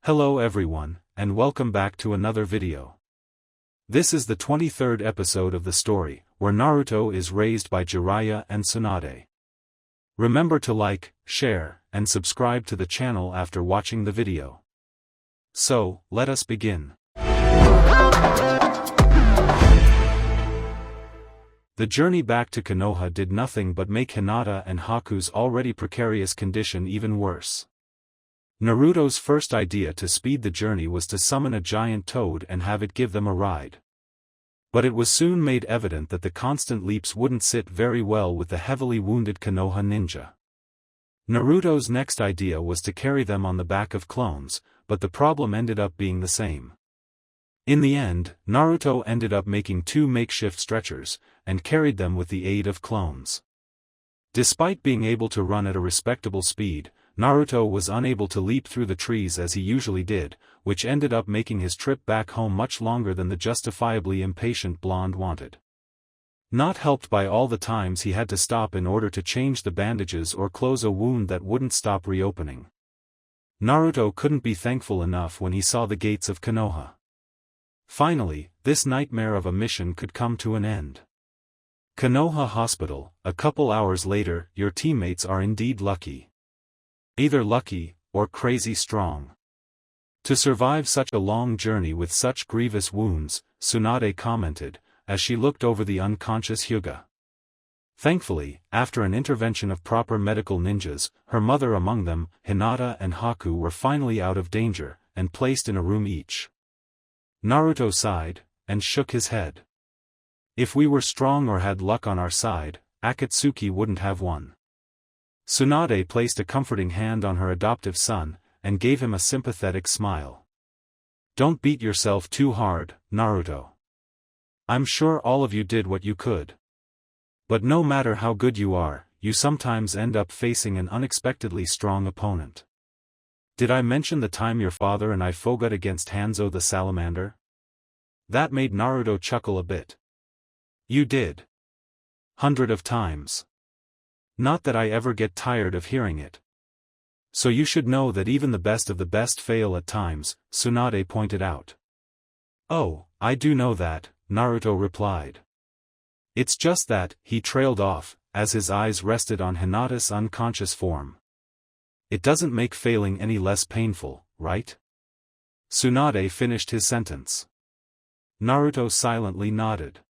Hello everyone, and welcome back to another video. This is the 23rd episode of the story, where Naruto is raised by Jiraya and Tsunade. Remember to like, share, and subscribe to the channel after watching the video. So, let us begin. The journey back to Konoha did nothing but make Hinata and Haku's already precarious condition even worse. Naruto's first idea to speed the journey was to summon a giant toad and have it give them a ride. But it was soon made evident that the constant leaps wouldn't sit very well with the heavily wounded Konoha ninja. Naruto's next idea was to carry them on the back of clones, but the problem ended up being the same. In the end, Naruto ended up making 2 makeshift stretchers, and carried them with the aid of clones. Despite being able to run at a respectable speed, Naruto was unable to leap through the trees as he usually did, which ended up making his trip back home much longer than the justifiably impatient blonde wanted. Not helped by all the times he had to stop in order to change the bandages or close a wound that wouldn't stop reopening. Naruto couldn't be thankful enough when he saw the gates of Konoha. Finally, this nightmare of a mission could come to an end. Konoha Hospital, a couple hours later. Your teammates are indeed lucky. Either lucky, or crazy strong. To survive such a long journey with such grievous wounds, Tsunade commented, as she looked over the unconscious Hyuga. Thankfully, after an intervention of proper medical ninjas, her mother among them, Hinata and Haku were finally out of danger, and placed in a room each. Naruto sighed, and shook his head. If we were strong or had luck on our side, Akatsuki wouldn't have won. Tsunade placed a comforting hand on her adoptive son, and gave him a sympathetic smile. Don't beat yourself too hard, Naruto. I'm sure all of you did what you could. But no matter how good you are, you sometimes end up facing an unexpectedly strong opponent. Did I mention the time your father and I fought against Hanzo the Salamander? That made Naruto chuckle a bit. You did. 100 of times. Not that I ever get tired of hearing it. So you should know that even the best of the best fail at times, Tsunade pointed out. Oh, I do know that, Naruto replied. It's just that, he trailed off, as his eyes rested on Hinata's unconscious form. It doesn't make failing any less painful, right? Tsunade finished his sentence. Naruto silently nodded.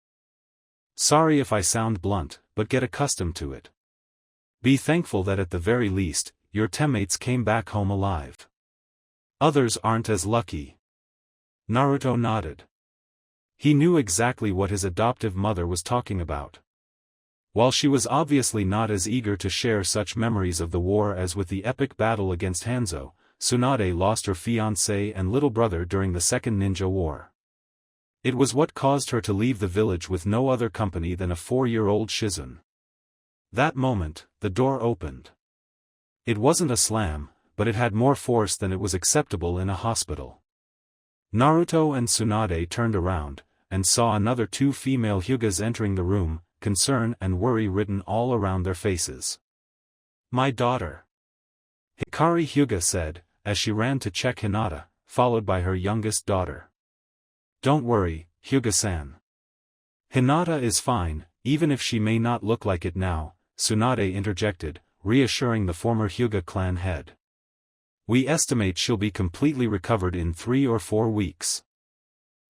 Sorry if I sound blunt, but get accustomed to it. Be thankful that at the very least, your teammates came back home alive. Others aren't as lucky. Naruto nodded. He knew exactly what his adoptive mother was talking about. While she was obviously not as eager to share such memories of the war as with the epic battle against Hanzo, Tsunade lost her fiancé and little brother during the Second Ninja War. It was what caused her to leave the village with no other company than a 4-year-old Shizun. That moment, the door opened. It wasn't a slam, but it had more force than it was acceptable in a hospital. Naruto and Tsunade turned around, and saw another 2 female Hyugas entering the room, concern and worry written all around their faces. My daughter. Hikari Hyuga said, as she ran to check Hinata, followed by her youngest daughter. Don't worry, Hyuga-san. Hinata is fine, even if she may not look like it now, Tsunade interjected, reassuring the former Hyuga clan head. We estimate she'll be completely recovered in 3 or 4 weeks.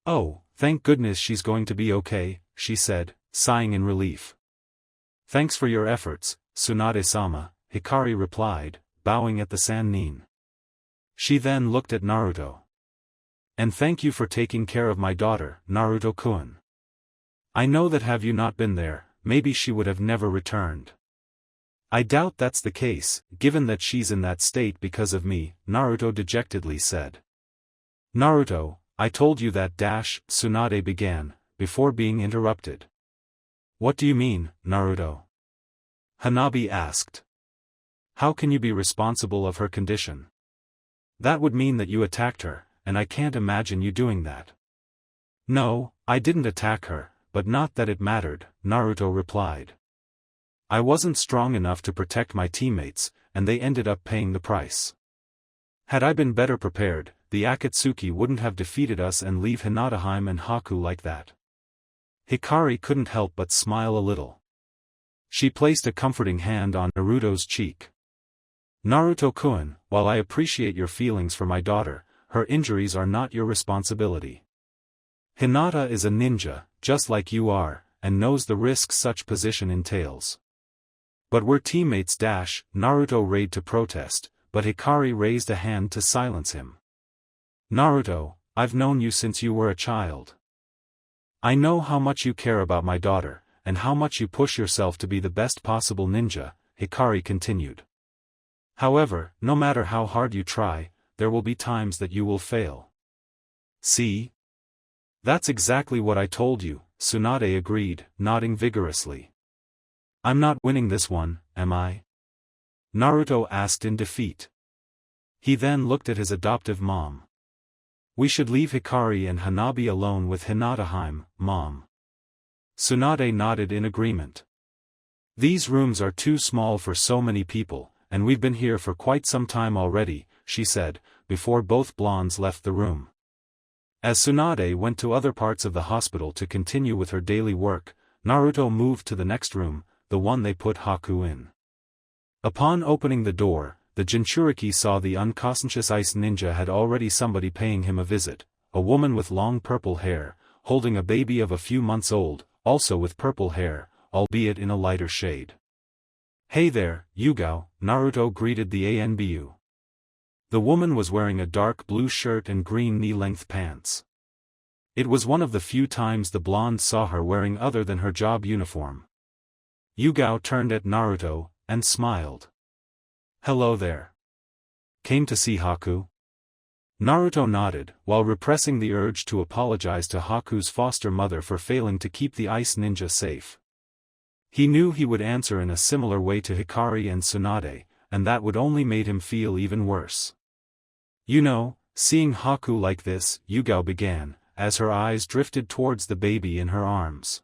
Oh, thank goodness she's going to be okay, she said, sighing in relief. Thanks for your efforts, Tsunade-sama, Hikari replied, bowing at the Sannin. She then looked at Naruto. And thank you for taking care of my daughter, Naruto-kun. I know that have you not been there, maybe she would have never returned. I doubt that's the case, given that she's in that state because of me, Naruto dejectedly said. Naruto, I told you that Tsunade began, before being interrupted. What do you mean, Naruto? Hanabi asked. How can you be responsible of her condition? That would mean that you attacked her, and I can't imagine you doing that. No, I didn't attack her, but not that it mattered, Naruto replied. I wasn't strong enough to protect my teammates, and they ended up paying the price. Had I been better prepared, the Akatsuki wouldn't have defeated us and leave Hinataheim and Haku like that. Hikari couldn't help but smile a little. She placed a comforting hand on Naruto's cheek. Naruto-kun, while I appreciate your feelings for my daughter, her injuries are not your responsibility. Hinata is a ninja, just like you are, and knows the risks such position entails. But we're teammates. Naruto raged to protest, but Hikari raised a hand to silence him. Naruto, I've known you since you were a child. I know how much you care about my daughter, and how much you push yourself to be the best possible ninja, Hikari continued. However, no matter how hard you try, there will be times that you will fail. See? That's exactly what I told you, Tsunade agreed, nodding vigorously. I'm not winning this one, am I? Naruto asked in defeat. He then looked at his adoptive mom. We should leave Hikari and Hanabi alone with Hinataheim, Mom. Tsunade nodded in agreement. These rooms are too small for so many people, and we've been here for quite some time already, she said, before both blondes left the room. As Tsunade went to other parts of the hospital to continue with her daily work, Naruto moved to the next room, the one they put Haku in. Upon opening the door, the Jinchuriki saw the unconscious ice ninja had already somebody paying him a visit, a woman with long purple hair, holding a baby of a few months old, also with purple hair, albeit in a lighter shade. Hey there, Yugao, Naruto greeted the Anbu. The woman was wearing a dark blue shirt and green knee-length pants. It was one of the few times the blonde saw her wearing other than her job uniform. Yugao turned at Naruto, and smiled. Hello there. Came to see Haku? Naruto nodded, while repressing the urge to apologize to Haku's foster mother for failing to keep the ice ninja safe. He knew he would answer in a similar way to Hikari and Tsunade, and that would only make him feel even worse. You know, seeing Haku like this, Yugao began, as her eyes drifted towards the baby in her arms.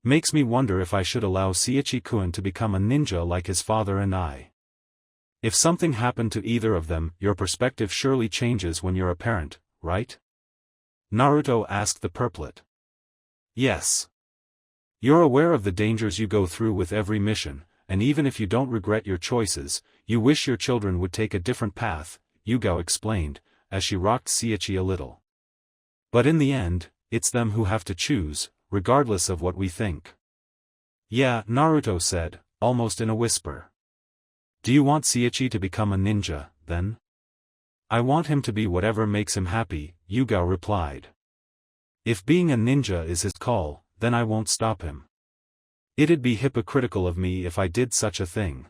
Makes me wonder if I should allow Seiichi-kun to become a ninja like his father and I. If something happened to either of them, your perspective surely changes when you're a parent, right? Naruto asked the purplet. Yes. You're aware of the dangers you go through with every mission, and even if you don't regret your choices, you wish your children would take a different path, Yugao explained, as she rocked Seiichi a little. But in the end, it's them who have to choose, regardless of what we think. Yeah, Naruto said, almost in a whisper. Do you want Seiichi to become a ninja, then? I want him to be whatever makes him happy, Yugao replied. If being a ninja is his call, then I won't stop him. It'd be hypocritical of me if I did such a thing.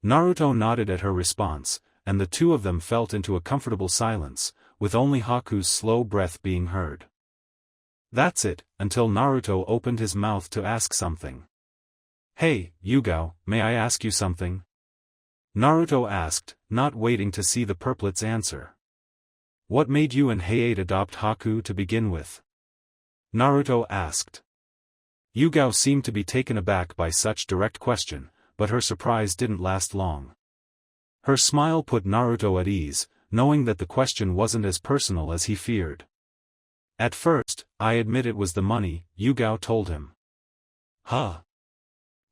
Naruto nodded at her response, and the two of them fell into a comfortable silence, with only Haku's slow breath being heard. That's it, until Naruto opened his mouth to ask something. Hey, Yugao, may I ask you something? Naruto asked, not waiting to see the purplet's answer. What made you and Hayate adopt Haku to begin with? Naruto asked. Yugao seemed to be taken aback by such direct question, but her surprise didn't last long. Her smile put Naruto at ease, knowing that the question wasn't as personal as he feared. At first, I admit it was the money, Yugao told him. Huh?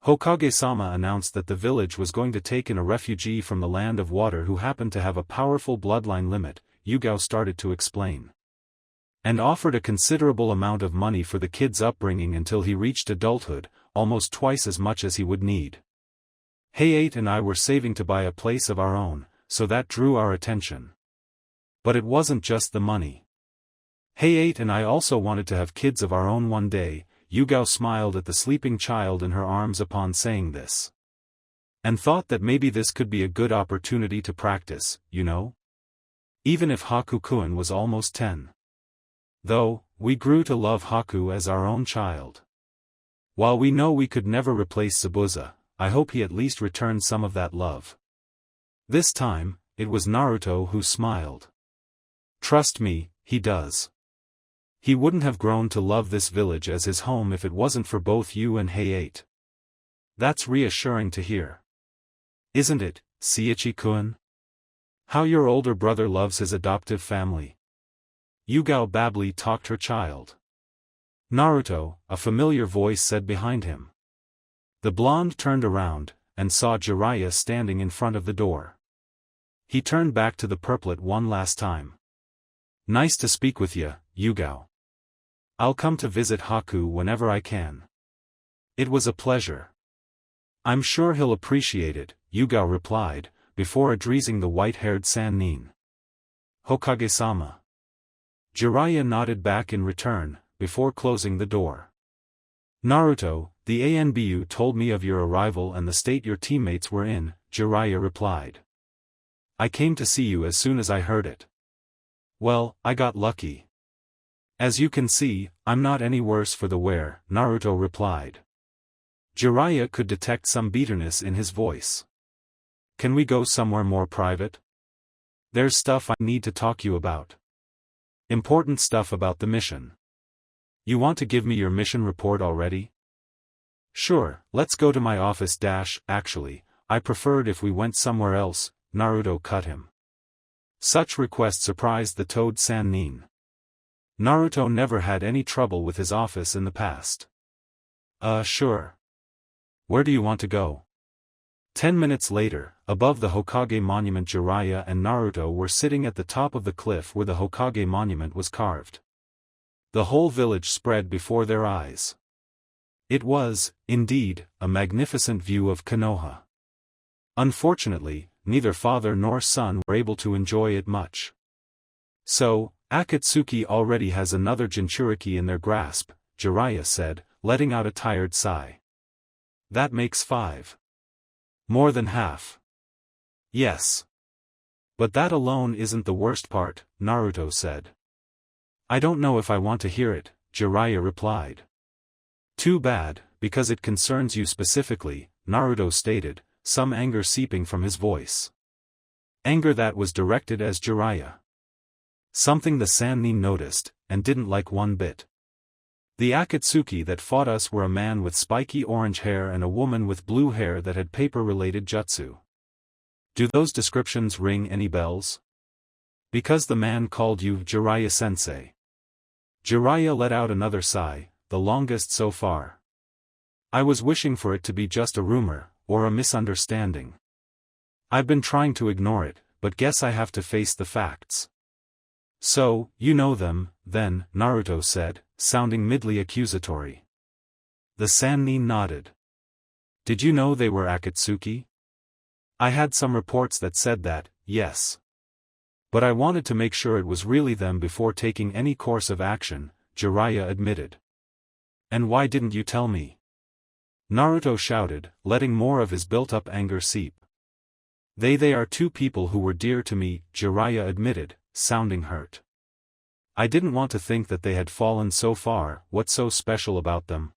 Hokage-sama announced that the village was going to take in a refugee from the land of water who happened to have a powerful bloodline limit, Yugao started to explain. And offered a considerable amount of money for the kid's upbringing until he reached adulthood, almost twice as much as he would need. Hayate and I were saving to buy a place of our own, so that drew our attention. But it wasn't just the money. Hayate and I also wanted to have kids of our own one day, Yugao smiled at the sleeping child in her arms upon saying this. And thought that maybe this could be a good opportunity to practice, you know? Even if Haku-kun was almost 10. Though, we grew to love Haku as our own child. While we know we could never replace Zabuza, I hope he at least returned some of that love. This time, it was Naruto who smiled. Trust me, he does. He wouldn't have grown to love this village as his home if it wasn't for both you and Hayate. That's reassuring to hear. Isn't it, Seiichi-kun? How your older brother loves his adoptive family. Yugao Babli talked her child. Naruto, a familiar voice said behind him. The blonde turned around, and saw Jiraiya standing in front of the door. He turned back to the purplet one last time. Nice to speak with ya, Yugao. I'll come to visit Haku whenever I can. It was a pleasure. I'm sure he'll appreciate it, Yugao replied, before addressing the white-haired Sannin. Hokage-sama. Jiraiya nodded back in return, before closing the door. Naruto, the ANBU told me of your arrival and the state your teammates were in, Jiraiya replied. I came to see you as soon as I heard it. Well, I got lucky. As you can see, I'm not any worse for the wear, Naruto replied. Jiraiya could detect some bitterness in his voice. Can we go somewhere more private? There's stuff I need to talk you about. Important stuff about the mission. You want to give me your mission report already? Sure, let's go to my office. Actually, I preferred if we went somewhere else, Naruto cut him. Such request surprised the Toad Sannin. Naruto never had any trouble with his office in the past. Sure. Where do you want to go? 10 minutes later, above the Hokage monument, Jiraiya and Naruto were sitting at the top of the cliff where the Hokage monument was carved. The whole village spread before their eyes. It was, indeed, a magnificent view of Konoha. Unfortunately, neither father nor son were able to enjoy it much. So, Akatsuki already has another Jinchuriki in their grasp, Jiraiya said, letting out a tired sigh. That makes 5. More than half. Yes. But that alone isn't the worst part, Naruto said. I don't know if I want to hear it, Jiraiya replied. Too bad, because it concerns you specifically, Naruto stated, some anger seeping from his voice. Anger that was directed at Jiraiya. Something the Sannin noticed, and didn't like one bit. The Akatsuki that fought us were a man with spiky orange hair and a woman with blue hair that had paper-related jutsu. Do those descriptions ring any bells? Because the man called you Jiraiya-sensei. Jiraiya let out another sigh, the longest so far. I was wishing for it to be just a rumor, or a misunderstanding. I've been trying to ignore it, but guess I have to face the facts. So, you know them, then, Naruto said, sounding mildly accusatory. The Sannin nodded. Did you know they were Akatsuki? I had some reports that said that, yes. But I wanted to make sure it was really them before taking any course of action, Jiraiya admitted. And why didn't you tell me? Naruto shouted, letting more of his built-up anger seep. They are two people who were dear to me, Jiraiya admitted, sounding hurt. I didn't want to think that they had fallen so far. What's so special about them?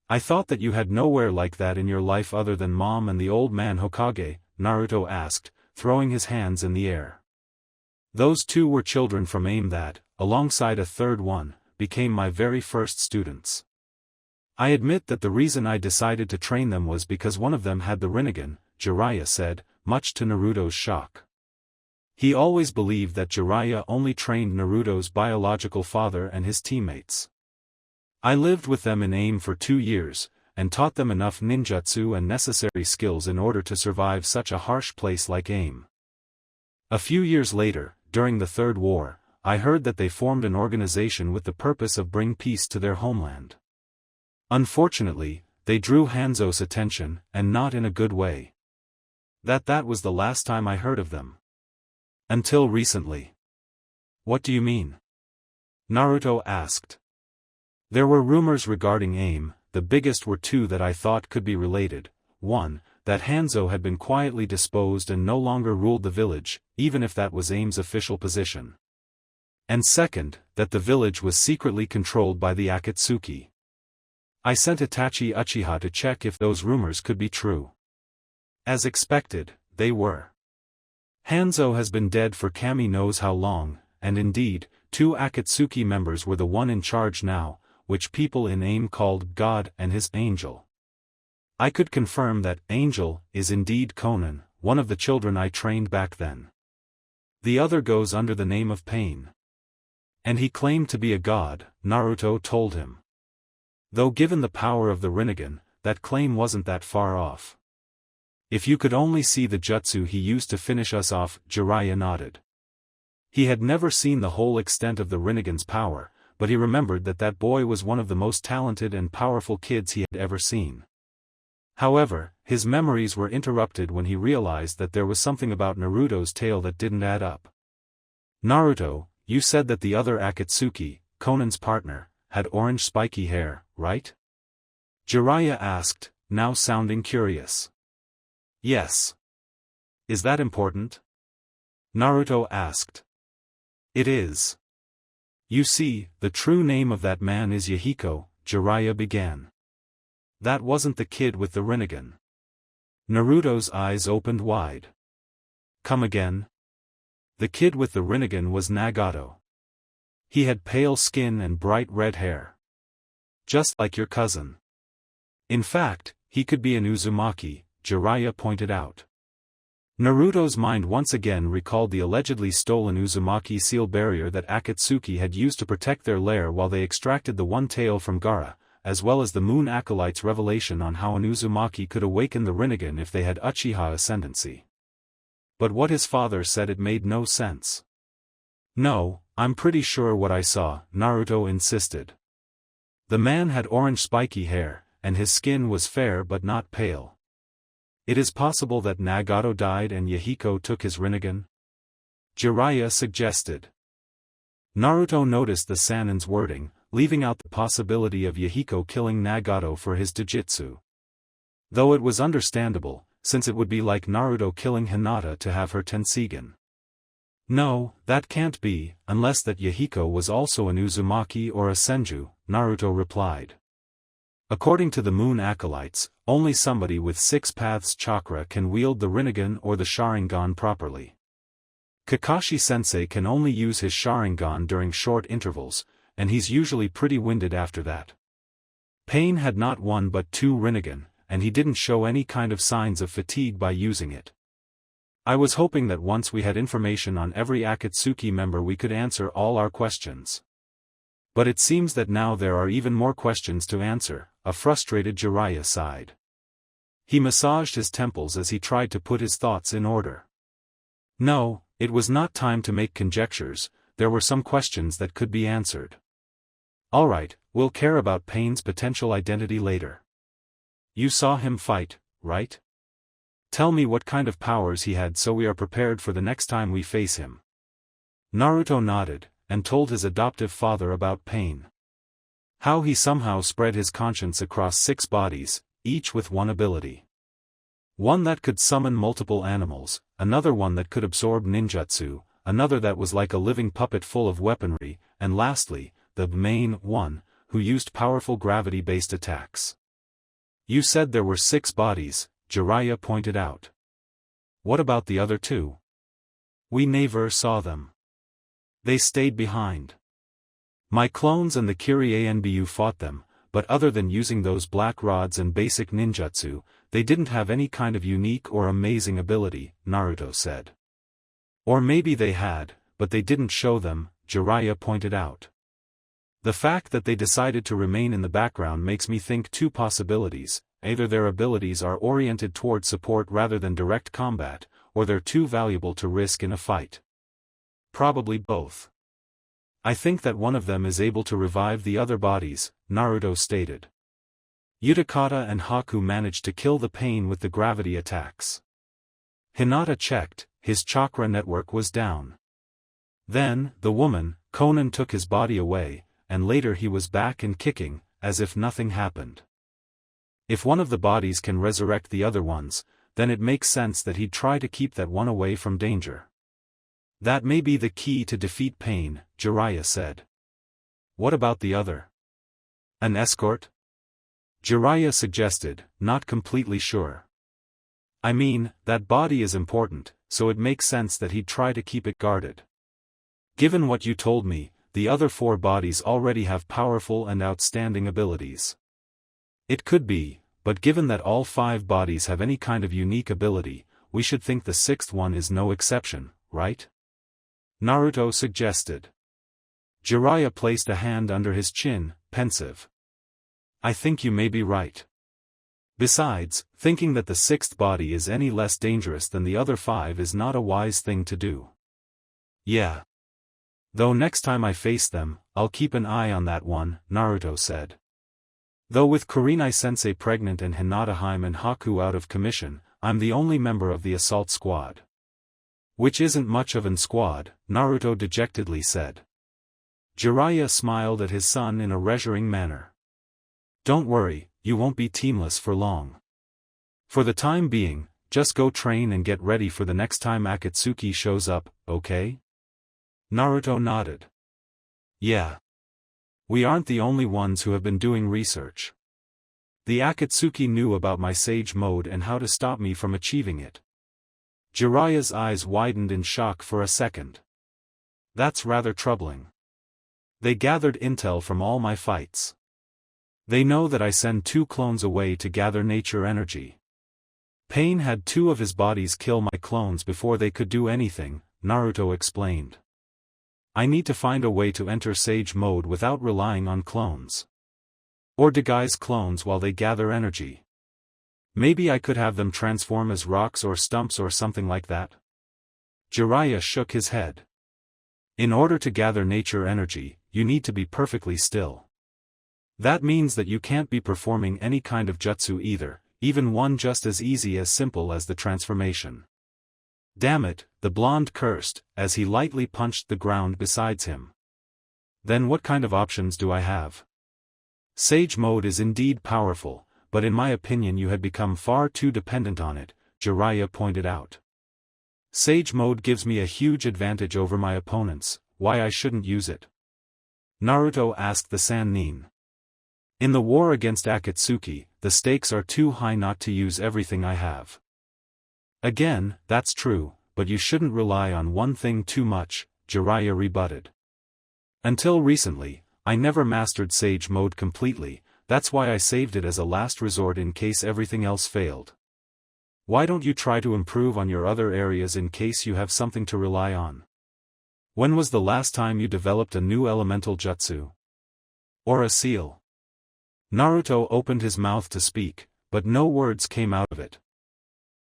I thought that you had nowhere like that in your life other than Mom and the old man Hokage, Naruto asked, throwing his hands in the air. Those two were children from AIM that, alongside a third one, became my very first students. I admit that the reason I decided to train them was because one of them had the Rinnegan, Jiraiya said, much to Naruto's shock. He always believed that Jiraiya only trained Naruto's biological father and his teammates. I lived with them in AIM for 2 years, and taught them enough ninjutsu and necessary skills in order to survive such a harsh place like AIM. A few years later, during the Third War, I heard that they formed an organization with the purpose of bring peace to their homeland. Unfortunately, they drew Hanzo's attention, and not in a good way. That was the last time I heard of them. Until recently. What do you mean? Naruto asked. There were rumors regarding AIM, the biggest were 2 that I thought could be related. 1, that Hanzo had been quietly disposed and no longer ruled the village, even if that was AIM's official position. And second, that the village was secretly controlled by the Akatsuki. I sent Itachi Uchiha to check if those rumors could be true. As expected, they were. Hanzo has been dead for Kami knows how long, and indeed, 2 Akatsuki members were the one in charge now, which people in AIM called God and his angel. I could confirm that Angel is indeed Conan, one of the children I trained back then. The other goes under the name of Pain. And he claimed to be a god, Naruto told him. Though given the power of the Rinnegan, that claim wasn't that far off. If you could only see the jutsu he used to finish us off, Jiraiya nodded. He had never seen the whole extent of the Rinnegan's power, but he remembered that that boy was one of the most talented and powerful kids he had ever seen. However, his memories were interrupted when he realized that there was something about Naruto's tale that didn't add up. Naruto, you said that the other Akatsuki, Conan's partner, had orange spiky hair, right? Jiraiya asked, now sounding curious. Yes. Is that important? Naruto asked. It is. You see, the true name of that man is Yahiko, Jiraiya began. That wasn't the kid with the Rinnegan. Naruto's eyes opened wide. Come again? The kid with the Rinnegan was Nagato. He had pale skin and bright red hair. Just like your cousin. In fact, he could be an Uzumaki, Jiraiya pointed out. Naruto's mind once again recalled the allegedly stolen Uzumaki seal barrier that Akatsuki had used to protect their lair while they extracted the one tail from Gaara, as well as the Moon Acolyte's revelation on how an Uzumaki could awaken the Rinnegan if they had Uchiha ascendancy. But what his father said, it made no sense. No, I'm pretty sure what I saw, Naruto insisted. The man had orange spiky hair, and his skin was fair but not pale. It is possible that Nagato died and Yahiko took his Rinnegan? Jiraiya suggested. Naruto noticed the Sanin's wording, leaving out the possibility of Yahiko killing Nagato for his Jujutsu. Though it was understandable, since it would be like Naruto killing Hinata to have her Tenseigan. No, that can't be, unless that Yahiko was also an Uzumaki or a Senju, Naruto replied. According to the Moon Acolytes, only somebody with 6 paths chakra can wield the Rinnegan or the Sharingan properly. Kakashi-sensei can only use his Sharingan during short intervals, and he's usually pretty winded after that. Pain had not 1 but 2 Rinnegan, and he didn't show any kind of signs of fatigue by using it. I was hoping that once we had information on every Akatsuki member we could answer all our questions. But it seems that now there are even more questions to answer, a frustrated Jiraiya sighed. He massaged his temples as he tried to put his thoughts in order. No, it was not time to make conjectures, there were some questions that could be answered. Alright, we'll care about Pain's potential identity later. You saw him fight, right? Tell me what kind of powers he had so we are prepared for the next time we face him. Naruto nodded, and told his adoptive father about Pain. How he somehow spread his conscience across 6 bodies, each with one ability. One that could summon multiple animals, another one that could absorb ninjutsu, another that was like a living puppet full of weaponry, and lastly, the main one, who used powerful gravity-based attacks. You said there were 6 bodies, Jiraiya pointed out. What about the other 2? We never saw them. They stayed behind. My clones and the Kiryu fought them, but other than using those black rods and basic ninjutsu, they didn't have any kind of unique or amazing ability, Naruto said. Or maybe they had, but they didn't show them, Jiraiya pointed out. The fact that they decided to remain in the background makes me think 2 possibilities, either their abilities are oriented toward support rather than direct combat, or they're too valuable to risk in a fight. Probably both. I think that one of them is able to revive the other bodies, Naruto stated. Utakata and Haku managed to kill the Pain with the gravity attacks. Hinata checked, his chakra network was down. Then, the woman, Conan took his body away, and later he was back and kicking, as if nothing happened. If one of the bodies can resurrect the other ones, then it makes sense that he'd try to keep that one away from danger. That may be the key to defeat Pain, Jiraiya said. What about the other? An escort? Jiraiya suggested, not completely sure. I mean, that body is important, so it makes sense that he'd try to keep it guarded. Given what you told me, the other 4 bodies already have powerful and outstanding abilities. It could be, but given that all 5 bodies have any kind of unique ability, we should think the 6th one is no exception, right? Naruto suggested. Jiraiya placed a hand under his chin, pensive. I think you may be right. Besides, thinking that the sixth body is any less dangerous than the other five is not a wise thing to do. Yeah. Though next time I face them, I'll keep an eye on that one, Naruto said. Though with Kurenai-sensei pregnant and Hinata-hime and Haku out of commission, I'm the only member of the assault squad. Which isn't much of an squad, Naruto dejectedly said. Jiraiya smiled at his son in a reassuring manner. Don't worry, you won't be teamless for long. For the time being, just go train and get ready for the next time Akatsuki shows up, okay? Naruto nodded. Yeah. We aren't the only ones who have been doing research. The Akatsuki knew about my sage mode and how to stop me from achieving it. Jiraiya's eyes widened in shock for a second. That's rather troubling. They gathered intel from all my fights. They know that I send 2 clones away to gather nature energy. Pain had 2 of his bodies kill my clones before they could do anything, Naruto explained. I need to find a way to enter Sage mode without relying on clones. Or disguise clones while they gather energy. Maybe I could have them transform as rocks or stumps or something like that. Jiraiya shook his head. In order to gather nature energy, you need to be perfectly still. That means that you can't be performing any kind of jutsu either, even one just as easy as simple as the transformation. Damn it, the blonde cursed, as he lightly punched the ground beside him. Then what kind of options do I have? Sage mode is indeed powerful, but in my opinion you had become far too dependent on it, Jiraiya pointed out. Sage mode gives me a huge advantage over my opponents, why I shouldn't use it? Naruto asked the Sannin. In the war against Akatsuki, the stakes are too high not to use everything I have. Again, that's true, but you shouldn't rely on one thing too much, Jiraiya rebutted. Until recently, I never mastered Sage mode completely, that's why I saved it as a last resort in case everything else failed. Why don't you try to improve on your other areas in case you have something to rely on? When was the last time you developed a new elemental jutsu? Or a seal? Naruto opened his mouth to speak, but no words came out of it.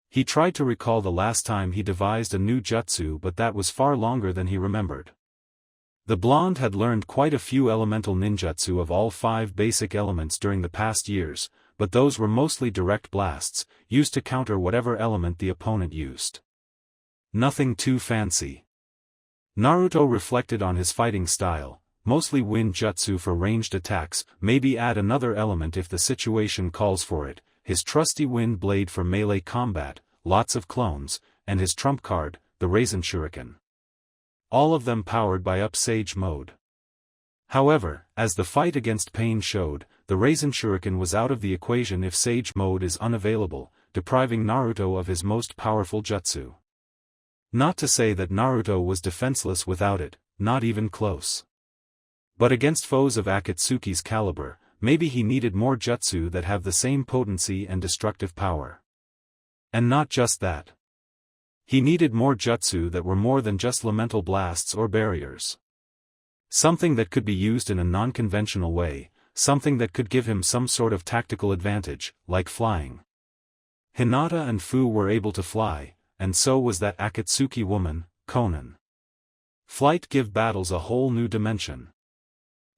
He tried to recall the last time he devised a new jutsu, but that was far longer than he remembered. The blonde had learned quite a few elemental ninjutsu of all 5 basic elements during the past years, but those were mostly direct blasts, used to counter whatever element the opponent used. Nothing too fancy. Naruto reflected on his fighting style. Mostly wind jutsu for ranged attacks, maybe add another element if the situation calls for it, his trusty wind blade for melee combat, lots of clones, and his trump card, the Raisin Shuriken. All of them powered by up Sage mode. However, as the fight against Pain showed, the Raisin Shuriken was out of the equation if Sage mode is unavailable, depriving Naruto of his most powerful jutsu. Not to say that Naruto was defenseless without it, not even close. But against foes of Akatsuki's caliber, maybe he needed more jutsu that have the same potency and destructive power. And not just that. He needed more jutsu that were more than just elemental blasts or barriers. Something that could be used in a non-conventional way, something that could give him some sort of tactical advantage, like flying. Hinata and Fu were able to fly, and so was that Akatsuki woman, Konan. Flight give battles a whole new dimension.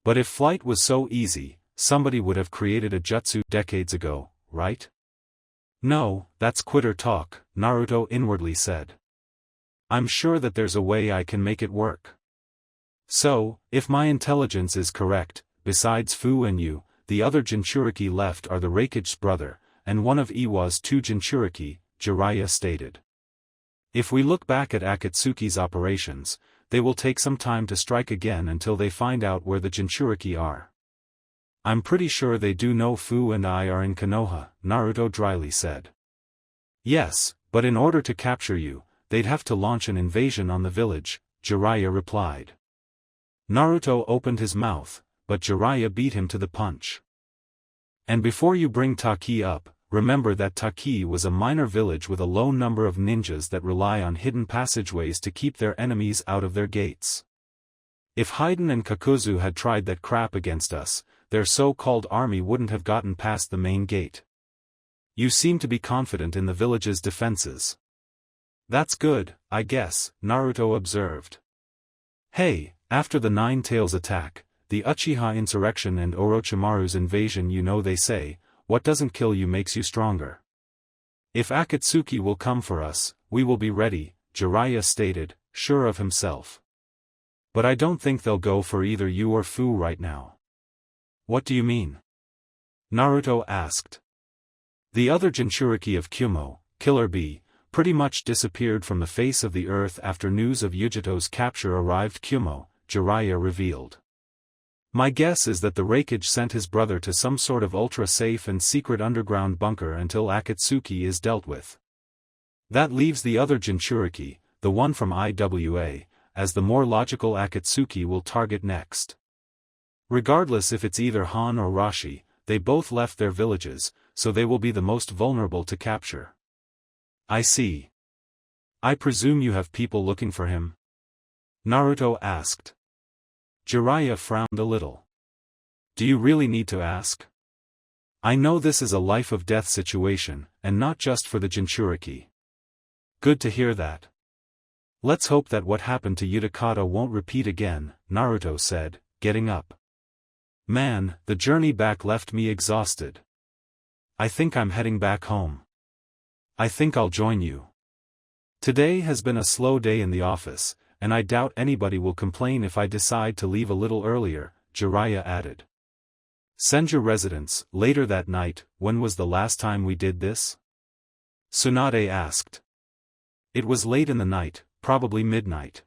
But if flight was so easy, somebody would have created a jutsu decades ago, right? No, that's quitter talk, Naruto inwardly said. I'm sure that there's a way I can make it work. So, if my intelligence is correct, besides Fu and you, the other Jinchuriki left are the Raikage's brother, and one of Iwa's 2 Jinchuriki, Jiraiya stated. If we look back at Akatsuki's operations, they will take some time to strike again until they find out where the Jinchuriki are. I'm pretty sure they do know Fu and I are in Konoha, Naruto dryly said. Yes, but in order to capture you, they'd have to launch an invasion on the village, Jiraiya replied. Naruto opened his mouth, but Jiraiya beat him to the punch. And before you bring Taki up, remember that Taki was a minor village with a low number of ninjas that rely on hidden passageways to keep their enemies out of their gates. If Haiden and Kakuzu had tried that crap against us, their so-called army wouldn't have gotten past the main gate. You seem to be confident in the village's defenses. That's good, I guess, Naruto observed. Hey, after the Nine Tails attack, the Uchiha insurrection and Orochimaru's invasion, you know they say, what doesn't kill you makes you stronger. If Akatsuki will come for us, we will be ready, Jiraiya stated, sure of himself. But I don't think they'll go for either you or Fu right now. What do you mean? Naruto asked. The other Jinchuriki of Kumo, Killer Bee, pretty much disappeared from the face of the earth after news of Yujito's capture arrived Kumo, Jiraiya revealed. My guess is that the Raikage sent his brother to some sort of ultra-safe and secret underground bunker until Akatsuki is dealt with. That leaves the other Jinchuriki, the one from IWA, as the more logical Akatsuki will target next. Regardless if it's either Han or Rashi, they both left their villages, so they will be the most vulnerable to capture. I see. I presume you have people looking for him? Naruto asked. Jiraiya frowned a little. Do you really need to ask? I know this is a life-of-death situation, and not just for the Jinchuriki. Good to hear that. Let's hope that what happened to Utakata won't repeat again, Naruto said, getting up. Man, the journey back left me exhausted. I think I'm heading back home. I think I'll join you. Today has been a slow day in the office, and I doubt anybody will complain if I decide to leave a little earlier, Jiraiya added. Senju residence, later that night, when was the last time we did this? Tsunade asked. It was late in the night, probably midnight.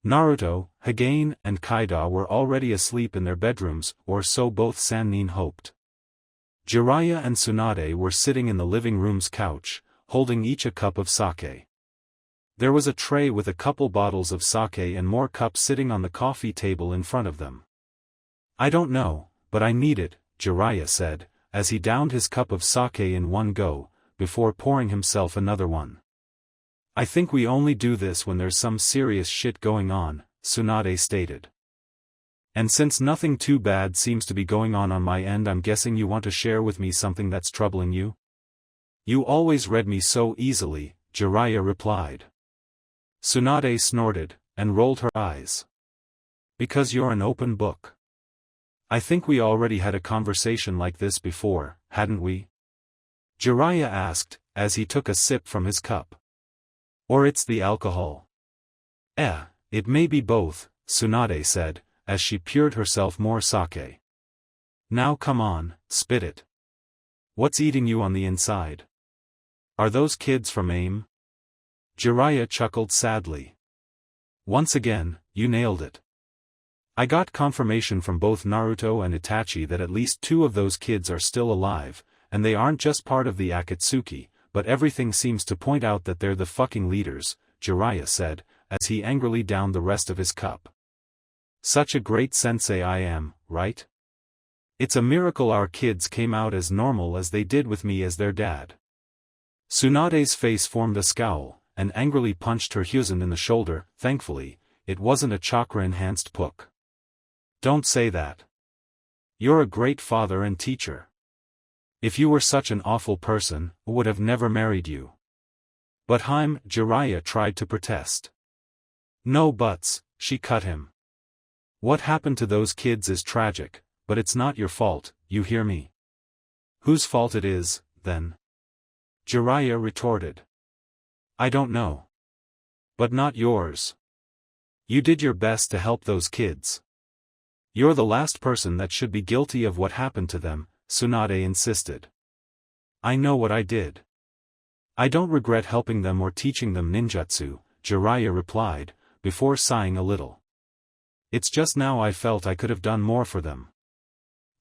Naruto, Hagane, and Kaida were already asleep in their bedrooms, or so both Sannin hoped. Jiraiya and Tsunade were sitting in the living room's couch, holding each a cup of sake. There was a tray with a couple bottles of sake and more cups sitting on the coffee table in front of them. I don't know, but I need it, Jiraiya said, as he downed his cup of sake in one go, before pouring himself another one. I think we only do this when there's some serious shit going on, Tsunade stated. And since nothing too bad seems to be going on my end, I'm guessing you want to share with me something that's troubling you? You always read me so easily, Jiraiya replied. Tsunade snorted, and rolled her eyes. Because you're an open book. I think we already had a conversation like this before, hadn't we? Jiraiya asked, as he took a sip from his cup. Or it's the alcohol. It may be both, Tsunade said, as she poured herself more sake. Now come on, spit it. What's eating you on the inside? Are those kids from AIM? Jiraiya chuckled sadly. Once again, you nailed it. I got confirmation from both Naruto and Itachi that at least 2 of those kids are still alive, and they aren't just part of the Akatsuki, but everything seems to point out that they're the fucking leaders, Jiraiya said, as he angrily downed the rest of his cup. Such a great sensei I am, right? It's a miracle our kids came out as normal as they did with me as their dad. Tsunade's face formed a scowl, and angrily punched her Hyuzen in the shoulder. Thankfully, it wasn't a chakra-enhanced puck. Don't say that. You're a great father and teacher. If you were such an awful person, I would have never married you. But Jiraiya tried to protest. No buts, she cut him. What happened to those kids is tragic, but it's not your fault, you hear me? Whose fault it is, then? Jiraiya retorted. I don't know. But not yours. You did your best to help those kids. You're the last person that should be guilty of what happened to them, Tsunade insisted. I know what I did. I don't regret helping them or teaching them ninjutsu, Jiraiya replied, before sighing a little. It's just now I felt I could have done more for them.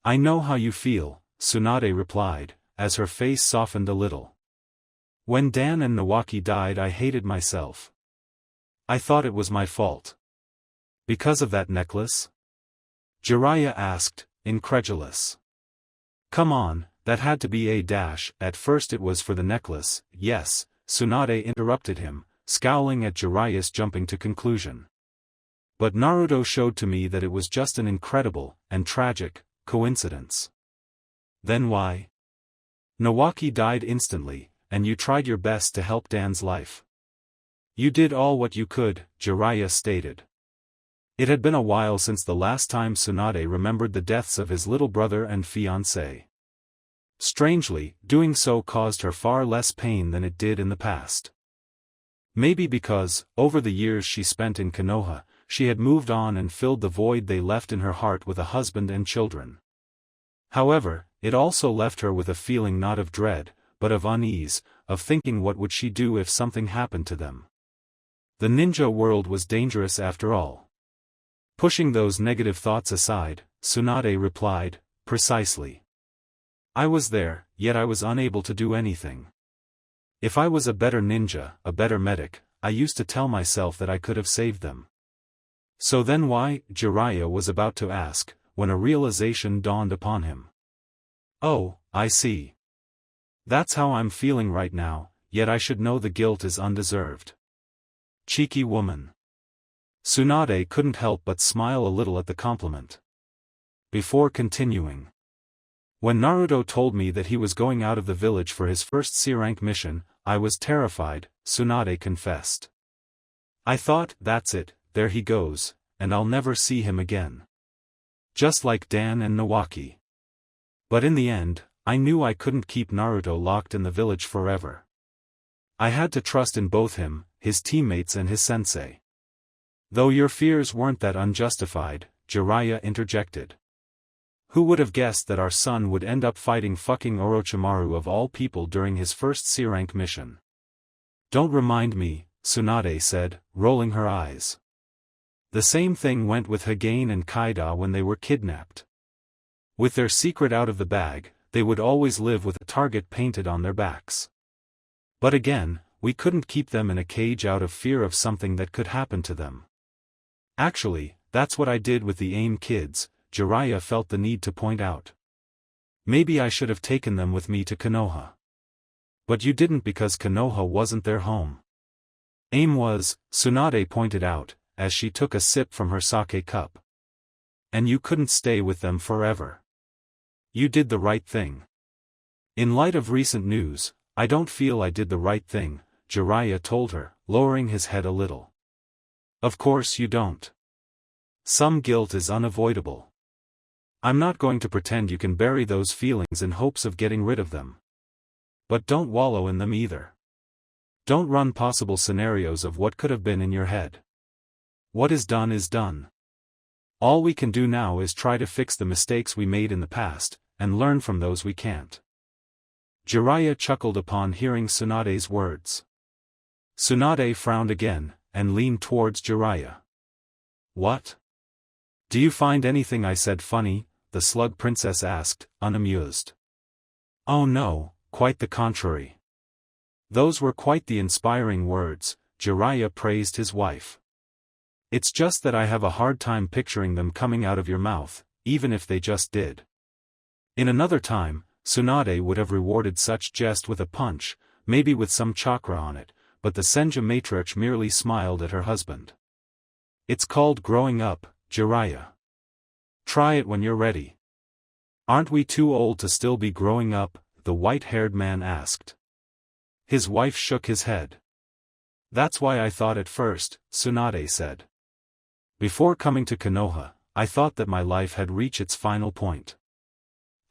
I know how you feel, Tsunade replied, as her face softened a little. When Dan and Nawaki died I hated myself. I thought it was my fault. Because of that necklace? Jiraiya asked, incredulous. Come on, that had to be a dash. At first it was for the necklace, yes, Tsunade interrupted him, scowling at Jiraya's jumping to conclusion. But Naruto showed to me that it was just an incredible, and tragic, coincidence. Then why? Nawaki died instantly, and you tried your best to help Dan's life. You did all what you could, Jiraya stated. It had been a while since the last time Tsunade remembered the deaths of his little brother and fiancé. Strangely, doing so caused her far less pain than it did in the past. Maybe because, over the years she spent in Konoha, she had moved on and filled the void they left in her heart with a husband and children. However, it also left her with a feeling not of dread, but of unease, of thinking what would she do if something happened to them. The ninja world was dangerous after all. Pushing those negative thoughts aside, Tsunade replied, precisely. I was there, yet I was unable to do anything. If I was a better ninja, a better medic, I used to tell myself that I could have saved them. So then why? Jiraiya was about to ask, when a realization dawned upon him. Oh, I see. That's how I'm feeling right now, yet I should know the guilt is undeserved. Cheeky woman. Tsunade couldn't help but smile a little at the compliment. Before continuing. When Naruto told me that he was going out of the village for his first C-rank mission, I was terrified, Tsunade confessed. I thought, that's it, there he goes, and I'll never see him again. Just like Dan and Nawaki. But in the end, I knew I couldn't keep Naruto locked in the village forever. I had to trust in both him, his teammates and his sensei. Though your fears weren't that unjustified, Jiraiya interjected. Who would have guessed that our son would end up fighting fucking Orochimaru of all people during his first C-rank mission? Don't remind me, Tsunade said, rolling her eyes. The same thing went with Hagane and Kaida when they were kidnapped. With their secret out of the bag, they would always live with a target painted on their backs. But again, we couldn't keep them in a cage out of fear of something that could happen to them. Actually, that's what I did with the AIM kids, Jiraiya felt the need to point out. Maybe I should have taken them with me to Konoha. But you didn't because Konoha wasn't their home. AIM was, Tsunade pointed out, as she took a sip from her sake cup. And you couldn't stay with them forever. You did the right thing. In light of recent news, I don't feel I did the right thing, Jiraiya told her, lowering his head a little. Of course you don't. Some guilt is unavoidable. I'm not going to pretend you can bury those feelings in hopes of getting rid of them. But don't wallow in them either. Don't run possible scenarios of what could have been in your head. What is done is done. All we can do now is try to fix the mistakes we made in the past, and learn from those we can't. Jiraiya chuckled upon hearing Tsunade's words. Tsunade frowned again, and leaned towards Jiraiya. What? Do you find anything I said funny? The slug princess asked, unamused. Oh no, quite the contrary. Those were quite the inspiring words, Jiraiya praised his wife. It's just that I have a hard time picturing them coming out of your mouth, even if they just did. In another time, Tsunade would have rewarded such jest with a punch, maybe with some chakra on it, but the Senja matriarch merely smiled at her husband. It's called growing up, Jiraiya. Try it when you're ready. Aren't we too old to still be growing up? The white-haired man asked. His wife shook his head. That's why I thought at first, Tsunade said. Before coming to Konoha, I thought that my life had reached its final point.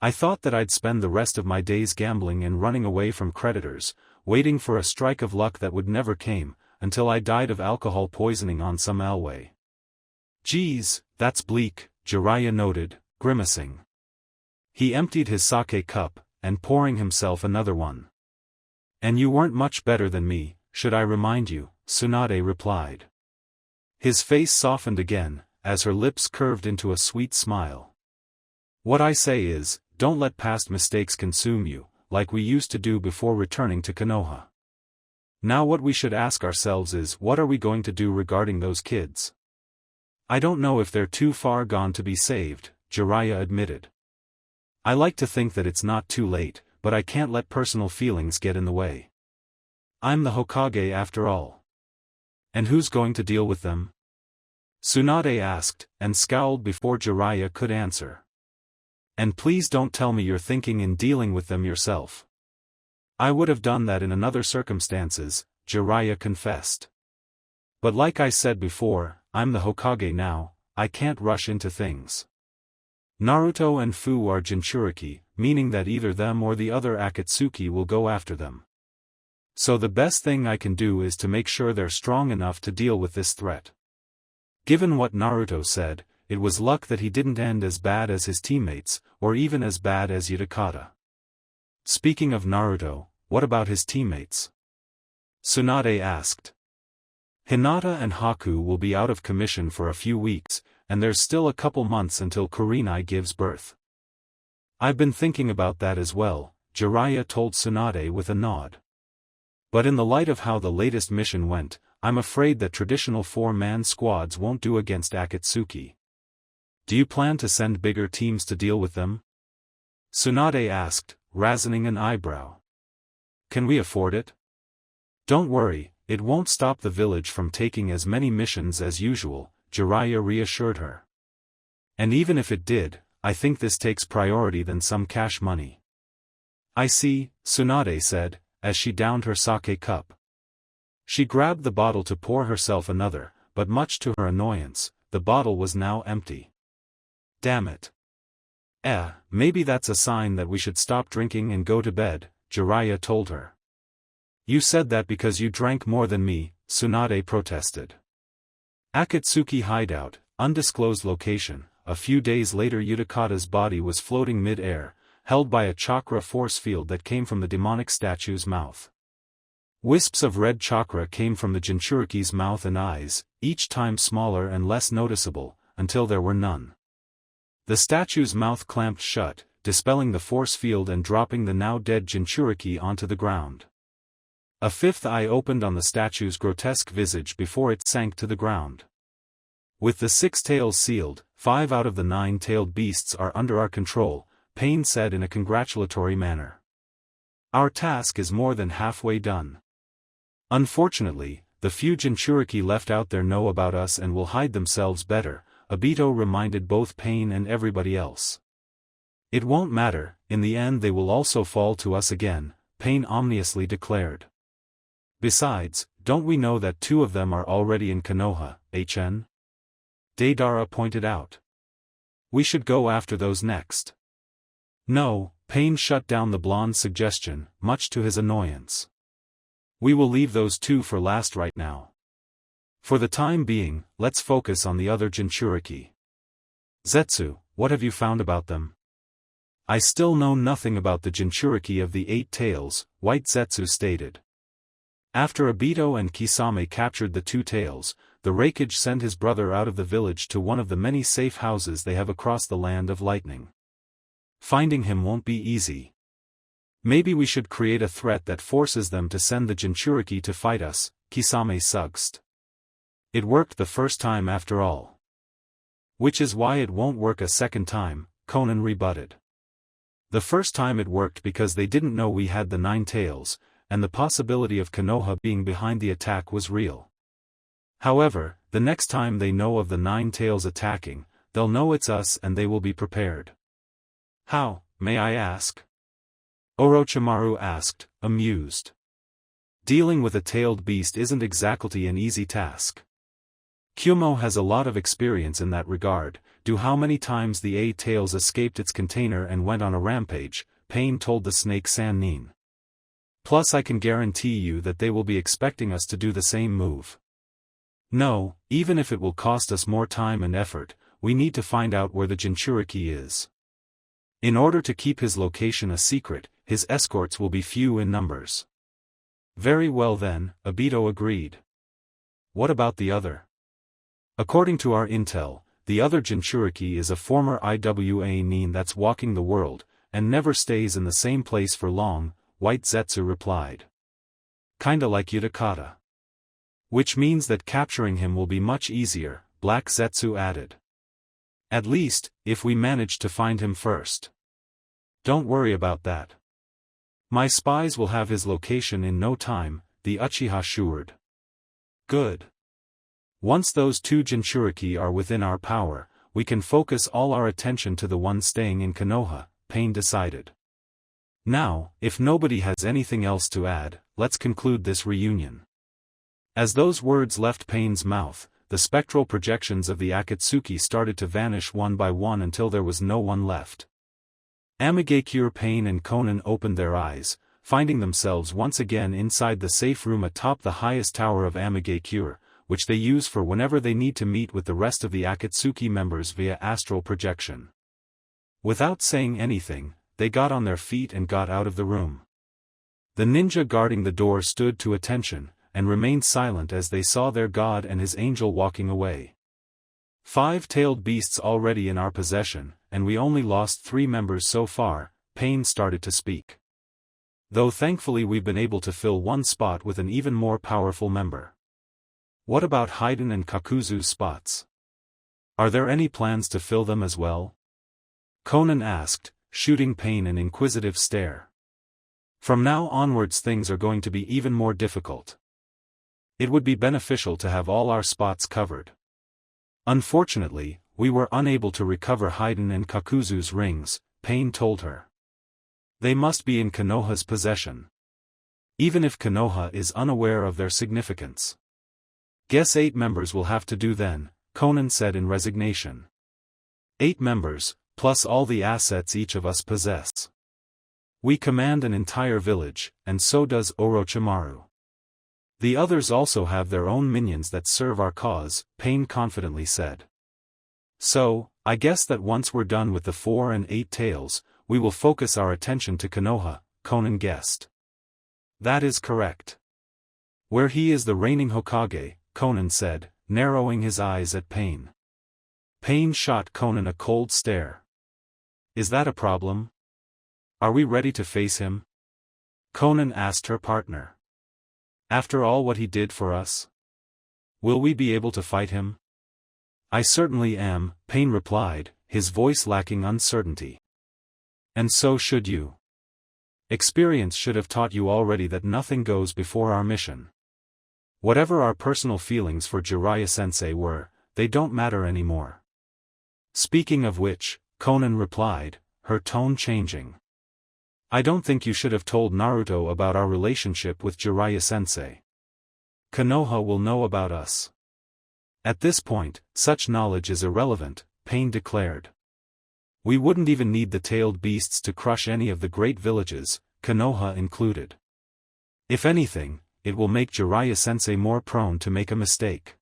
I thought that I'd spend the rest of my days gambling and running away from creditors, waiting for a strike of luck that would never came, until I died of alcohol poisoning on some alleyway. Geez, that's bleak, Jiraiya noted, grimacing. He emptied his sake cup, and pouring himself another one. And you weren't much better than me, should I remind you, Tsunade replied. His face softened again, as her lips curved into a sweet smile. What I say is, don't let past mistakes consume you, like we used to do before returning to Konoha. Now what we should ask ourselves is, what are we going to do regarding those kids? I don't know if they're too far gone to be saved, Jiraiya admitted. I like to think that it's not too late, but I can't let personal feelings get in the way. I'm the Hokage after all. And who's going to deal with them? Tsunade asked, and scowled before Jiraiya could answer. And please don't tell me you're thinking in dealing with them yourself. I would have done that in other circumstances, Jiraiya confessed. But like I said before, I'm the Hokage now, I can't rush into things. Naruto and Fu are Jinchuriki, meaning that either them or the other Akatsuki will go after them. So the best thing I can do is to make sure they're strong enough to deal with this threat. Given what Naruto said, it was luck that he didn't end as bad as his teammates, or even as bad as Utakata. Speaking of Naruto, what about his teammates? Tsunade asked. Hinata and Haku will be out of commission for a few weeks, and there's still a couple months until Kurenai gives birth. I've been thinking about that as well, Jiraiya told Tsunade with a nod. But in the light of how the latest mission went, I'm afraid that traditional four-man squads won't do against Akatsuki. Do you plan to send bigger teams to deal with them? Tsunade asked, raising an eyebrow. Can we afford it? Don't worry, it won't stop the village from taking as many missions as usual, Jiraiya reassured her. And even if it did, I think this takes priority than some cash money. I see, Tsunade said, as she downed her sake cup. She grabbed the bottle to pour herself another, but much to her annoyance, the bottle was now empty. Damn it. Maybe that's a sign that we should stop drinking and go to bed, Jiraiya told her. You said that because you drank more than me, Tsunade protested. Akatsuki hideout, undisclosed location. A few days later Utakata's body was floating mid-air, held by a chakra force field that came from the demonic statue's mouth. Wisps of red chakra came from the Jinchuriki's mouth and eyes, each time smaller and less noticeable, until there were none. The statue's mouth clamped shut, dispelling the force field and dropping the now dead Jinchuriki onto the ground. A fifth eye opened on the statue's grotesque visage before it sank to the ground. With the 6 tails sealed, 5 out of the 9-tailed beasts are under our control, Pain said in a congratulatory manner. Our task is more than halfway done. Unfortunately, the few Jinchuriki left out there know about us and will hide themselves better, Obito reminded both Pain and everybody else. It won't matter, in the end they will also fall to us again, Pain ominously declared. Besides, don't we know that 2 of them are already in Konoha, HN? Deidara pointed out. We should go after those next. No, Pain shut down the blonde's suggestion, much to his annoyance. We will leave those 2 for last right now. For the time being, let's focus on the other Jinchuriki. Zetsu, what have you found about them? I still know nothing about the Jinchuriki of the 8 tails, White Zetsu stated. After Obito and Kisame captured the 2 tails, the Raikage sent his brother out of the village to one of the many safe houses they have across the land of lightning. Finding him won't be easy. Maybe we should create a threat that forces them to send the Jinchuriki to fight us, Kisame sugsed. It worked the first time after all. Which is why it won't work a second time, Conan rebutted. The first time it worked because they didn't know we had the 9 tails, and the possibility of Konoha being behind the attack was real. However, the next time they know of the 9 tails attacking, they'll know it's us and they will be prepared. How, may I ask? Orochimaru asked, amused. Dealing with a tailed beast isn't exactly an easy task. Kyumo has a lot of experience in that regard. Do how many times the 8 tails escaped its container and went on a rampage, Pain told the snake Sannin. Plus I can guarantee you that they will be expecting us to do the same move. No, even if it will cost us more time and effort, we need to find out where the Jinchuriki is. In order to keep his location a secret, his escorts will be few in numbers. Very well then, Obito agreed. What about the other? According to our intel, the other Jinchuriki is a former IWA nin that's walking the world, and never stays in the same place for long, White Zetsu replied. Kinda like Utakata. Which means that capturing him will be much easier, Black Zetsu added. At least, if we manage to find him first. Don't worry about that. My spies will have his location in no time, the Uchiha assured. Good. Once those two Jinchuriki are within our power, we can focus all our attention to the one staying in Konoha, Pain decided. Now, if nobody has anything else to add, let's conclude this reunion. As those words left Pain's mouth, the spectral projections of the Akatsuki started to vanish one by one until there was no one left. Amigakure, Pain and Konan opened their eyes, finding themselves once again inside the safe room atop the highest tower of Amigakure, which they use for whenever they need to meet with the rest of the Akatsuki members via astral projection. Without saying anything, they got on their feet and got out of the room. The ninja guarding the door stood to attention, and remained silent as they saw their god and his angel walking away. 5-tailed beasts already in our possession, and we only lost 3 members so far, Pain started to speak. Though thankfully we've been able to fill one spot with an even more powerful member. What about Haiden and Kakuzu's spots? Are there any plans to fill them as well? Konan asked, shooting Pain an inquisitive stare. From now onwards things are going to be even more difficult. It would be beneficial to have all our spots covered. Unfortunately, we were unable to recover Haiden and Kakuzu's rings, Pain told her. They must be in Konoha's possession. Even if Konoha is unaware of their significance. Guess 8 members will have to do then, Konan said in resignation. 8 members, plus all the assets each of us possess. We command an entire village, and so does Orochimaru. The others also have their own minions that serve our cause, Pain confidently said. So, I guess that once we're done with the 4 and 8 tails, we will focus our attention to Konoha, Konan guessed. That is correct. Where he is the reigning Hokage, Konan said, narrowing his eyes at Pain. Pain shot Konan a cold stare. Is that a problem? Are we ready to face him? Konan asked her partner. After all what he did for us? Will we be able to fight him? I certainly am, Pain replied, his voice lacking uncertainty. And so should you. Experience should have taught you already that nothing goes before our mission. Whatever our personal feelings for Jiraiya-sensei were, they don't matter anymore. Speaking of which, Konan replied, her tone changing. I don't think you should have told Naruto about our relationship with Jiraiya-sensei. Konoha will know about us. At this point, such knowledge is irrelevant, Pain declared. We wouldn't even need the tailed beasts to crush any of the great villages, Konoha included. If anything, it will make Jiraiya-sensei more prone to make a mistake.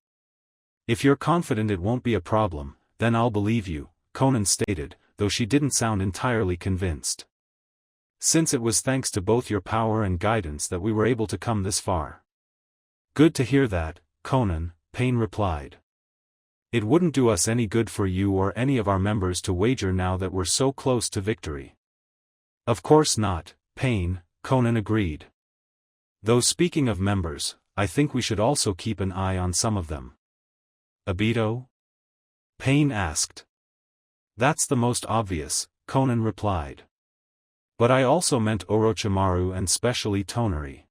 If you're confident it won't be a problem, then I'll believe you, Konan stated, though she didn't sound entirely convinced. Since it was thanks to both your power and guidance that we were able to come this far. Good to hear that, Konan, Pain replied. It wouldn't do us any good for you or any of our members to wager now that we're so close to victory. Of course not, Pain, Konan agreed. Though speaking of members, I think we should also keep an eye on some of them. Obito? Pain asked. That's the most obvious, Konan replied. But I also meant Orochimaru and specially Tonari.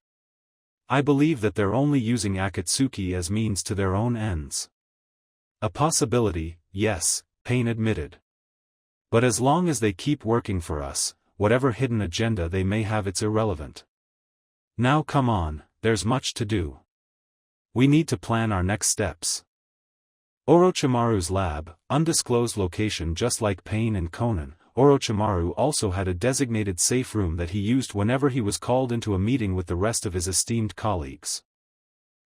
I believe that they're only using Akatsuki as means to their own ends. A possibility, yes, Pain admitted. But as long as they keep working for us, whatever hidden agenda they may have, it's irrelevant. Now come on, there's much to do. We need to plan our next steps. Orochimaru's lab, undisclosed location. Just like Pain and Konan, Orochimaru also had a designated safe room that he used whenever he was called into a meeting with the rest of his esteemed colleagues.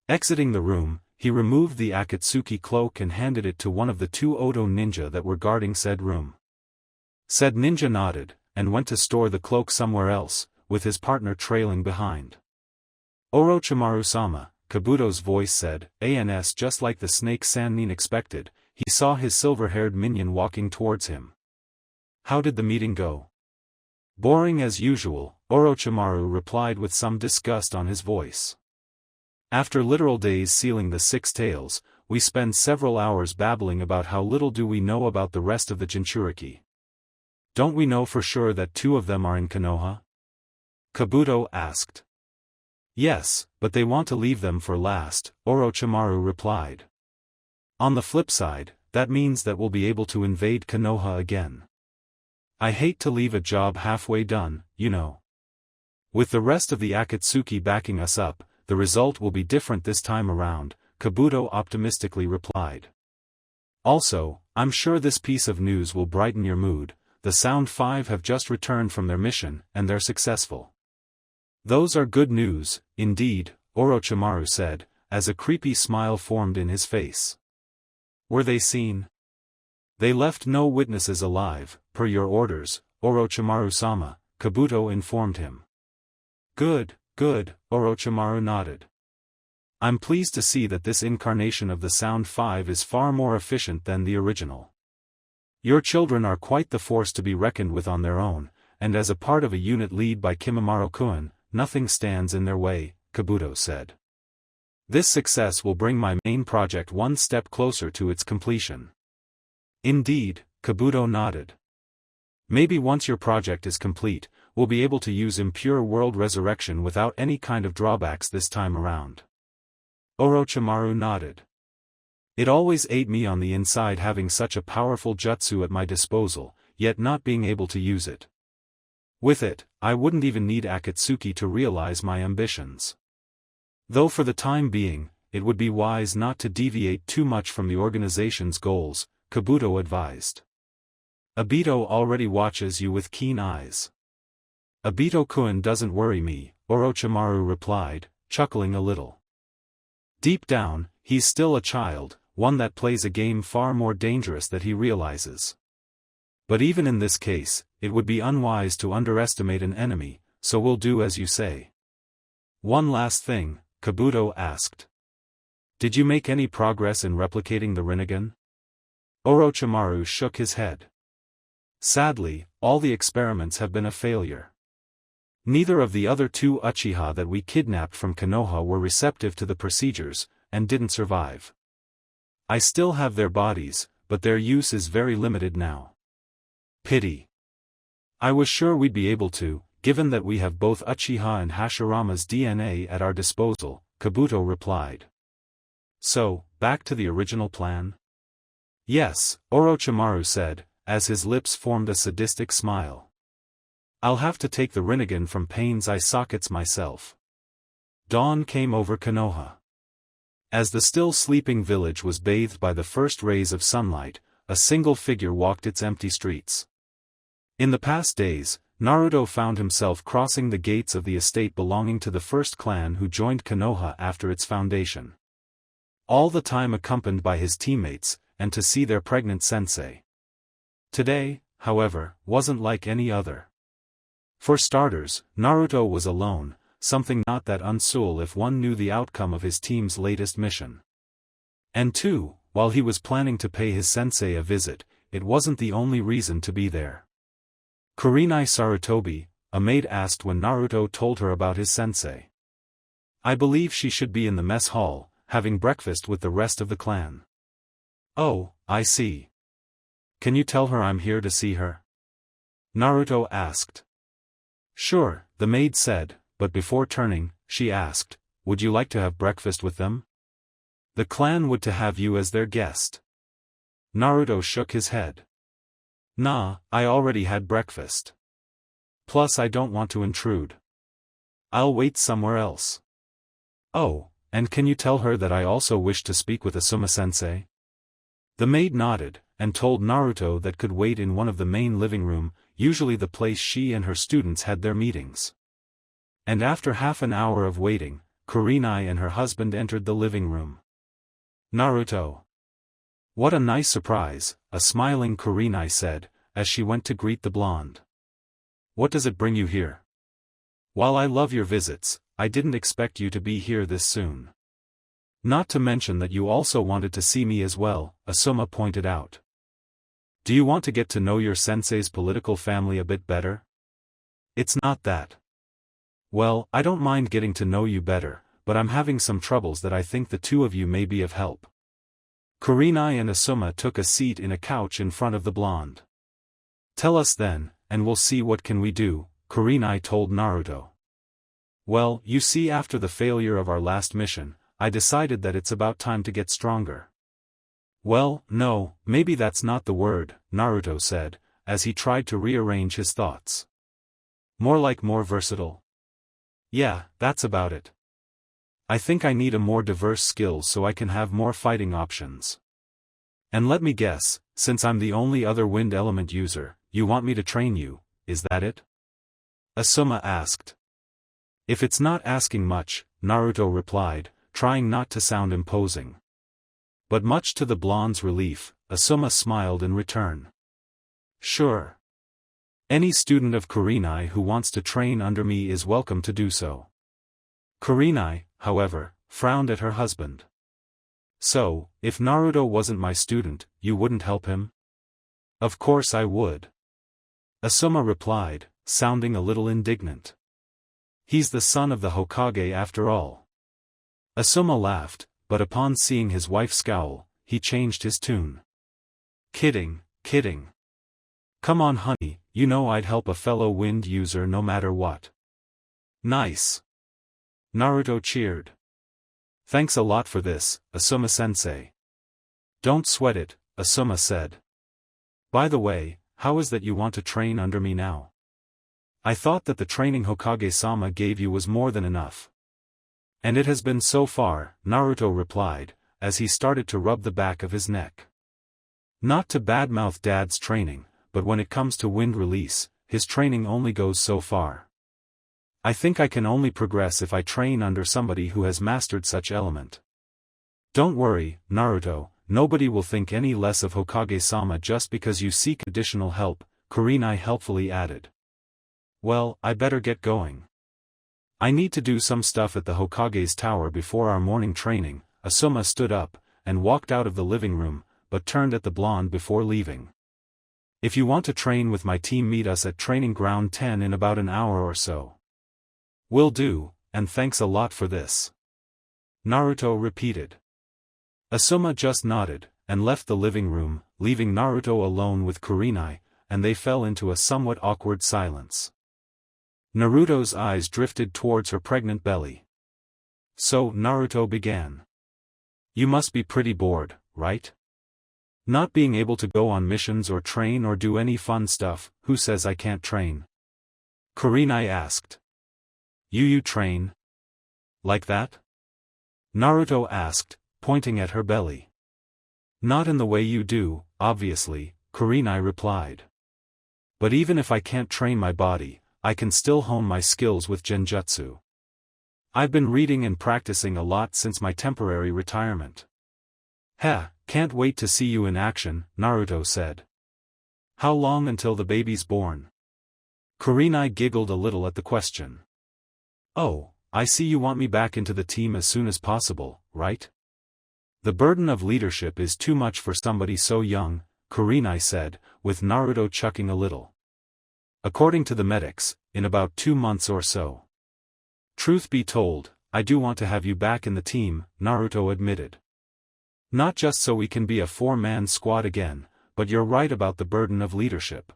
Exiting the room, he removed the Akatsuki cloak and handed it to one of the 2 Odo ninja that were guarding said room. Said ninja nodded, and went to store the cloak somewhere else, with his partner trailing behind. Orochimaru-sama, Kabuto's voice said, "Ans." Just like the snake Sannin expected, he saw his silver-haired minion walking towards him. How did the meeting go? Boring as usual, Orochimaru replied with some disgust on his voice. After literal days sealing the 6 tails, we spend several hours babbling about how little do we know about the rest of the Jinchuriki. Don't we know for sure that 2 of them are in Konoha? Kabuto asked. Yes, but they want to leave them for last, Orochimaru replied. On the flip side, that means that we'll be able to invade Konoha again. I hate to leave a job halfway done, you know. With the rest of the Akatsuki backing us up, the result will be different this time around, Kabuto optimistically replied. Also, I'm sure this piece of news will brighten your mood. The Sound Five have just returned from their mission, and they're successful. Those are good news, indeed, Orochimaru said, as a creepy smile formed in his face. Were they seen? They left no witnesses alive, per your orders, Orochimaru-sama, Kabuto informed him. Good, good, Orochimaru nodded. I'm pleased to see that this incarnation of the Sound Five is far more efficient than the original. Your children are quite the force to be reckoned with on their own, and as a part of a unit led by Kimimaro-kun, nothing stands in their way, Kabuto said. This success will bring my main project one step closer to its completion. Indeed, Kabuto nodded. Maybe once your project is complete, we'll be able to use Impure World Resurrection without any kind of drawbacks this time around. Orochimaru nodded. It always ate me on the inside having such a powerful jutsu at my disposal, yet not being able to use it. With it, I wouldn't even need Akatsuki to realize my ambitions. Though for the time being, it would be wise not to deviate too much from the organization's goals, Kabuto advised. Obito already watches you with keen eyes. Obito-kun doesn't worry me, Orochimaru replied, chuckling a little. Deep down, he's still a child, one that plays a game far more dangerous than he realizes. But even in this case, it would be unwise to underestimate an enemy, so we'll do as you say. One last thing, Kabuto asked. Did you make any progress in replicating the Rinnegan? Orochimaru shook his head. Sadly, all the experiments have been a failure. Neither of the other 2 Uchiha that we kidnapped from Konoha were receptive to the procedures, and didn't survive. I still have their bodies, but their use is very limited now. Pity. I was sure we'd be able to, given that we have both Uchiha and Hashirama's DNA at our disposal, Kabuto replied. So, back to the original plan? Yes, Orochimaru said, as his lips formed a sadistic smile. I'll have to take the Rinnegan from Pain's eye sockets myself. Dawn came over Konoha. As the still sleeping village was bathed by the first rays of sunlight, a single figure walked its empty streets. In the past days, Naruto found himself crossing the gates of the estate belonging to the first clan who joined Konoha after its foundation. All the time accompanied by his teammates, and to see their pregnant sensei. Today, however, wasn't like any other. For starters, Naruto was alone, something not that unusual if one knew the outcome of his team's latest mission. And 2, while he was planning to pay his sensei a visit, it wasn't the only reason to be there. Kurenai Sarutobi, a maid asked when Naruto told her about his sensei. I believe she should be in the mess hall, having breakfast with the rest of the clan. Oh, I see. Can you tell her I'm here to see her? Naruto asked. Sure, the maid said, but before turning, she asked, would you like to have breakfast with them? The clan would to have you as their guest. Naruto shook his head. Nah, I already had breakfast. Plus I don't want to intrude. I'll wait somewhere else. Oh, and can you tell her that I also wish to speak with Asuma-sensei? The maid nodded, and told Naruto that could wait in one of the main living room, usually the place she and her students had their meetings. And after half an hour of waiting, Kurenai and her husband entered the living room. Naruto. What a nice surprise, a smiling Kurenai said, as she went to greet the blonde. What does it bring you here? While I love your visits, I didn't expect you to be here this soon. Not to mention that you also wanted to see me as well, Asuma pointed out. Do you want to get to know your sensei's political family a bit better? It's not that. Well, I don't mind getting to know you better, but I'm having some troubles that I think the 2 of you may be of help. Kurenai and Asuma took a seat in a couch in front of the blonde. Tell us then, and we'll see what can we do, Kurenai told Naruto. Well, you see, after the failure of our last mission, I decided that it's about time to get stronger. Well, no, maybe that's not the word, Naruto said, as he tried to rearrange his thoughts. More like more versatile? Yeah, that's about it. I think I need a more diverse skills so I can have more fighting options. And let me guess, since I'm the only other wind element user, you want me to train you, is that it? Asuma asked. If it's not asking much, Naruto replied, trying not to sound imposing. But much to the blonde's relief, Asuma smiled in return. Sure. Any student of Kurenai who wants to train under me is welcome to do so. Kurenai, however, frowned at her husband. So, if Naruto wasn't my student, you wouldn't help him? Of course I would. Asuma replied, sounding a little indignant. He's the son of the Hokage after all. Asuma laughed, but upon seeing his wife scowl, he changed his tune. Kidding, kidding. Come on honey, you know I'd help a fellow wind user no matter what. Nice. Naruto cheered. Thanks a lot for this, Asuma-sensei. Don't sweat it, Asuma said. By the way, how is that you want to train under me now? I thought that the training Hokage-sama gave you was more than enough. And it has been so far, Naruto replied, as he started to rub the back of his neck. Not to badmouth Dad's training, but when it comes to wind release, his training only goes so far. I think I can only progress if I train under somebody who has mastered such element. Don't worry, Naruto, nobody will think any less of Hokage-sama just because you seek additional help, Kurenai helpfully added. Well, I better get going. I need to do some stuff at the Hokage's tower before our morning training. Asuma stood up, and walked out of the living room, but turned at the blonde before leaving. If you want to train with my team, meet us at Training Ground 10 in about an hour or so. Will do, and thanks a lot for this. Naruto repeated. Asuma just nodded, and left the living room, leaving Naruto alone with Kurenai, and they fell into a somewhat awkward silence. Naruto's eyes drifted towards her pregnant belly. So, Naruto began. You must be pretty bored, right? Not being able to go on missions or train or do any fun stuff. Who says I can't train? Kurenai asked. You train? Like that? Naruto asked, pointing at her belly. Not in the way you do, obviously, Kurenai replied. But even if I can't train my body, I can still hone my skills with genjutsu. I've been reading and practicing a lot since my temporary retirement. Heh, can't wait to see you in action, Naruto said. How long until the baby's born? Kurenai giggled a little at the question. Oh, I see you want me back into the team as soon as possible, right? The burden of leadership is too much for somebody so young, Kurenai said, with Naruto chuckling a little. According to the medics, in about 2 months or so. Truth be told, I do want to have you back in the team, Naruto admitted. Not just so we can be a 4-man squad again, but you're right about the burden of leadership.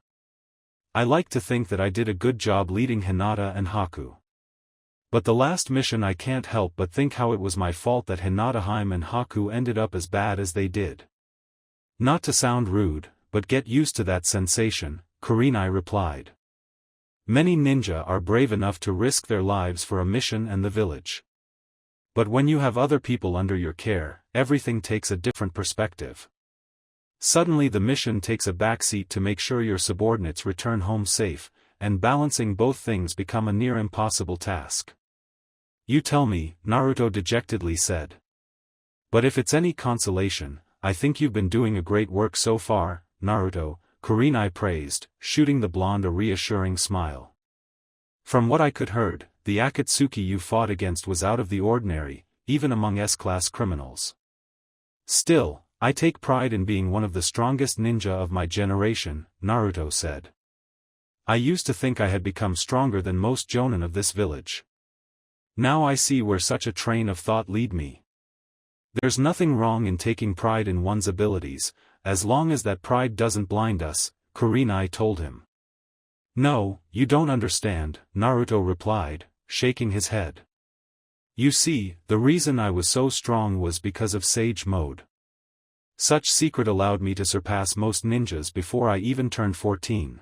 I like to think that I did a good job leading Hinata and Haku. But the last mission, I can't help but think how it was my fault that Hinata and Haku ended up as bad as they did. Not to sound rude, but get used to that sensation, Kurenai replied. Many ninja are brave enough to risk their lives for a mission and the village. But when you have other people under your care, everything takes a different perspective. Suddenly the mission takes a backseat to make sure your subordinates return home safe, and balancing both things become a near impossible task. You tell me, Naruto dejectedly said. But if it's any consolation, I think you've been doing a great work so far, Naruto, Kurenai praised, shooting the blonde a reassuring smile. From what I could heard, the Akatsuki you fought against was out of the ordinary, even among S-class criminals. Still, I take pride in being one of the strongest ninja of my generation, Naruto said. I used to think I had become stronger than most jonin of this village. Now I see where such a train of thought lead me. There's nothing wrong in taking pride in one's abilities, as long as that pride doesn't blind us, Kurenai told him. No, you don't understand, Naruto replied, shaking his head. You see, the reason I was so strong was because of Sage Mode. Such secret allowed me to surpass most ninjas before I even turned 14.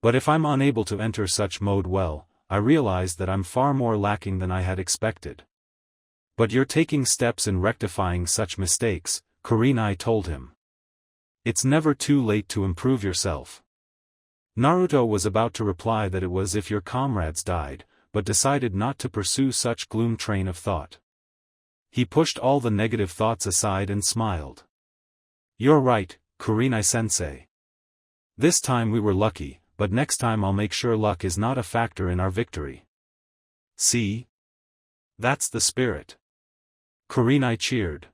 But if I'm unable to enter such mode well, I realize that I'm far more lacking than I had expected. But you're taking steps in rectifying such mistakes, Kurenai told him. It's never too late to improve yourself. Naruto was about to reply that it was if your comrades died, but decided not to pursue such gloom train of thought. He pushed all the negative thoughts aside and smiled. You're right, Kurenai-sensei. This time we were lucky, but next time I'll make sure luck is not a factor in our victory. See? That's the spirit. Kurenai cheered.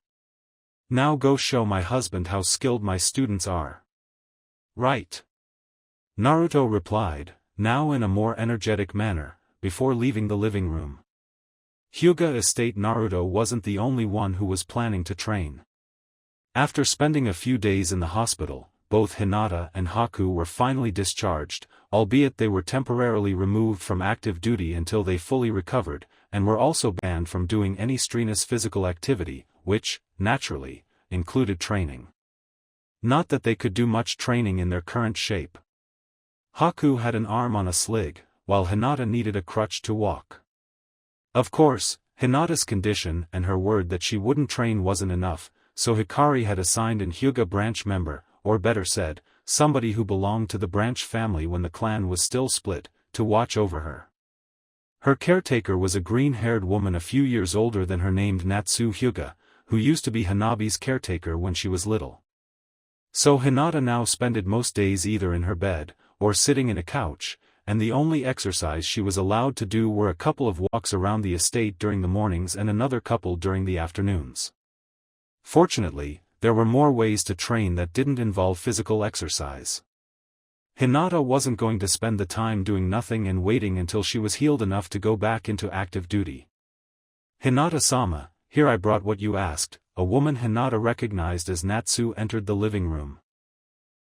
Now go show my husband how skilled my students are. Right. Naruto replied, now in a more energetic manner, before leaving the living room. Hyuga Estate. Naruto wasn't the only one who was planning to train. After spending a few days in the hospital, both Hinata and Haku were finally discharged, albeit they were temporarily removed from active duty until they fully recovered, and were also banned from doing any strenuous physical activity, which, naturally, included training. Not that they could do much training in their current shape. Haku had an arm on a sling, while Hinata needed a crutch to walk. Of course, Hinata's condition and her word that she wouldn't train wasn't enough, so Hikari had assigned an Hyuga branch member, or better said, somebody who belonged to the branch family when the clan was still split, to watch over her. Her caretaker was a green-haired woman a few years older than her, named Natsu Hyuga, who used to be Hanabi's caretaker when she was little. So Hinata now spent most days either in her bed, or sitting in a couch, and the only exercise she was allowed to do were a couple of walks around the estate during the mornings and another couple during the afternoons. Fortunately, there were more ways to train that didn't involve physical exercise. Hinata wasn't going to spend the time doing nothing and waiting until she was healed enough to go back into active duty. Hinata-sama, here I brought what you asked, a woman Hinata recognized as Natsu entered the living room.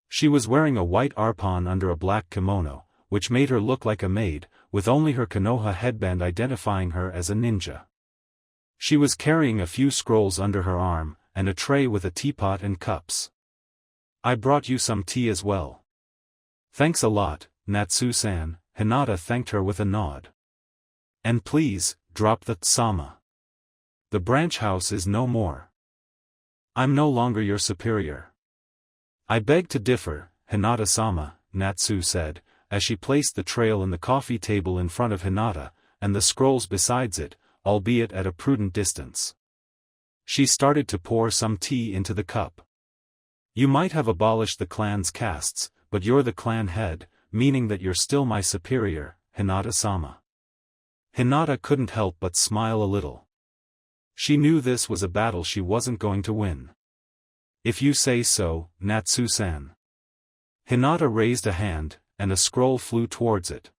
She was wearing a white arpon under a black kimono, which made her look like a maid, with only her Konoha headband identifying her as a ninja. She was carrying a few scrolls under her arm, and a tray with a teapot and cups. I brought you some tea as well. Thanks a lot, Natsu-san, Hinata thanked her with a nod. And please, drop the sama. The branch house is no more. I'm no longer your superior. I beg to differ, Hinata-sama, Natsu said, as she placed the tray and the coffee table in front of Hinata, and the scrolls besides it, albeit at a prudent distance. She started to pour some tea into the cup. You might have abolished the clan's castes, but you're the clan head, meaning that you're still my superior, Hinata-sama. Hinata couldn't help but smile a little. She knew this was a battle she wasn't going to win. If you say so, Natsu-san. Hinata raised a hand, and a scroll flew towards it.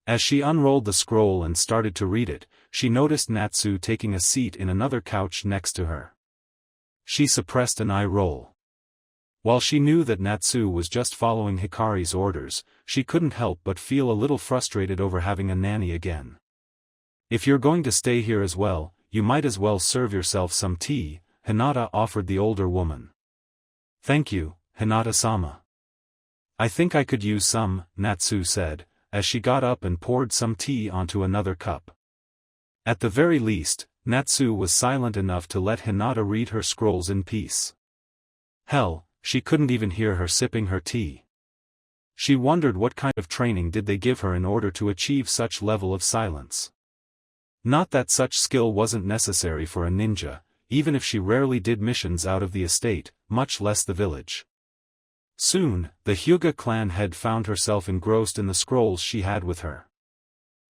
As she unrolled the scroll and started to read it, she noticed Natsu taking a seat in another couch next to her. She suppressed an eye roll. While she knew that Natsu was just following Hikari's orders, she couldn't help but feel a little frustrated over having a nanny again. If you're going to stay here as well, you might as well serve yourself some tea, Hinata offered the older woman. Thank you, Hinata-sama. I think I could use some, Natsu said, as she got up and poured some tea onto another cup. At the very least, Natsu was silent enough to let Hinata read her scrolls in peace. Hell, she couldn't even hear her sipping her tea. She wondered what kind of training did they give her in order to achieve such level of silence. Not that such skill wasn't necessary for a ninja, even if she rarely did missions out of the estate, much less the village. Soon, the Hyuga clan head found herself engrossed in the scrolls she had with her.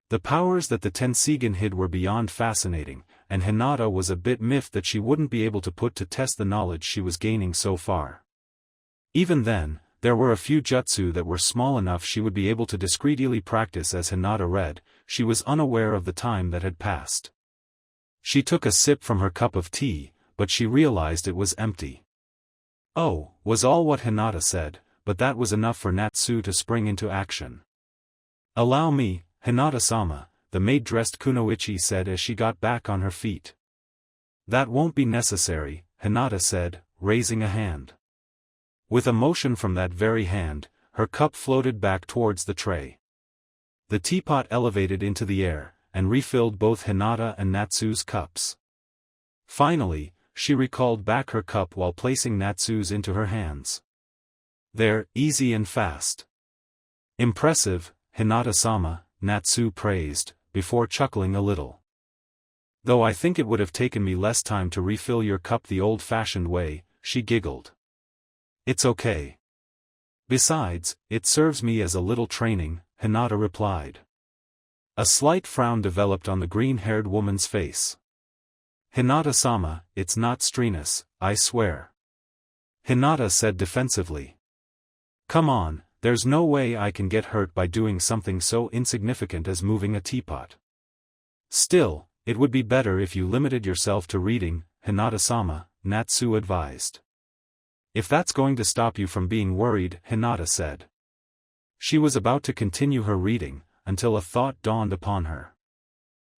The powers that the Tenseigan hid were beyond fascinating, and Hinata was a bit miffed that she wouldn't be able to put to test the knowledge she was gaining so far. Even then, there were a few jutsu that were small enough she would be able to discreetly practice as Hinata read. She was unaware of the time that had passed. She took a sip from her cup of tea, but she realized it was empty. Oh, was all what Hinata said, but that was enough for Natsu to spring into action. "Allow me, Hinata-sama," the maid-dressed Kunoichi said as she got back on her feet. "That won't be necessary," Hinata said, raising a hand. With a motion from that very hand, her cup floated back towards the tray. The teapot elevated into the air, and refilled both Hinata and Natsu's cups. Finally, she recalled back her cup while placing Natsu's into her hands. "There, easy and fast." "Impressive, Hinata-sama," Natsu praised, before chuckling a little. "Though I think it would have taken me less time to refill your cup the old-fashioned way," she giggled. "It's okay. Besides, it serves me as a little training," Hinata replied. A slight frown developed on the green-haired woman's face. "Hinata-sama, it's not strenuous, I swear," Hinata said defensively. "Come on, there's no way I can get hurt by doing something so insignificant as moving a teapot. Still, it would be better if you limited yourself to reading, Hinata-sama," Natsu advised. "If that's going to stop you from being worried," Hinata said. She was about to continue her reading, until a thought dawned upon her.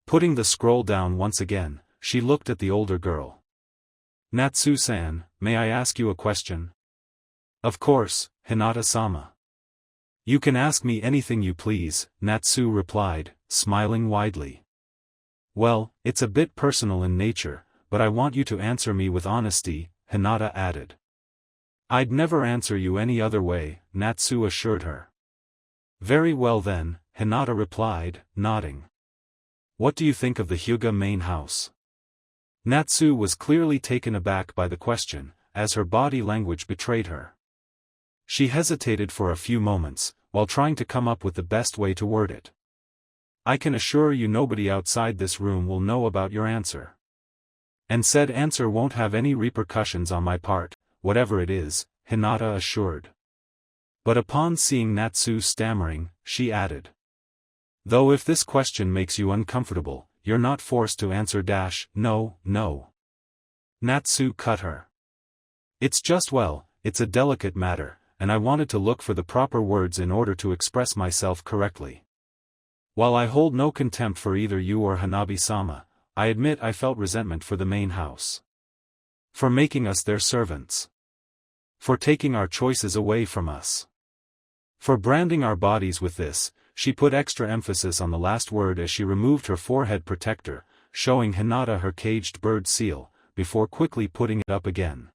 Putting the scroll down once again, she looked at the older girl. "Natsu-san, may I ask you a question?" "Of course, Hinata-sama." "You can ask me anything you please," Natsu replied, smiling widely. "Well, it's a bit personal in nature, but I want you to answer me with honesty," Hinata added. "I'd never answer you any other way," Natsu assured her. "Very well then," Hinata replied, nodding. "What do you think of the Hyuga main house?" Natsu was clearly taken aback by the question, as her body language betrayed her. She hesitated for a few moments, while trying to come up with the best way to word it. "I can assure you nobody outside this room will know about your answer. And said answer won't have any repercussions on my part, whatever it is," Hinata assured. But upon seeing Natsu stammering, she added. "Though if this question makes you uncomfortable, you're not forced to answer no. Natsu cut her. "It's just it's a delicate matter, and I wanted to look for the proper words in order to express myself correctly. While I hold no contempt for either you or Hanabi-sama, I admit I felt resentment for the main house. For making us their servants. For taking our choices away from us. For branding our bodies with this." She put extra emphasis on the last word as she removed her forehead protector, showing Hinata her caged bird seal, before quickly putting it up again.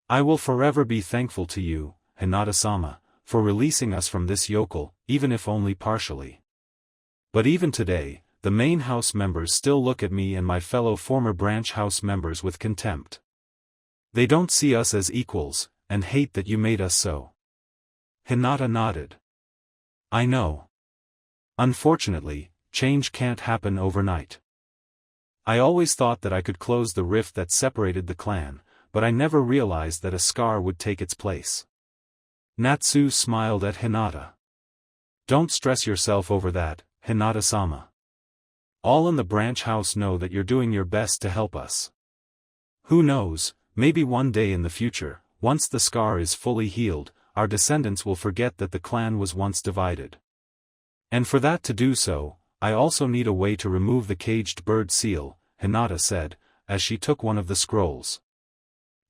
"I will forever be thankful to you, Hinata-sama, for releasing us from this yokel, even if only partially. But even today, the main house members still look at me and my fellow former branch house members with contempt. They don't see us as equals, and hate that you made us so." Hinata nodded. "I know. Unfortunately, change can't happen overnight. I always thought that I could close the rift that separated the clan, but I never realized that a scar would take its place." Natsu smiled at Hinata. "Don't stress yourself over that, Hinata-sama. All in the branch house know that you're doing your best to help us. Who knows, maybe one day in the future, once the scar is fully healed, our descendants will forget that the clan was once divided. And for that to do so, I also need a way to remove the caged bird seal," Hinata said, as she took one of the scrolls.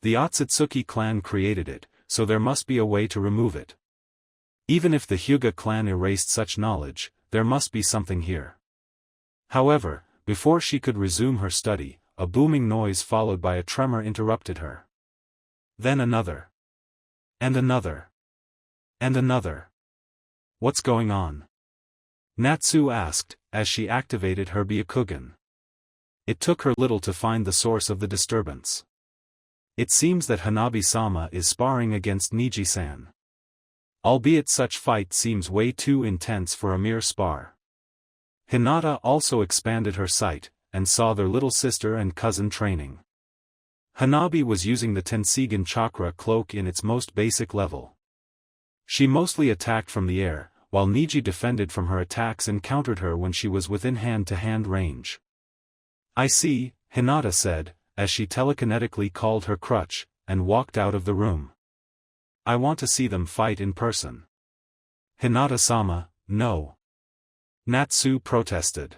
"The Otsutsuki clan created it, so there must be a way to remove it. Even if the Hyuga clan erased such knowledge, there must be something here." However, before she could resume her study, a booming noise followed by a tremor interrupted her. Then another. And another. And another. "What's going on?" Natsu asked, as she activated her Byakugan. It took her little to find the source of the disturbance. "It seems that Hanabi-sama is sparring against Niji-san. Albeit such fight seems way too intense for a mere spar." Hinata also expanded her sight, and saw their little sister and cousin training. Hanabi was using the Tensigan chakra cloak in its most basic level. She mostly attacked from the air, while Niji defended from her attacks and countered her when she was within hand-to-hand range. "I see," Hinata said, as she telekinetically called her crutch, and walked out of the room. I want to see them fight in person. Hinata-sama, no. Natsu protested.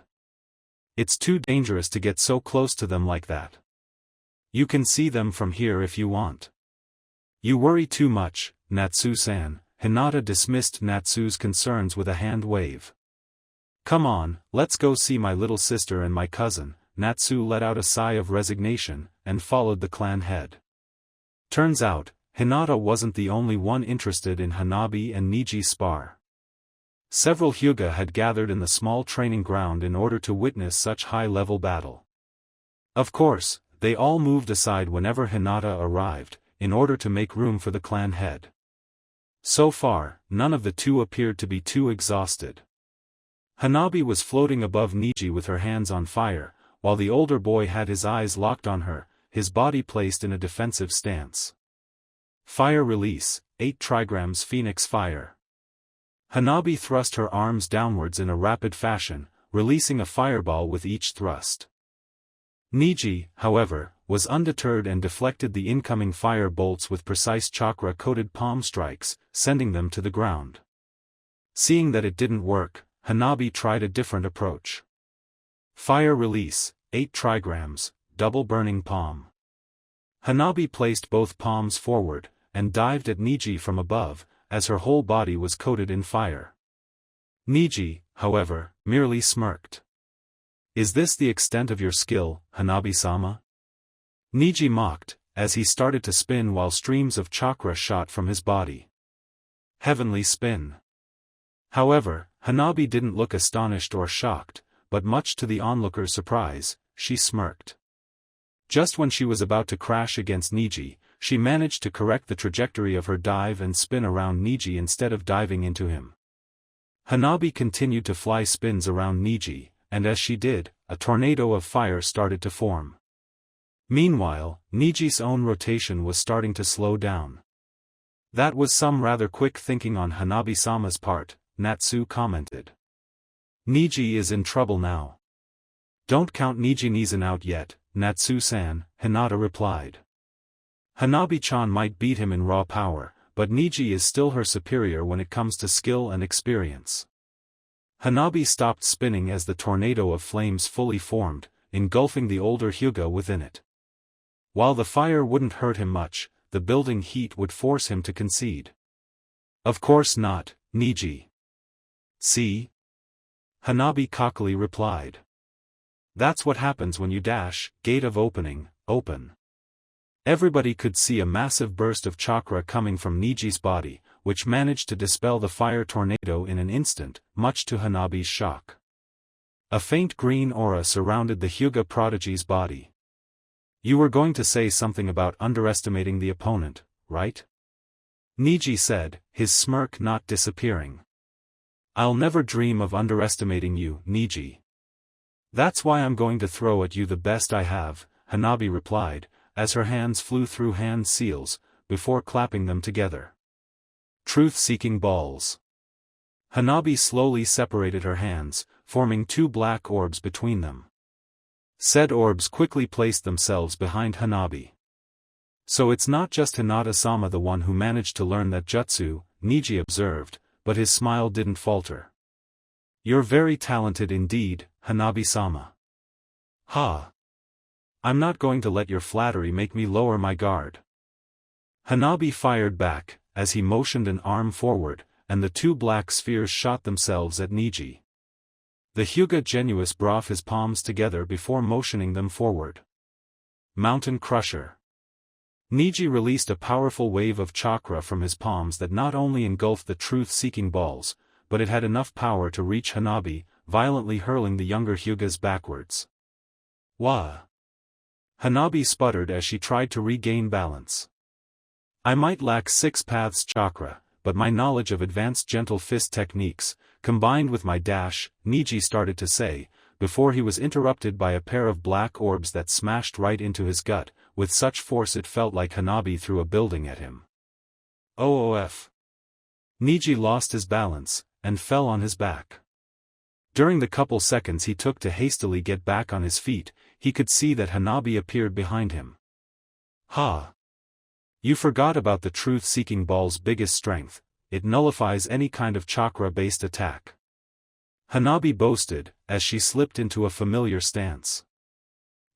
It's too dangerous to get so close to them like that. You can see them from here if you want. You worry too much, Natsu-san. Hinata dismissed Natsu's concerns with a hand wave. Come on, let's go see my little sister and my cousin. Natsu let out a sigh of resignation, and followed the clan head. Turns out, Hinata wasn't the only one interested in Hanabi and Niji's spar. Several Hyuga had gathered in the small training ground in order to witness such high-level battle. Of course, they all moved aside whenever Hinata arrived, in order to make room for the clan head. So far, none of the two appeared to be too exhausted. Hanabi was floating above Niji with her hands on fire, while the older boy had his eyes locked on her, his body placed in a defensive stance. Fire release, 8 trigrams Phoenix Fire. Hanabi thrust her arms downwards in a rapid fashion, releasing a fireball with each thrust. Niji, however, was undeterred and deflected the incoming fire bolts with precise chakra-coated palm strikes, sending them to the ground. Seeing that it didn't work, Hanabi tried a different approach. Fire release, 8 trigrams, double burning palm. Hanabi placed both palms forward, and dived at Niji from above, as her whole body was coated in fire. Niji, however, merely smirked. Is this the extent of your skill, Hanabi-sama? Niji mocked, as he started to spin while streams of chakra shot from his body. Heavenly spin. However, Hanabi didn't look astonished or shocked, but much to the onlooker's surprise, she smirked. Just when she was about to crash against Niji, she managed to correct the trajectory of her dive and spin around Niji instead of diving into him. Hanabi continued to fly spins around Niji, and as she did, a tornado of fire started to form. Meanwhile, Niji's own rotation was starting to slow down. That was some rather quick thinking on Hanabi-sama's part, Natsu commented. Niji is in trouble now. Don't count Niji-Nizen out yet, Natsu-san, Hinata replied. Hanabi-chan might beat him in raw power, but Niji is still her superior when it comes to skill and experience. Hanabi stopped spinning as the tornado of flames fully formed, engulfing the older Hyuga within it. While the fire wouldn't hurt him much, the building heat would force him to concede. Of course not, Niji. See? Hanabi cockily replied. That's what happens when you dash, gate of opening, open. Everybody could see a massive burst of chakra coming from Niji's body, which managed to dispel the fire tornado in an instant, much to Hanabi's shock. A faint green aura surrounded the Hyuga prodigy's body. You were going to say something about underestimating the opponent, right? Niji said, his smirk not disappearing. I'll never dream of underestimating you, Niji. That's why I'm going to throw at you the best I have, Hanabi replied, as her hands flew through hand seals, before clapping them together. Truth-seeking balls. Hanabi slowly separated her hands, forming 2 black orbs between them. Said orbs quickly placed themselves behind Hanabi. So it's not just Hinata-sama the one who managed to learn that jutsu, Niji observed, but his smile didn't falter. You're very talented indeed, Hanabi-sama. Ha! I'm not going to let your flattery make me lower my guard. Hanabi fired back, as he motioned an arm forward, and the 2 black spheres shot themselves at Niji. The Hyuga Genuus brought his palms together before motioning them forward. Mountain Crusher. Niji released a powerful wave of chakra from his palms that not only engulfed the truth-seeking balls, but it had enough power to reach Hanabi, violently hurling the younger Hyugas backwards. Wah! Hanabi sputtered as she tried to regain balance. I might lack 6 paths chakra, but my knowledge of advanced gentle fist techniques, combined with my dash, Niji started to say, before he was interrupted by a pair of black orbs that smashed right into his gut, with such force it felt like Hanabi threw a building at him. OOF. Niji lost his balance, and fell on his back. During the couple seconds he took to hastily get back on his feet, he could see that Hanabi appeared behind him. Ha! You forgot about the truth-seeking ball's biggest strength: it nullifies any kind of chakra-based attack. Hanabi boasted, as she slipped into a familiar stance.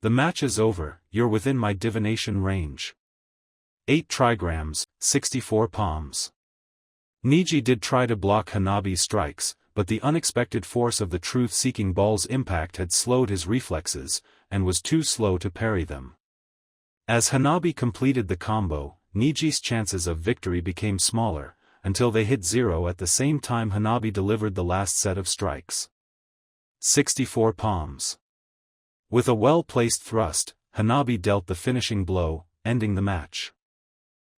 The match is over, you're within my divination range. 8 trigrams, 64 palms. Niji did try to block Hanabi's strikes, but the unexpected force of the truth-seeking ball's impact had slowed his reflexes, and was too slow to parry them. As Hanabi completed the combo, Niji's chances of victory became smaller, until they hit 0 at the same time Hanabi delivered the last set of strikes. 64 palms. With a well-placed thrust, Hanabi dealt the finishing blow, ending the match.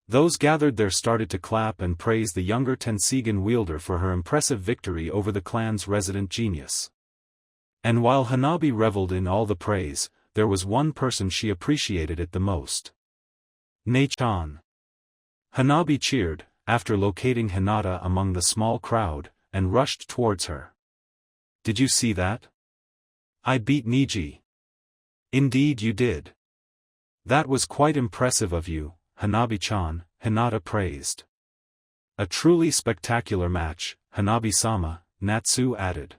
Those gathered there started to clap and praise the younger Tensigan wielder for her impressive victory over the clan's resident genius. And while Hanabi reveled in all the praise, there was one person she appreciated it the most. Nei-chan. Hanabi cheered, after locating Hinata among the small crowd, and rushed towards her. Did you see that? I beat Niji. Indeed you did. That was quite impressive of you, Hanabi-chan, Hinata praised. A truly spectacular match, Hanabi-sama, Natsu added.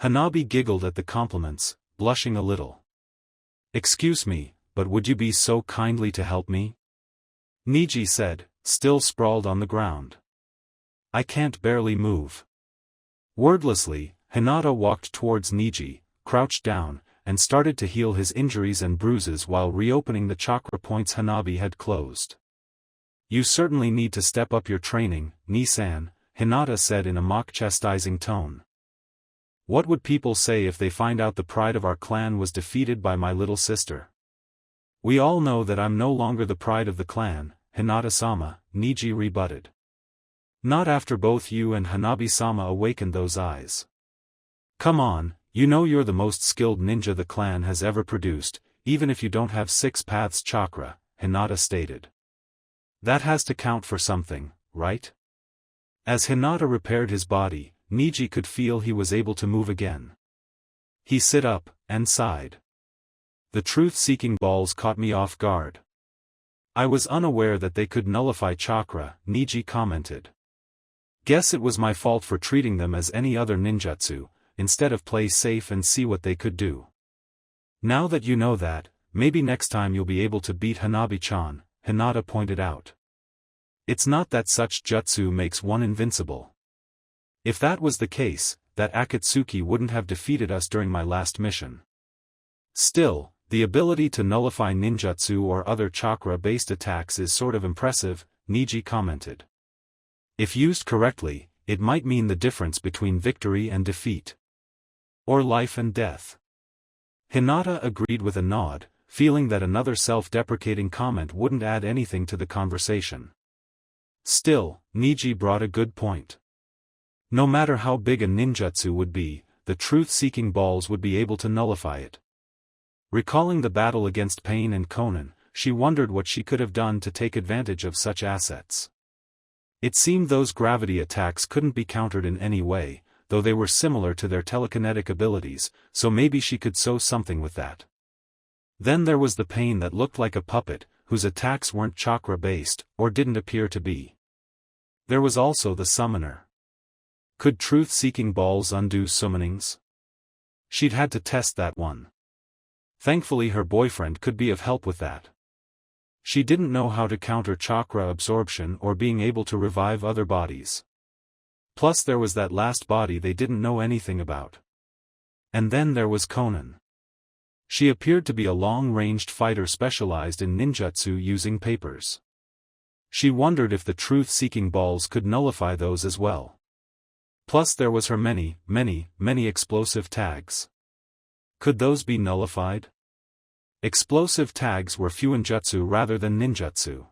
Hanabi giggled at the compliments, blushing a little. Excuse me, but would you be so kindly to help me? Niji said, still sprawled on the ground. I can't barely move. Wordlessly, Hinata walked towards Niji, crouched down, and started to heal his injuries and bruises while reopening the chakra points Hanabi had closed. You certainly need to step up your training, Ni-san, Hinata said in a mock-chastising tone. What would people say if they find out the pride of our clan was defeated by my little sister? We all know that I'm no longer the pride of the clan, Hinata-sama, Niji rebutted. Not after both you and Hanabi-sama awakened those eyes. Come on, you know you're the most skilled ninja the clan has ever produced, even if you don't have 6 paths chakra, Hinata stated. That has to count for something, right? As Hinata repaired his body, Niji could feel he was able to move again. He sit up, and sighed. The truth-seeking balls caught me off guard. I was unaware that they could nullify chakra, Niji commented. Guess it was my fault for treating them as any other ninjutsu, instead of play safe and see what they could do. Now that you know that, maybe next time you'll be able to beat Hanabi-chan, Hinata pointed out. It's not that such jutsu makes one invincible. If that was the case, that Akatsuki wouldn't have defeated us during my last mission. Still, the ability to nullify ninjutsu or other chakra-based attacks is sort of impressive, Niji commented. If used correctly, it might mean the difference between victory and defeat. Or life and death. Hinata agreed with a nod, feeling that another self-deprecating comment wouldn't add anything to the conversation. Still, Niji brought a good point. No matter how big a ninjutsu would be, the truth-seeking balls would be able to nullify it. Recalling the battle against Pain and Conan, she wondered what she could have done to take advantage of such assets. It seemed those gravity attacks couldn't be countered in any way, though they were similar to their telekinetic abilities, so maybe she could sew something with that. Then there was the Pain that looked like a puppet, whose attacks weren't chakra-based, or didn't appear to be. There was also the Summoner. Could truth-seeking balls undo summonings? She'd had to test that one. Thankfully her boyfriend could be of help with that. She didn't know how to counter chakra absorption or being able to revive other bodies. Plus there was that last body they didn't know anything about. And then there was Conan. She appeared to be a long-ranged fighter specialized in ninjutsu using papers. She wondered if the truth-seeking balls could nullify those as well. Plus there was her many explosive tags. Could those be nullified? Explosive tags were fuinjutsu rather than ninjutsu.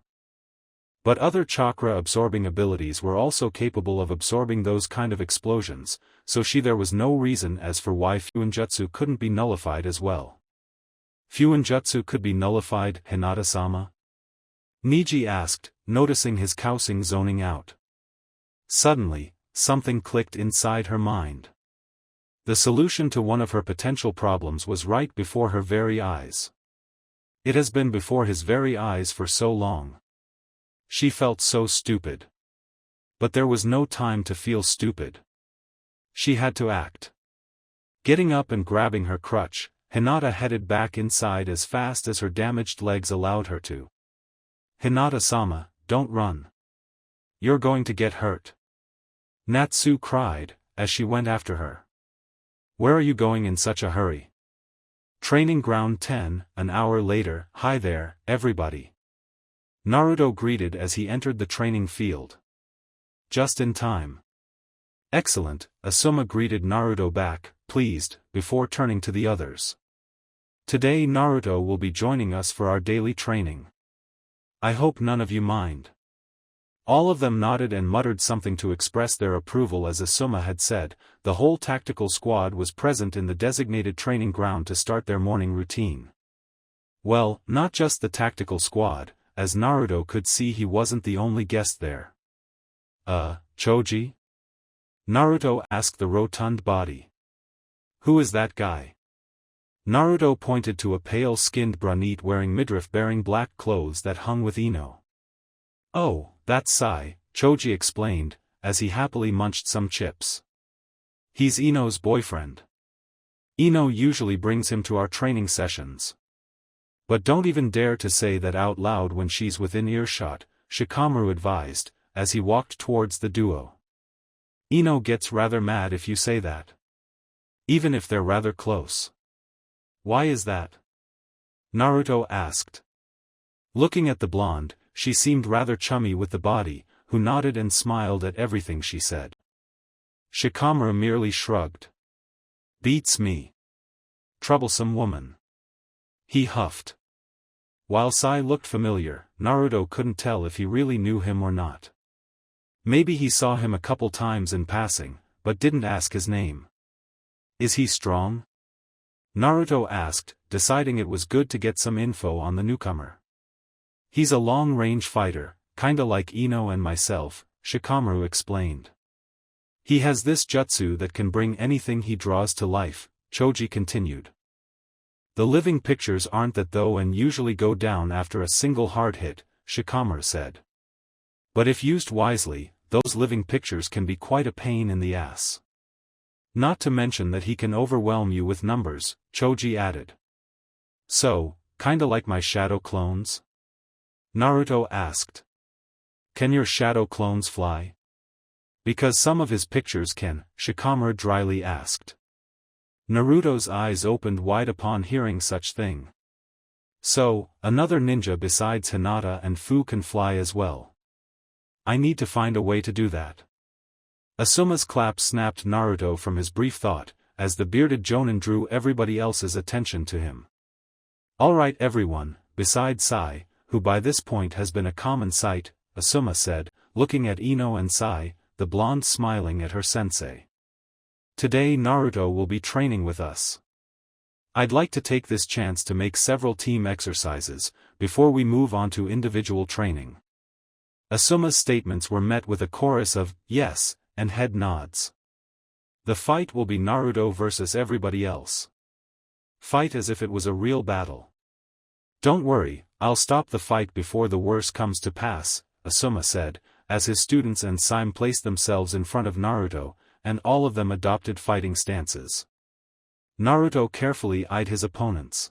But other chakra-absorbing abilities were also capable of absorbing those kind of explosions, so there was no reason as for why fuinjutsu couldn't be nullified as well. Fuinjutsu could be nullified, Hinata-sama? Niji asked, noticing his Kaosing zoning out. Suddenly, something clicked inside her mind. The solution to one of her potential problems was right before her very eyes. It has been before his very eyes for so long. She felt so stupid. But there was no time to feel stupid. She had to act. Getting up and grabbing her crutch, Hinata headed back inside as fast as her damaged legs allowed her to. "Hinata-sama, don't run. You're going to get hurt," Natsu cried, as she went after her. "Where are you going in such a hurry?" Training Ground 10, an hour later. "Hi there, everybody," Naruto greeted as he entered the training field. "Just in time." "Excellent," Asuma greeted Naruto back, pleased, before turning to the others. "Today Naruto will be joining us for our daily training. I hope none of you mind." All of them nodded and muttered something to express their approval. As Asuma had said, the whole tactical squad was present in the designated training ground to start their morning routine. Well, not just the tactical squad, as Naruto could see he wasn't the only guest there. Choji?" Naruto asked the rotund body. "Who is that guy?" Naruto pointed to a pale-skinned brunette wearing midriff-bearing black clothes that hung with Ino. "Oh, that's Sai," Choji explained, as he happily munched some chips. "He's Ino's boyfriend. Ino usually brings him to our training sessions. But don't even dare to say that out loud when she's within earshot," Shikamaru advised, as he walked towards the duo. "Ino gets rather mad if you say that. Even if they're rather close." "Why is that?" Naruto asked. Looking at the blonde, she seemed rather chummy with the body, who nodded and smiled at everything she said. Shikamaru merely shrugged. "Beats me. Troublesome woman," he huffed. While Sai looked familiar, Naruto couldn't tell if he really knew him or not. Maybe he saw him a couple times in passing, but didn't ask his name. "Is he strong?" Naruto asked, deciding it was good to get some info on the newcomer. "He's a long-range fighter, kinda like Ino and myself," Shikamaru explained. "He has this jutsu that can bring anything he draws to life," Choji continued. "The living pictures aren't that though and usually go down after a single hard hit," Shikamaru said. "But if used wisely, those living pictures can be quite a pain in the ass. Not to mention that he can overwhelm you with numbers," Choji added. "So, kinda like my shadow clones?" Naruto asked. "Can your shadow clones fly?" "Because some of his pictures can," Shikamaru dryly asked. Naruto's eyes opened wide upon hearing such thing. "So, another ninja besides Hinata and Fu can fly as well. I need to find a way to do that." Asuma's clap snapped Naruto from his brief thought, as the bearded jonin drew everybody else's attention to him. "Alright everyone, besides Sai, who by this point has been a common sight," Asuma said, looking at Ino and Sai, the blonde smiling at her sensei. "Today Naruto will be training with us. I'd like to take this chance to make several team exercises, before we move on to individual training." Asuma's statements were met with a chorus of "yes" and head nods. The fight will be Naruto versus everybody else. Fight as if it was a real battle. "Don't worry, I'll stop the fight before the worst comes to pass," Asuma said, as his students and Sai placed themselves in front of Naruto, and all of them adopted fighting stances. Naruto carefully eyed his opponents.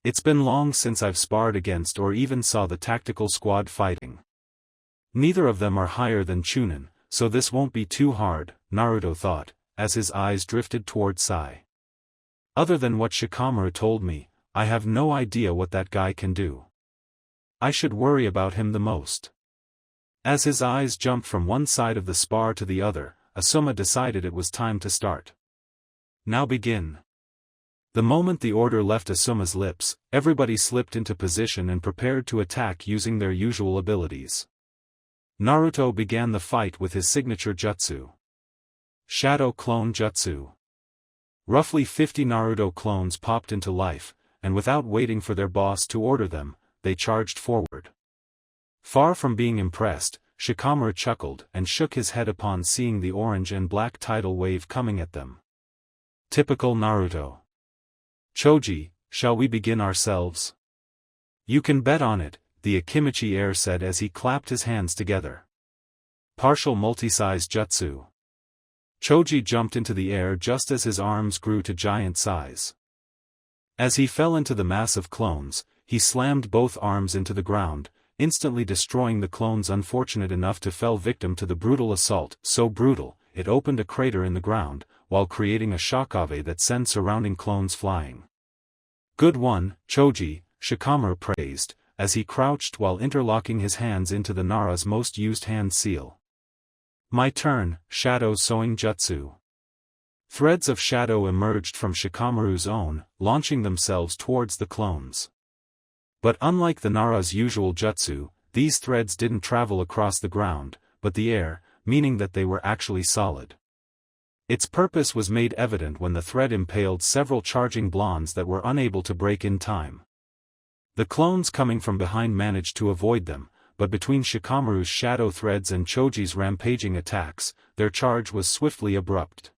"It's been long since I've sparred against or even saw the tactical squad fighting. Neither of them are higher than Chunin, so this won't be too hard," Naruto thought, as his eyes drifted toward Sai. "Other than what Shikamaru told me, I have no idea what that guy can do. I should worry about him the most." As his eyes jumped from one side of the spar to the other, Asuma decided it was time to start. "Now begin." The moment the order left Asuma's lips, everybody slipped into position and prepared to attack using their usual abilities. Naruto began the fight with his signature jutsu. Shadow Clone Jutsu. Roughly 50 Naruto clones popped into life, and without waiting for their boss to order them, they charged forward. Far from being impressed, Shikamaru chuckled and shook his head upon seeing the orange and black tidal wave coming at them. Typical Naruto. "Choji, shall we begin ourselves?" "You can bet on it," the Akimichi heir said as he clapped his hands together. Partial multi-size jutsu. Choji jumped into the air just as his arms grew to giant size. As he fell into the mass of clones, he slammed both arms into the ground, instantly destroying the clones unfortunate enough to fell victim to the brutal assault, so brutal, it opened a crater in the ground, while creating a shockwave that sent surrounding clones flying. Good one, Choji, Shikamaru praised, as he crouched while interlocking his hands into the Nara's most used hand seal. My turn, Shadow Sewing Jutsu. Threads of shadow emerged from Shikamaru's own, launching themselves towards the clones. But unlike the Nara's usual jutsu, these threads didn't travel across the ground, but the air, meaning that they were actually solid. Its purpose was made evident when the thread impaled several charging blondes that were unable to break in time. The clones coming from behind managed to avoid them, but between Shikamaru's shadow threads and Choji's rampaging attacks, their charge was swiftly abrupt.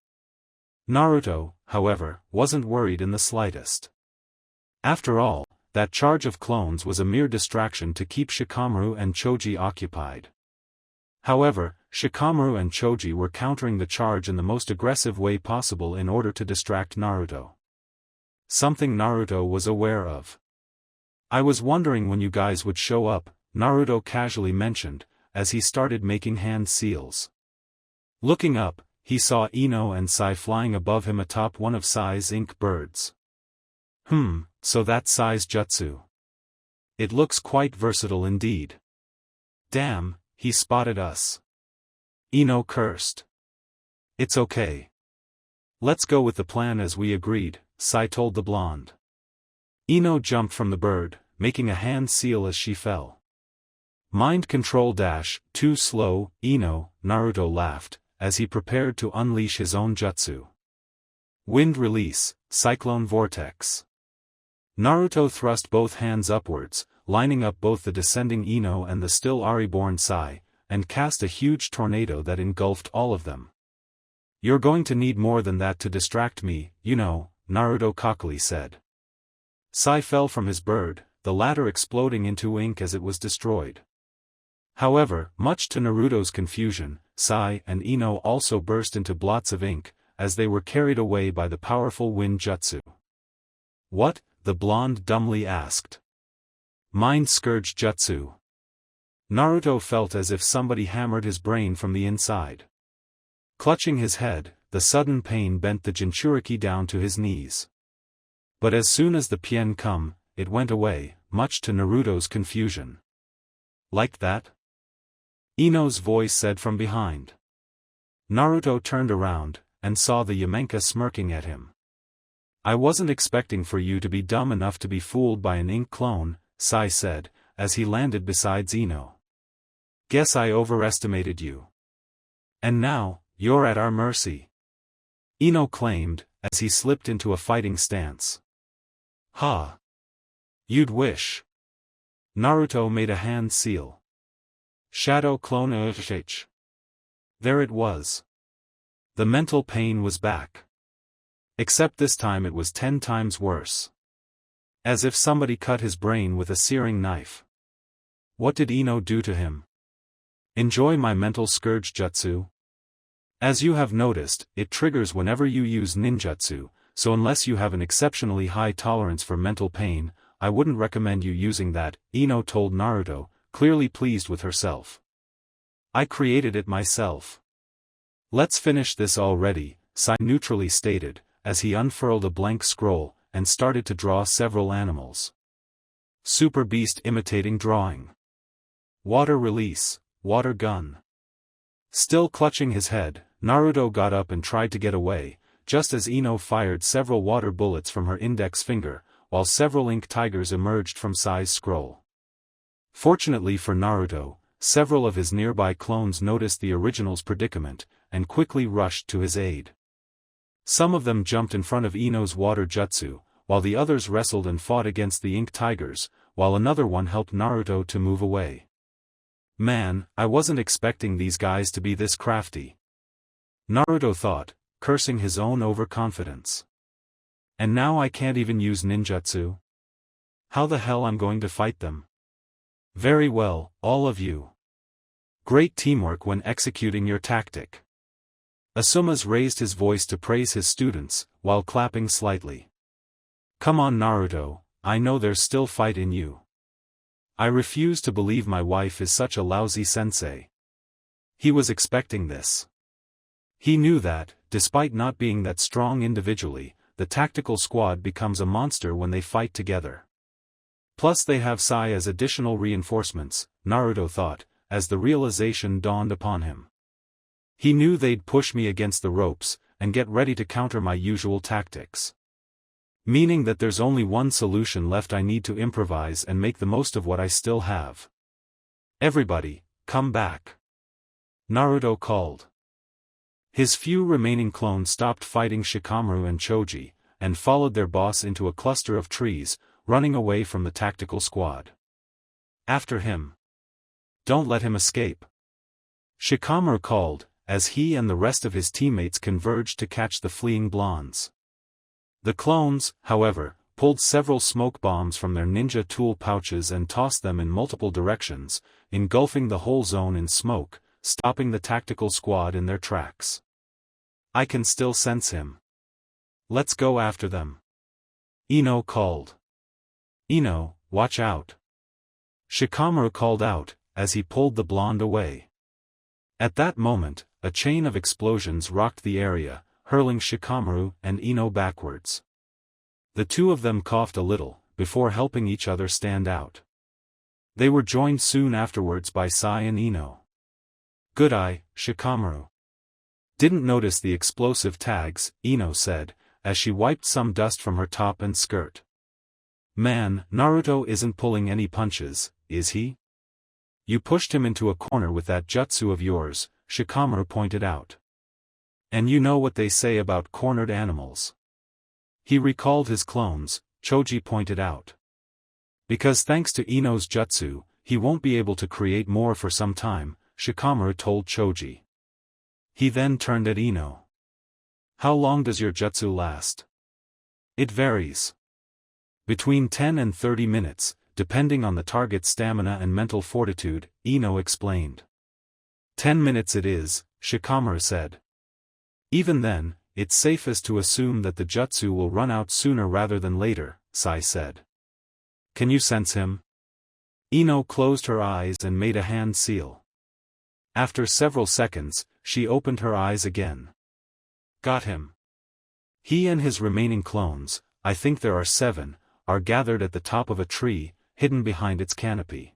Naruto, however, wasn't worried in the slightest. After all, that charge of clones was a mere distraction to keep Shikamaru and Choji occupied. However, Shikamaru and Choji were countering the charge in the most aggressive way possible in order to distract Naruto. Something Naruto was aware of. I was wondering when you guys would show up, Naruto casually mentioned, as he started making hand seals. Looking up, he saw Ino and Sai flying above him atop one of Sai's ink birds. So that's Sai's jutsu. It looks quite versatile indeed. Damn, he spotted us. Ino cursed. It's okay. Let's go with the plan as we agreed, Sai told the blonde. Ino jumped from the bird, making a hand seal as she fell. Mind control - too slow, Ino, Naruto laughed, as he prepared to unleash his own jutsu. Wind release, cyclone vortex. Naruto thrust both hands upwards, lining up both the descending Ino and the still Ari-born Sai, and cast a huge tornado that engulfed all of them. You're going to need more than that to distract me, you know, Naruto cockily said. Sai fell from his bird, the latter exploding into ink as it was destroyed. However, much to Naruto's confusion, Sai and Ino also burst into blots of ink, as they were carried away by the powerful wind jutsu. What? The blonde dumbly asked. Mind Scourge Jutsu. Naruto felt as if somebody hammered his brain from the inside. Clutching his head, the sudden pain bent the Jinchuriki down to his knees. But as soon as the Pien come, it went away, much to Naruto's confusion. Like that? Ino's voice said from behind. Naruto turned around, and saw the Yamenka smirking at him. I wasn't expecting for you to be dumb enough to be fooled by an ink clone, Sai said, as he landed beside Ino. Guess I overestimated you. And now, you're at our mercy. Ino claimed, as he slipped into a fighting stance. Ha! You'd wish. Naruto made a hand seal. Shadow clone UHH. There it was. The mental pain was back. Except this time it was 10 times worse. As if somebody cut his brain with a searing knife. What did Ino do to him? Enjoy my mental scourge jutsu? As you have noticed, it triggers whenever you use ninjutsu, so unless you have an exceptionally high tolerance for mental pain, I wouldn't recommend you using that, Ino told Naruto, clearly pleased with herself. I created it myself. Let's finish this already, Sai neutrally stated, as he unfurled a blank scroll, and started to draw several animals. Super Beast imitating drawing. Water release, water gun. Still clutching his head, Naruto got up and tried to get away, just as Ino fired several water bullets from her index finger, while several ink tigers emerged from Sai's scroll. Fortunately for Naruto, several of his nearby clones noticed the original's predicament, and quickly rushed to his aid. Some of them jumped in front of Ino's water jutsu, while the others wrestled and fought against the ink tigers, while another one helped Naruto to move away. Man, I wasn't expecting these guys to be this crafty. Naruto thought, cursing his own overconfidence. And now I can't even use ninjutsu? How the hell I'm going to fight them? Very well, all of you. Great teamwork when executing your tactic. Asuma's raised his voice to praise his students, while clapping slightly. Come on Naruto, I know there's still fight in you. I refuse to believe my wife is such a lousy sensei. He was expecting this. He knew that, despite not being that strong individually, the tactical squad becomes a monster when they fight together. Plus they have Sai as additional reinforcements, Naruto thought, as the realization dawned upon him. He knew they'd push me against the ropes, and get ready to counter my usual tactics. Meaning that there's only one solution left. I need to improvise and make the most of what I still have. Everybody, come back. Naruto called. His few remaining clones stopped fighting Shikamaru and Choji, and followed their boss into a cluster of trees, running away from the tactical squad. After him. Don't let him escape. Shikamaru called, as he and the rest of his teammates converged to catch the fleeing blondes. The clones, however, pulled several smoke bombs from their ninja tool pouches and tossed them in multiple directions, engulfing the whole zone in smoke, stopping the tactical squad in their tracks. I can still sense him. Let's go after them. Ino called. Ino, watch out. Shikamaru called out, as he pulled the blonde away. At that moment, a chain of explosions rocked the area, hurling Shikamaru and Ino backwards. The two of them coughed a little, before helping each other stand out. They were joined soon afterwards by Sai and Ino. Good eye, Shikamaru. Didn't notice the explosive tags, Ino said, as she wiped some dust from her top and skirt. Man, Naruto isn't pulling any punches, is he? You pushed him into a corner with that jutsu of yours, Shikamaru pointed out. And you know what they say about cornered animals. He recalled his clones, Choji pointed out. Because thanks to Ino's jutsu, he won't be able to create more for some time, Shikamaru told Choji. He then turned at Ino. How long does your jutsu last? It varies. Between 10 and 30 minutes, depending on the target's stamina and mental fortitude, Ino explained. 10 minutes it is, Shikamaru said. Even then, it's safest to assume that the jutsu will run out sooner rather than later, Sai said. Can you sense him? Ino closed her eyes and made a hand seal. After several seconds, she opened her eyes again. Got him. He and his remaining clones, I think there are 7, are gathered at the top of a tree, hidden behind its canopy.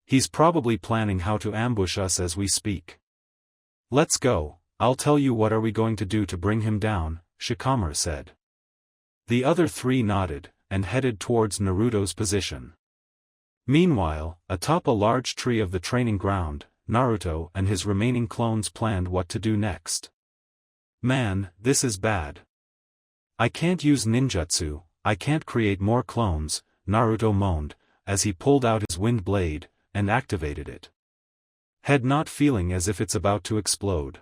He's probably planning how to ambush us as we speak. Let's go, I'll tell you what are we going to do to bring him down, Shikamaru said. The other 3 nodded, and headed towards Naruto's position. Meanwhile, atop a large tree of the training ground, Naruto and his remaining clones planned what to do next. Man, this is bad. I can't use ninjutsu, I can't create more clones, Naruto moaned, as he pulled out his wind blade, and activated it. Head not feeling as if it's about to explode.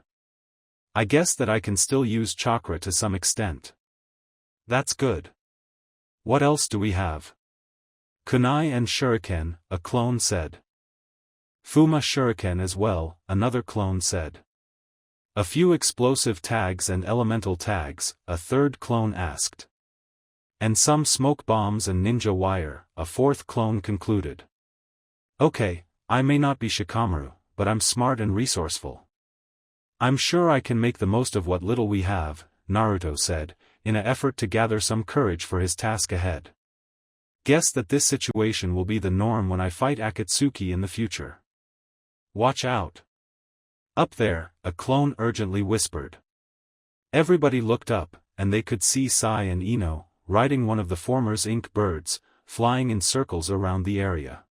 I guess that I can still use chakra to some extent. That's good. What else do we have? Kunai and Shuriken, a clone said. Fuma Shuriken as well, another clone said. A few explosive tags and elemental tags, a third clone asked. And some smoke bombs and ninja wire, a fourth clone concluded. Okay, I may not be Shikamaru, but I'm smart and resourceful. I'm sure I can make the most of what little we have, Naruto said, in an effort to gather some courage for his task ahead. Guess that this situation will be the norm when I fight Akatsuki in the future. Watch out. Up there, a clone urgently whispered. Everybody looked up, and they could see Sai and Ino, riding one of the former's ink birds, flying in circles around the area.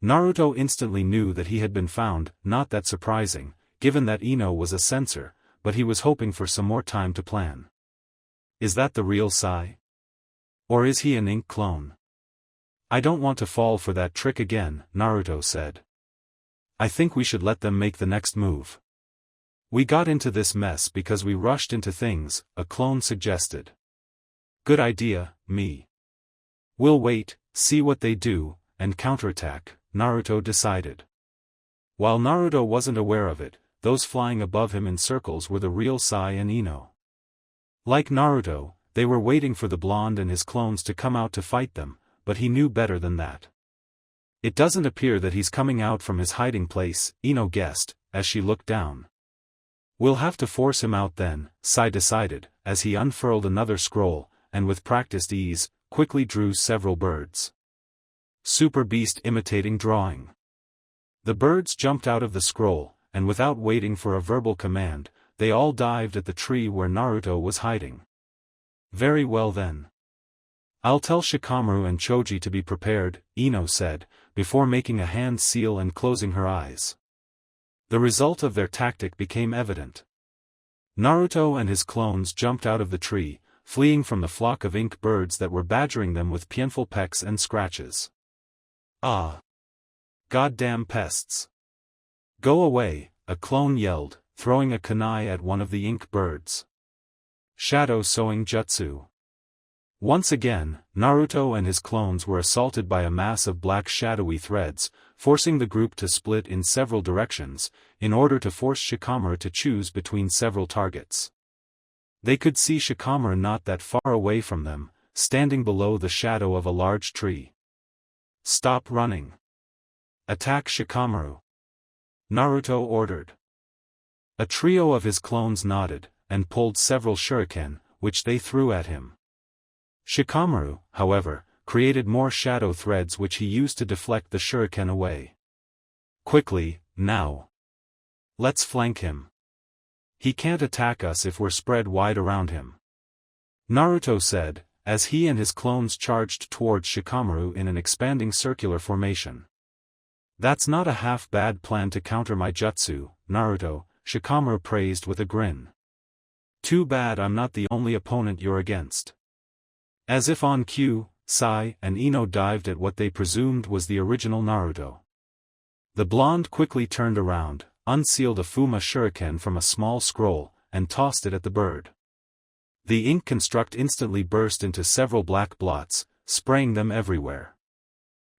Naruto instantly knew that he had been found, not that surprising, given that Ino was a censor, but he was hoping for some more time to plan. Is that the real Sai? Or is he an ink clone? I don't want to fall for that trick again, Naruto said. I think we should let them make the next move. We got into this mess because we rushed into things, a clone suggested. Good idea, me. We'll wait, see what they do, and counterattack, Naruto decided. While Naruto wasn't aware of it, those flying above him in circles were the real Sai and Ino. Like Naruto, they were waiting for the blonde and his clones to come out to fight them, but he knew better than that. It doesn't appear that he's coming out from his hiding place, Ino guessed, as she looked down. We'll have to force him out then, Sai decided, as he unfurled another scroll, and with practiced ease, quickly drew several birds. Super Beast imitating drawing. The birds jumped out of the scroll, and without waiting for a verbal command, they all dived at the tree where Naruto was hiding. Very well then. I'll tell Shikamaru and Choji to be prepared, Ino said, before making a hand seal and closing her eyes. The result of their tactic became evident. Naruto and his clones jumped out of the tree, fleeing from the flock of ink birds that were badgering them with painful pecks and scratches. Ah! Goddamn pests! Go away, a clone yelled, throwing a kunai at one of the ink birds. Shadow sewing jutsu. Once again, Naruto and his clones were assaulted by a mass of black shadowy threads, forcing the group to split in several directions, in order to force Shikamaru to choose between several targets. They could see Shikamaru not that far away from them, standing below the shadow of a large tree. Stop running. Attack Shikamaru. Naruto ordered. A trio of his clones nodded, and pulled several shuriken, which they threw at him. Shikamaru, however, created more shadow threads which he used to deflect the shuriken away. Quickly, now. Let's flank him. He can't attack us if we're spread wide around him. Naruto said, as he and his clones charged towards Shikamaru in an expanding circular formation. That's not a half-bad plan to counter my jutsu, Naruto, Shikamaru praised with a grin. Too bad I'm not the only opponent you're against. As if on cue, Sai and Ino dived at what they presumed was the original Naruto. The blonde quickly turned around, unsealed a Fuma shuriken from a small scroll, and tossed it at the bird. The ink construct instantly burst into several black blots, spraying them everywhere.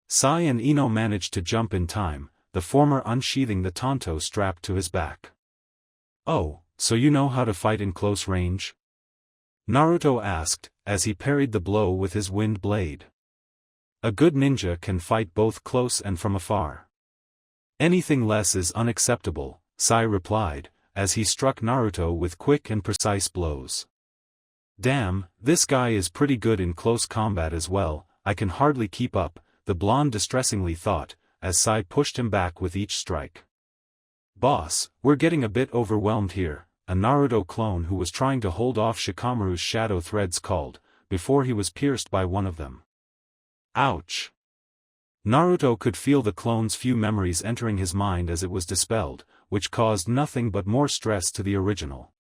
Sai and Ino managed to jump in time, the former unsheathing the tanto strapped to his back. Oh, so you know how to fight in close range? Naruto asked, as he parried the blow with his wind blade. A good ninja can fight both close and from afar. Anything less is unacceptable, Sai replied, as he struck Naruto with quick and precise blows. Damn, this guy is pretty good in close combat as well, I can hardly keep up, the blonde distressingly thought, as Sai pushed him back with each strike. Boss, we're getting a bit overwhelmed here, a Naruto clone who was trying to hold off Shikamaru's shadow threads called, before he was pierced by one of them. Ouch! Naruto could feel the clone's few memories entering his mind as it was dispelled, which caused nothing but more stress to the original.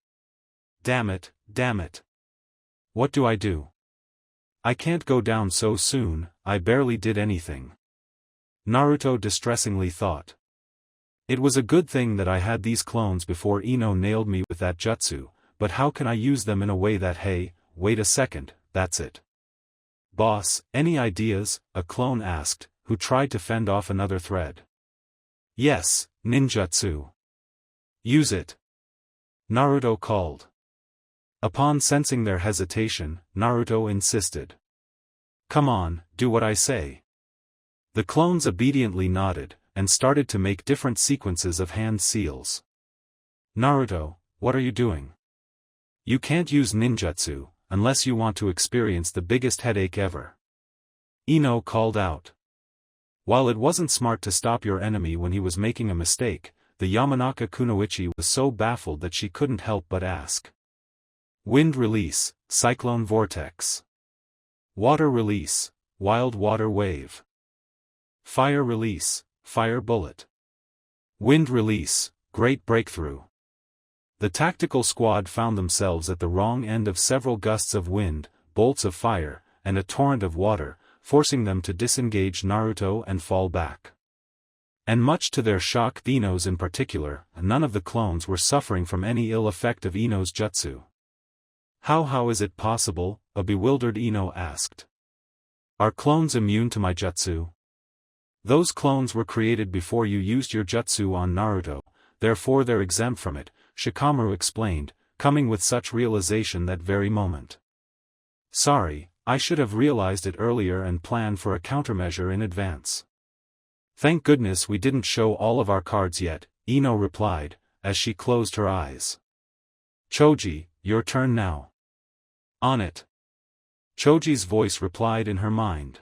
Damn it, damn it. What do I do? I can't go down so soon, I barely did anything. Naruto distressingly thought. It was a good thing that I had these clones before Ino nailed me with that jutsu, but how can I use them in a way that hey, wait a second, that's it. Boss, any ideas? A clone asked, who tried to fend off another thread. Yes, ninjutsu. Use it. Naruto called. Upon sensing their hesitation, Naruto insisted. Come on, do what I say. The clones obediently nodded, and started to make different sequences of hand seals. Naruto, what are you doing? You can't use ninjutsu, unless you want to experience the biggest headache ever. Ino called out. While it wasn't smart to stop your enemy when he was making a mistake, the Yamanaka kunoichi was so baffled that she couldn't help but ask. Wind release, cyclone vortex. Water release, wild water wave. Fire release, fire bullet. Wind release, great breakthrough. The tactical squad found themselves at the wrong end of several gusts of wind, bolts of fire, and a torrent of water, forcing them to disengage Naruto and fall back. And much to their shock, Ino's in particular, none of the clones were suffering from any ill effect of Ino's jutsu. How is it possible? A bewildered Ino asked. Are clones immune to my jutsu? Those clones were created before you used your jutsu on Naruto, therefore they're exempt from it, Shikamaru explained, coming with such realization that very moment. Sorry, I should have realized it earlier and planned for a countermeasure in advance. Thank goodness we didn't show all of our cards yet, Ino replied, as she closed her eyes. Choji, your turn now. On it. Choji's voice replied in her mind.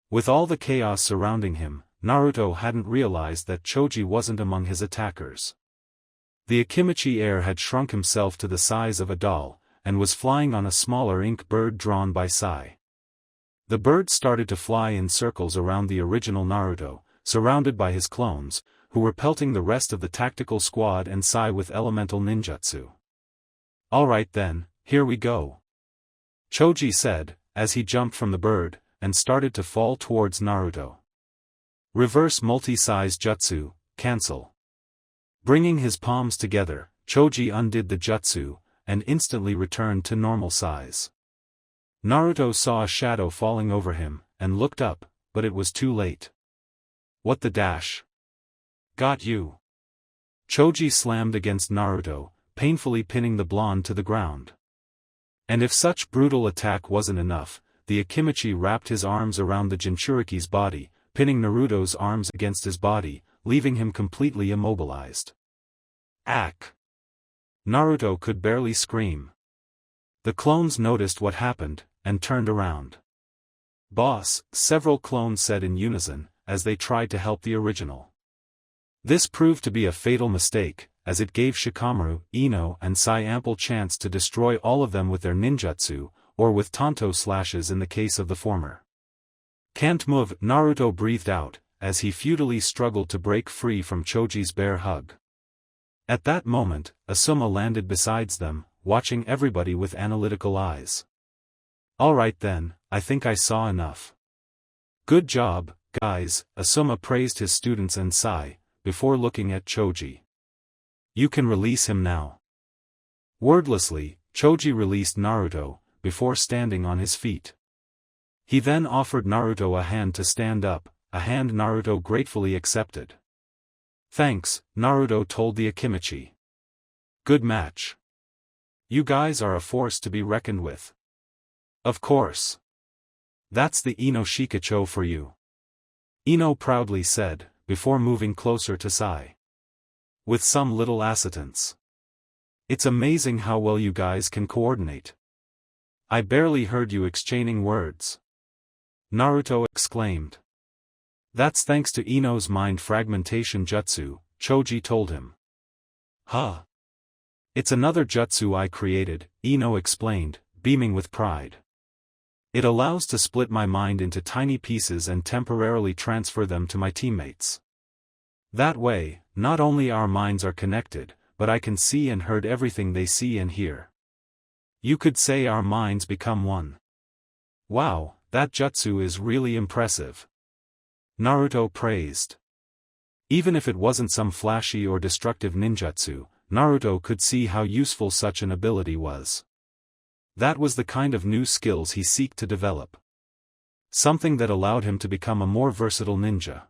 With all the chaos surrounding him, Naruto hadn't realized that Choji wasn't among his attackers. The Akimichi heir had shrunk himself to the size of a doll, and was flying on a smaller ink bird drawn by Sai. The bird started to fly in circles around the original Naruto, surrounded by his clones, who were pelting the rest of the tactical squad and Sai with elemental ninjutsu. Alright then, here we go. Choji said, as he jumped from the bird, and started to fall towards Naruto. Reverse multi-size jutsu, cancel. Bringing his palms together, Choji undid the jutsu, and instantly returned to normal size. Naruto saw a shadow falling over him, and looked up, but it was too late. What the dash? Got you. Choji slammed against Naruto, painfully pinning the blonde to the ground. And if such brutal attack wasn't enough, the Akimichi wrapped his arms around the Jinchuriki's body, pinning Naruto's arms against his body, leaving him completely immobilized. Ack! Naruto could barely scream. The clones noticed what happened, and turned around. Boss, several clones said in unison, as they tried to help the original. This proved to be a fatal mistake, as it gave Shikamaru, Ino and Sai ample chance to destroy all of them with their ninjutsu, or with tanto slashes in the case of the former. Can't move, Naruto breathed out, as he futilely struggled to break free from Choji's bear hug. At that moment, Asuma landed beside them, watching everybody with analytical eyes. Alright then, I think I saw enough. Good job, guys, Asuma praised his students and Sai, before looking at Choji. You can release him now. Wordlessly, Choji released Naruto, before standing on his feet. He then offered Naruto a hand to stand up, a hand Naruto gratefully accepted. Thanks, Naruto told the Akimichi. Good match. You guys are a force to be reckoned with. Of course. That's the Ino Shikacho for you. Ino proudly said, before moving closer to Sai. With some little acetance. It's amazing how well you guys can coordinate. I barely heard you exchanging words. Naruto exclaimed. That's thanks to Ino's mind fragmentation jutsu, Choji told him. Huh. It's another jutsu I created, Ino explained, beaming with pride. It allows to split my mind into tiny pieces and temporarily transfer them to my teammates. That way, not only our minds are connected, but I can see and heard everything they see and hear. You could say our minds become one. Wow, that jutsu is really impressive. Naruto praised. Even if it wasn't some flashy or destructive ninjutsu, Naruto could see how useful such an ability was. That was the kind of new skills he sought to develop. Something that allowed him to become a more versatile ninja.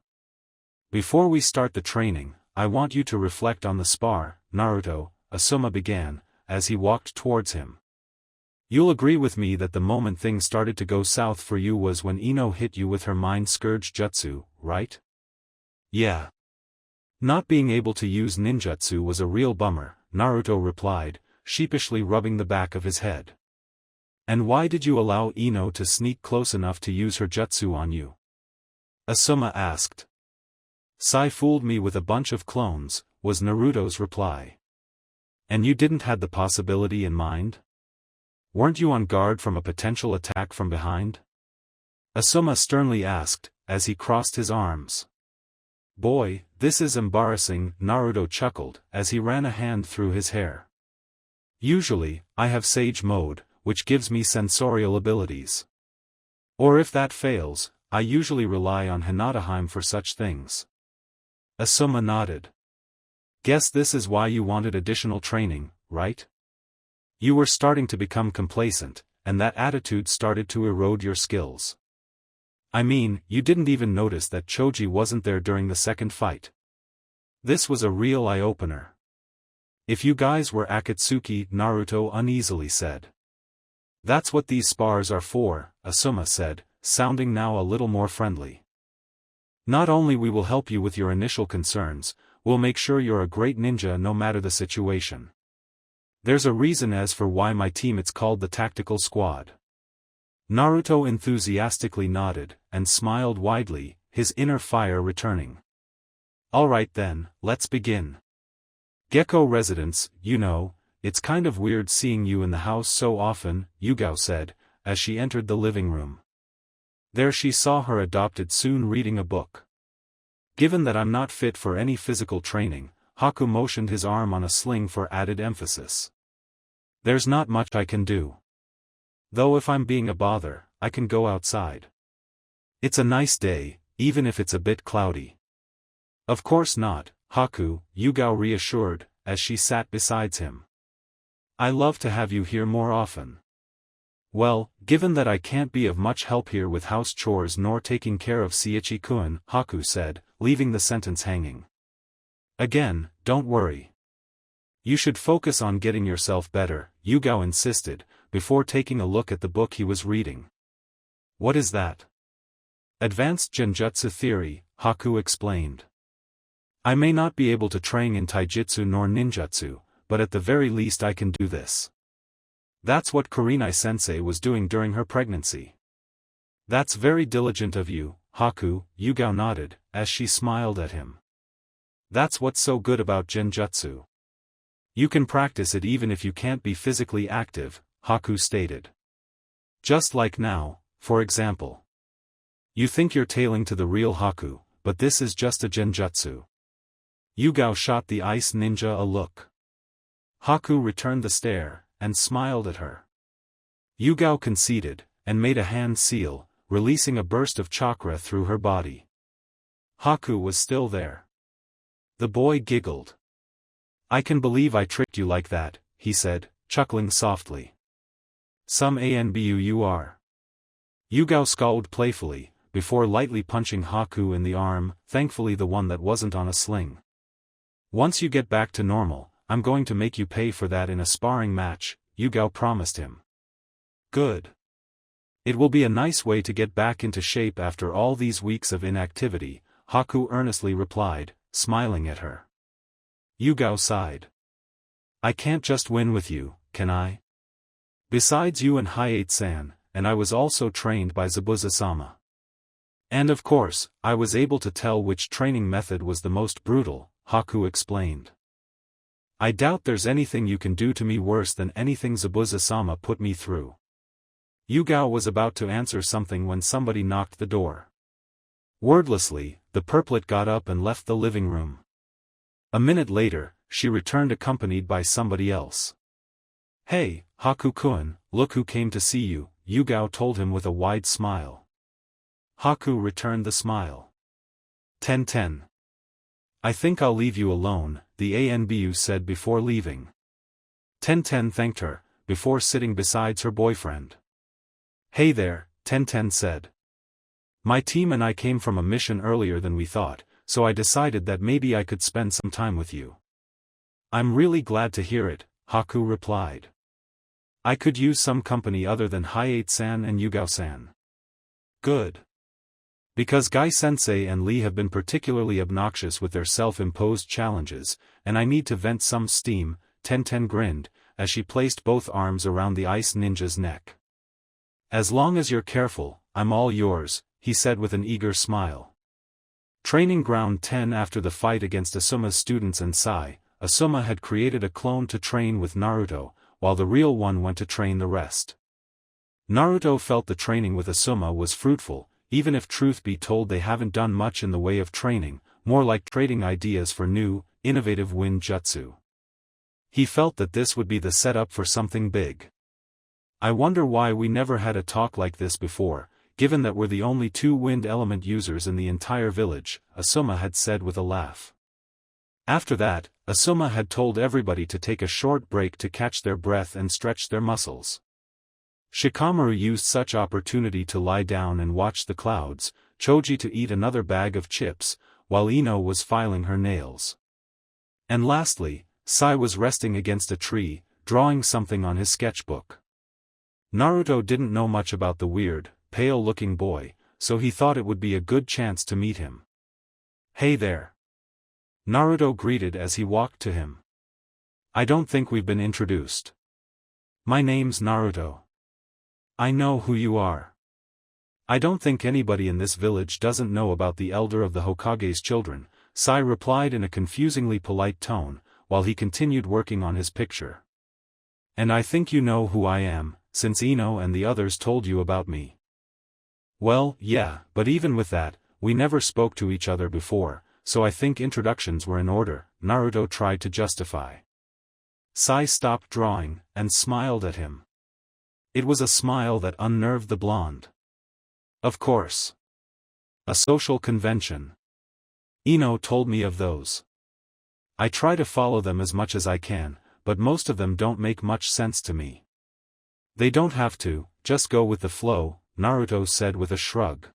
Before we start the training, I want you to reflect on the spar, Naruto, Asuma began, as he walked towards him. You'll agree with me that the moment things started to go south for you was when Ino hit you with her Mind Scourge jutsu, right? Yeah. Not being able to use ninjutsu was a real bummer, Naruto replied, sheepishly rubbing the back of his head. And why did you allow Ino to sneak close enough to use her jutsu on you? Asuma asked. Sai fooled me with a bunch of clones, was Naruto's reply. And you didn't have the possibility in mind? Weren't you on guard from a potential attack from behind? Asuma sternly asked, as he crossed his arms. Boy, this is embarrassing, Naruto chuckled, as he ran a hand through his hair. Usually, I have Sage Mode, which gives me sensorial abilities. Or if that fails, I usually rely on Hinataheim for such things. Asuma nodded. Guess this is why you wanted additional training, right? You were starting to become complacent, and that attitude started to erode your skills. I mean, you didn't even notice that Choji wasn't there during the second fight. This was a real eye-opener. If you guys were Akatsuki, Naruto uneasily said. That's what these spars are for, Asuma said, sounding now a little more friendly. Not only we will help you with your initial concerns, we'll make sure you're a great ninja no matter the situation. There's a reason as for why my team it's called the Tactical Squad. Naruto enthusiastically nodded, and smiled widely, his inner fire returning. Alright then, let's begin. Gecko residents, you know, it's kind of weird seeing you in the house so often, Yugao said, as she entered the living room. There she saw her adopted Tsun reading a book. Given that I'm not fit for any physical training, Haku motioned his arm on a sling for added emphasis. There's not much I can do. Though if I'm being a bother, I can go outside. It's a nice day, even if it's a bit cloudy. Of course not, Haku, Yugao reassured, as she sat beside him. I love to have you here more often. Well, given that I can't be of much help here with house chores nor taking care of Seiichi-kun, Haku said, leaving the sentence hanging. Again, don't worry. You should focus on getting yourself better, Yugao insisted, before taking a look at the book he was reading. What is that? Advanced Genjutsu Theory, Haku explained. I may not be able to train in taijutsu nor ninjutsu, but at the very least I can do this. That's what Kurenai-sensei was doing during her pregnancy. That's very diligent of you, Haku, Yugao nodded, as she smiled at him. That's what's so good about Genjutsu. You can practice it even if you can't be physically active, Haku stated. Just like now, for example. You think you're tailing to the real Haku, but this is just a Genjutsu. Yugao shot the ice ninja a look. Haku returned the stare, and smiled at her. Yugao conceded, and made a hand seal, releasing a burst of chakra through her body. Haku was still there. The boy giggled. I can believe I tricked you like that, he said, chuckling softly. Some Anbu you are. Yugao scowled playfully, before lightly punching Haku in the arm, thankfully the one that wasn't on a sling. Once you get back to normal, I'm going to make you pay for that in a sparring match, Yugao promised him. Good. It will be a nice way to get back into shape after all these weeks of inactivity, Haku earnestly replied, smiling at her. Yugao sighed. I can't just win with you, can I? Besides you and Hayate-san, and I was also trained by Zabuza-sama. And of course, I was able to tell which training method was the most brutal, Haku explained. I doubt there's anything you can do to me worse than anything Zabuza-sama put me through. Yugao was about to answer something when somebody knocked the door. Wordlessly, the purplet got up and left the living room. A minute later, she returned accompanied by somebody else. Hey, Haku-kun, look who came to see you, Yugao told him with a wide smile. Haku returned the smile. Ten. I think I'll leave you alone, the Anbu said before leaving. Ten thanked her, before sitting beside her boyfriend. Hey there, Ten said. My team and I came from a mission earlier than we thought, so I decided that maybe I could spend some time with you. I'm really glad to hear it, Haku replied. I could use some company other than Hayate-san and Yugao-san. Good. Because Gai-sensei and Lee have been particularly obnoxious with their self-imposed challenges, and I need to vent some steam, Ten grinned, as she placed both arms around the ice ninja's neck. As long as you're careful, I'm all yours, he said with an eager smile. Training Ground 10. After the fight against Asuma's students and Sai, Asuma had created a clone to train with Naruto, while the real one went to train the rest. Naruto felt the training with Asuma was fruitful, even if truth be told they haven't done much in the way of training, more like trading ideas for new, innovative wind jutsu. He felt that this would be the setup for something big. I wonder why we never had a talk like this before, given that we're the only two wind element users in the entire village, Asuma had said with a laugh. After that, Asuma had told everybody to take a short break to catch their breath and stretch their muscles. Shikamaru used such opportunity to lie down and watch the clouds, Choji to eat another bag of chips, while Ino was filing her nails. And lastly, Sai was resting against a tree, drawing something on his sketchbook. Naruto didn't know much about the weird, pale-looking boy, so he thought it would be a good chance to meet him. "Hey there." Naruto greeted as he walked to him. "I don't think we've been introduced." "My name's Naruto." "I know who you are." "I don't think anybody in this village doesn't know about the elder of the Hokage's children," Sai replied in a confusingly polite tone, while he continued working on his picture. "And I think you know who I am, since Ino and the others told you about me." "Well, yeah, but even with that, we never spoke to each other before, so I think introductions were in order," Naruto tried to justify. Sai stopped drawing, and smiled at him. It was a smile that unnerved the blonde. "Of course. A social convention. Ino told me of those. I try to follow them as much as I can, but most of them don't make much sense to me." "They don't have to, just go with the flow," Naruto said with a shrug.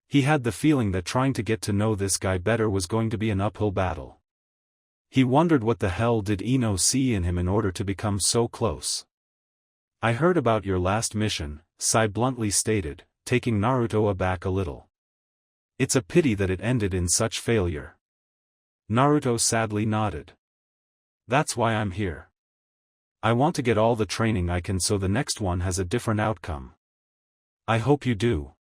He had the feeling that trying to get to know this guy better was going to be an uphill battle. He wondered what the hell did Ino see in him in order to become so close. "I heard about your last mission," Sai bluntly stated, taking Naruto aback a little. "It's a pity that it ended in such failure." Naruto sadly nodded. "That's why I'm here. I want to get all the training I can so the next one has a different outcome." "I hope you do.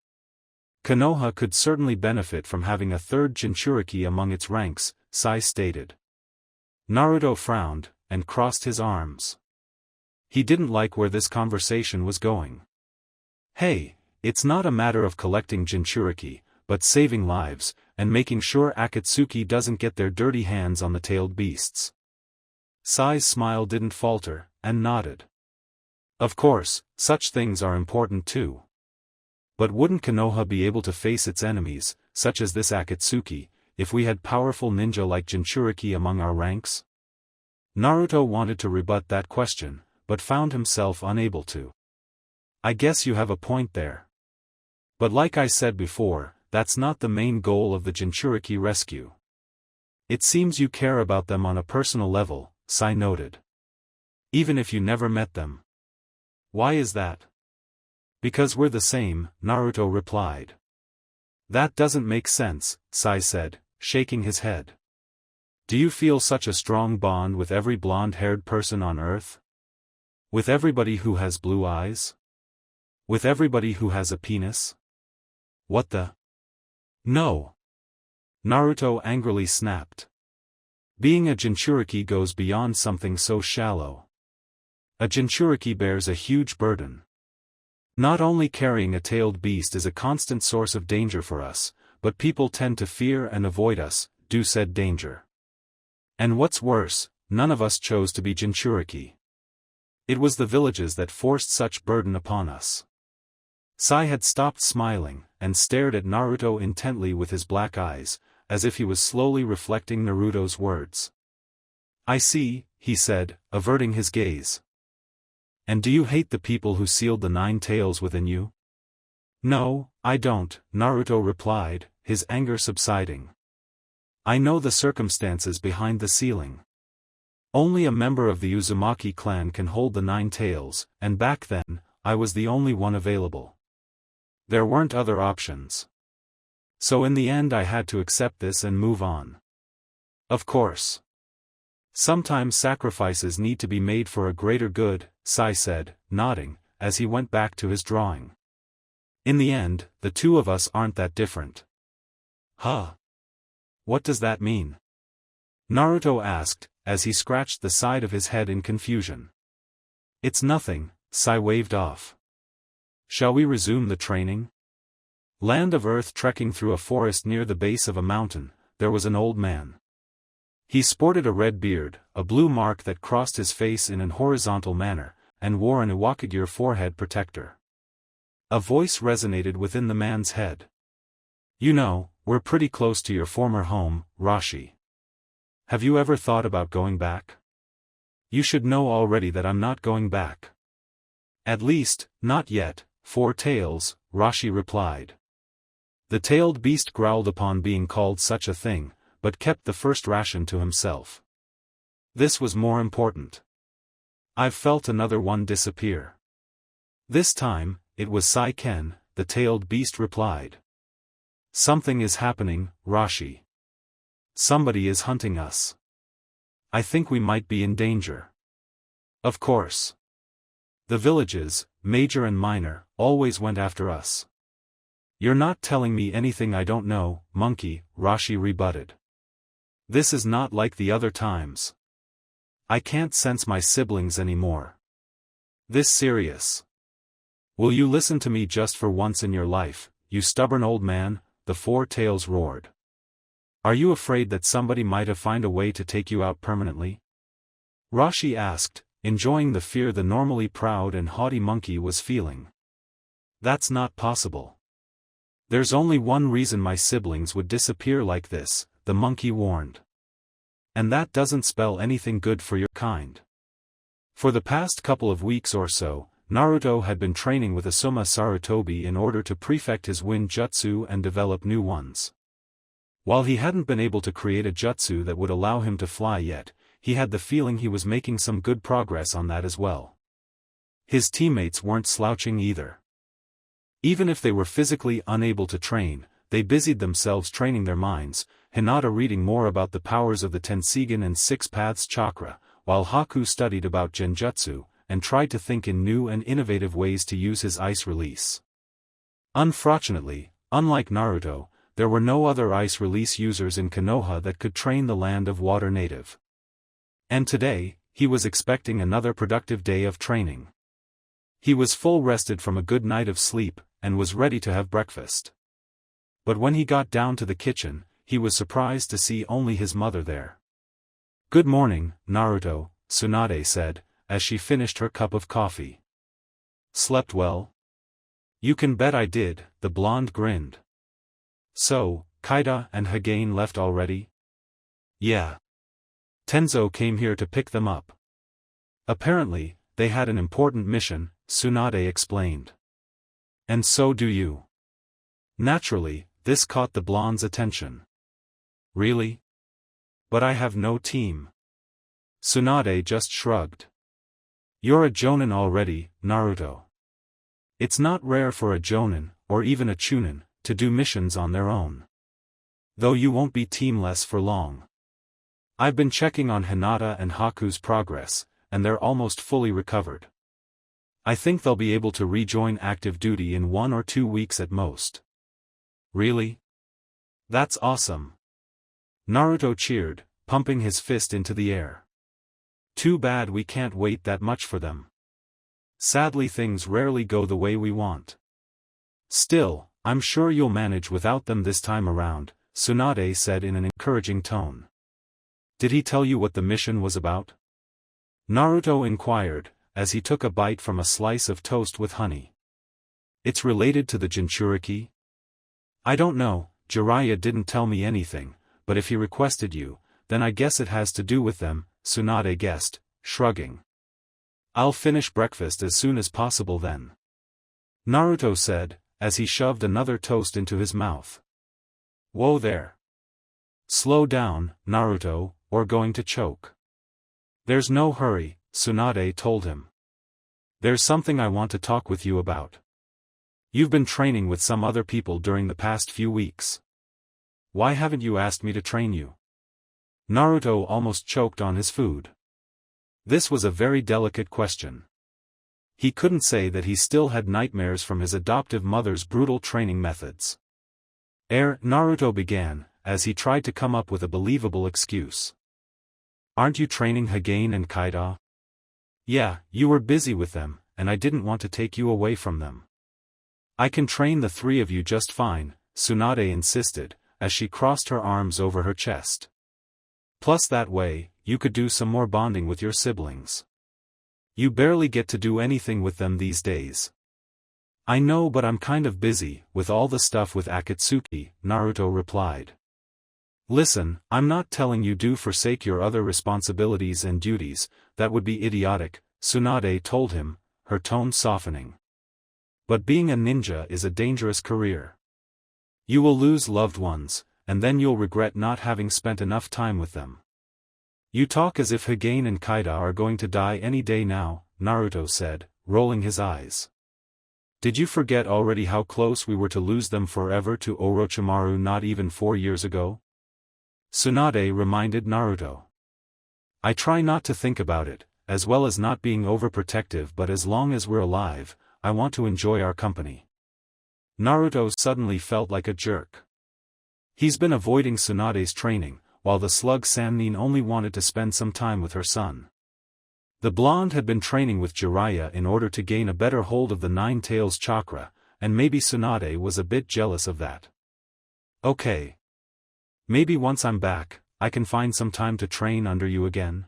Konoha could certainly benefit from having a third Jinchuriki among its ranks," Sai stated. Naruto frowned, and crossed his arms. He didn't like where this conversation was going. "Hey, it's not a matter of collecting Jinchuriki, but saving lives, and making sure Akatsuki doesn't get their dirty hands on the tailed beasts." Sai's smile didn't falter, and nodded. "Of course, such things are important too. But wouldn't Konoha be able to face its enemies, such as this Akatsuki, if we had powerful ninja like Jinchuriki among our ranks?" Naruto wanted to rebut that question, but found himself unable to. "I guess you have a point there. But like I said before, that's not the main goal of the Jinchuriki rescue. It seems you care about them on a personal level," Sai noted. "Even if you never met them." "Why is that?" "Because we're the same," Naruto replied. "That doesn't make sense," Sai said, shaking his head. "Do you feel such a strong bond with every blonde-haired person on Earth? With everybody who has blue eyes? With everybody who has a penis? What the?" "No." Naruto angrily snapped. "Being a Jinchuriki goes beyond something so shallow. A Jinchuriki bears a huge burden. Not only carrying a tailed beast is a constant source of danger for us, but people tend to fear and avoid us, said danger. And what's worse, none of us chose to be Jinchuriki. It was the villages that forced such burden upon us." Sai had stopped smiling, and stared at Naruto intently with his black eyes, as if he was slowly reflecting Naruto's words. "I see," he said, averting his gaze. "And do you hate the people who sealed the 9 tails within you?" "No, I don't," Naruto replied, his anger subsiding. "I know the circumstances behind the sealing. Only a member of the Uzumaki clan can hold the 9 tails, and back then, I was the only one available. There weren't other options. So in the end I had to accept this and move on. Of course. Sometimes sacrifices need to be made for a greater good," Sai said, nodding, as he went back to his drawing. "In the end, the two of us aren't that different." "Huh? What does that mean?" Naruto asked, as he scratched the side of his head in confusion. "It's nothing," Sai waved off. "Shall we resume the training?" Land of Earth. Trekking through a forest near the base of a mountain, there was an old man. He sported a red beard, a blue mark that crossed his face in an horizontal manner, and wore an Iwakage forehead protector. A voice resonated within the man's head. "You know, we're pretty close to your former home, Rashi. Have you ever thought about going back? You should know already that I'm not going back. At least, not yet, Four Tails, Rashi replied. The tailed beast growled upon being called such a thing, but kept the first ration to himself. This was more important. I've felt another one disappear. This time, it was Saiken, the tailed beast replied. Something is happening, Rashi. Somebody is hunting us. I think we might be in danger. Of course. The villages, major and minor, always went after us. You're not telling me anything I don't know, monkey, Rashi rebutted. This is not like the other times. I can't sense my siblings anymore. This serious. Will you listen to me just for once in your life, you stubborn old man? The Four Tails roared. Are you afraid that somebody might have found a way to take you out permanently? Rashi asked, enjoying the fear the normally proud and haughty monkey was feeling. That's not possible. There's only one reason my siblings would disappear like this, the monkey warned. And that doesn't spell anything good for your kind. For the past couple of weeks or so, Naruto had been training with Asuma Sarutobi in order to perfect his wind jutsu and develop new ones. While he hadn't been able to create a jutsu that would allow him to fly yet, he had the feeling he was making some good progress on that as well. His teammates weren't slouching either. Even if they were physically unable to train, they busied themselves training their minds, Hinata reading more about the powers of the Tenseigan and Six Paths chakra, while Haku studied about Genjutsu, and tried to think in new and innovative ways to use his ice release. Unfortunately, unlike Naruto, there were no other ice release users in Konoha that could train the Land of Water native. And today, he was expecting another productive day of training. He was full rested from a good night of sleep, and was ready to have breakfast. But when he got down to the kitchen, he was surprised to see only his mother there. Good morning, Naruto, Tsunade said, as she finished her cup of coffee. Slept well? You can bet I did, the blonde grinned. So, Kaida and Hagane left already? Yeah. Tenzo came here to pick them up. Apparently, they had an important mission, Tsunade explained. And so do you. Naturally, this caught the blonde's attention. Really? But I have no team. Tsunade just shrugged. You're a Jonin already, Naruto. It's not rare for a Jonin, or even a Chunin, to do missions on their own. Though you won't be teamless for long. I've been checking on Hinata and Haku's progress, and they're almost fully recovered. I think they'll be able to rejoin active duty in 1 or 2 weeks at most. Really? That's awesome. Naruto cheered, pumping his fist into the air. Too bad we can't wait that much for them. Sadly, things rarely go the way we want. Still, I'm sure you'll manage without them this time around, Tsunade said in an encouraging tone. Did he tell you what the mission was about? Naruto inquired, as he took a bite from a slice of toast with honey. It's related to the Jinchuriki? I don't know, Jiraiya didn't tell me anything, but if he requested you, then I guess it has to do with them, Tsunade guessed, shrugging. I'll finish breakfast as soon as possible then. Naruto said, as he shoved another toast into his mouth. Whoa there. Slow down, Naruto, or going to choke. There's no hurry, Tsunade told him. There's something I want to talk with you about. You've been training with some other people during the past few weeks. Why haven't you asked me to train you? Naruto almost choked on his food. This was a very delicate question. He couldn't say that he still had nightmares from his adoptive mother's brutal training methods. Naruto began, as he tried to come up with a believable excuse. Aren't you training Hagane and Kaida? Yeah, you were busy with them, and I didn't want to take you away from them. I can train the 3 of you just fine, Tsunade insisted, as she crossed her arms over her chest. Plus that way, you could do some more bonding with your siblings. You barely get to do anything with them these days. I know, but I'm kind of busy with all the stuff with Akatsuki, Naruto replied. Listen, I'm not telling you to forsake your other responsibilities and duties, that would be idiotic, Tsunade told him, her tone softening. But being a ninja is a dangerous career. You will lose loved ones, and then you'll regret not having spent enough time with them. You talk as if Hokage and Kaida are going to die any day now, Naruto said, rolling his eyes. Did you forget already how close we were to lose them forever to Orochimaru not even 4 years ago? Tsunade reminded Naruto. I try not to think about it, as well as not being overprotective, but as long as we're alive, I want to enjoy our company. Naruto suddenly felt like a jerk. He's been avoiding Tsunade's training, while the slug Sannin only wanted to spend some time with her son. The blonde had been training with Jiraiya in order to gain a better hold of the Nine Tails chakra, and maybe Tsunade was a bit jealous of that. Okay. Maybe once I'm back, I can find some time to train under you again?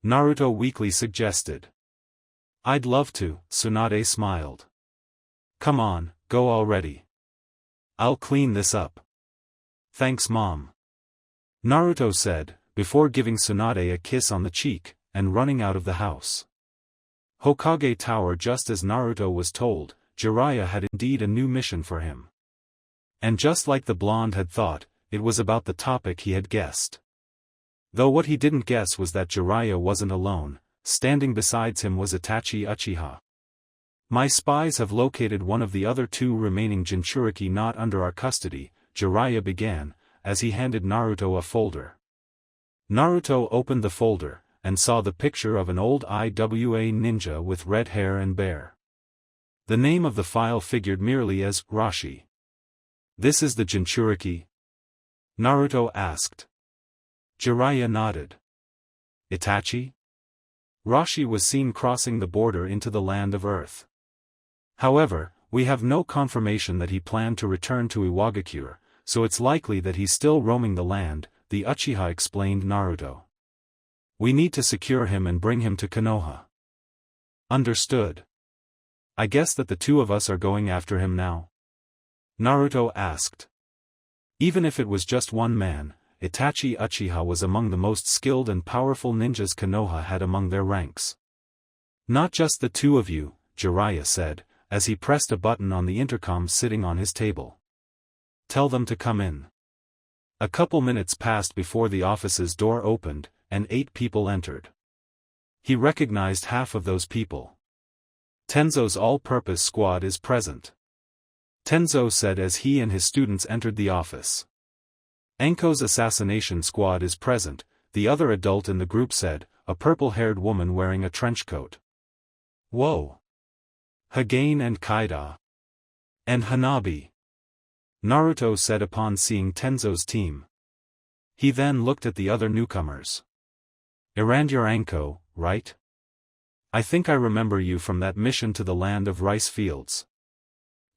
Naruto weakly suggested. I'd love to, Tsunade smiled. Come on, go already. I'll clean this up. Thanks Mom. Naruto said, before giving Tsunade a kiss on the cheek, and running out of the house. Hokage Tower. Just as Naruto was told, Jiraiya had indeed a new mission for him. And just like the blonde had thought, it was about the topic he had guessed. Though what he didn't guess was that Jiraiya wasn't alone, standing beside him was Itachi Uchiha. My spies have located one of the other 2 remaining Jinchuriki not under our custody, Jiraiya began, as he handed Naruto a folder. Naruto opened the folder, and saw the picture of an old IWA ninja with red hair and bear. The name of the file figured merely as Rashi. This is the Jinchuriki? Naruto asked. Jiraiya nodded. Itachi? Rashi was seen crossing the border into the land of Earth. However, we have no confirmation that he planned to return to Iwagakure, so it's likely that he's still roaming the land, the Uchiha explained Naruto. We need to secure him and bring him to Konoha. Understood. I guess that the 2 of us are going after him now? Naruto asked. Even if it was just one man, Itachi Uchiha was among the most skilled and powerful ninjas Konoha had among their ranks. Not just the 2 of you, Jiraiya said, as he pressed a button on the intercom sitting on his table. Tell them to come in. A couple minutes passed before the office's door opened, and 8 people entered. He recognized half of those people. Tenzo's all-purpose squad is present. Tenzo said as he and his students entered the office. Anko's assassination squad is present, the other adult in the group said, a purple-haired woman wearing a trench coat. Whoa! Hokage and Kaida. And Hanabi. Naruto said upon seeing Tenzo's team. He then looked at the other newcomers. Irandur Anko, right? I think I remember you from that mission to the land of rice fields.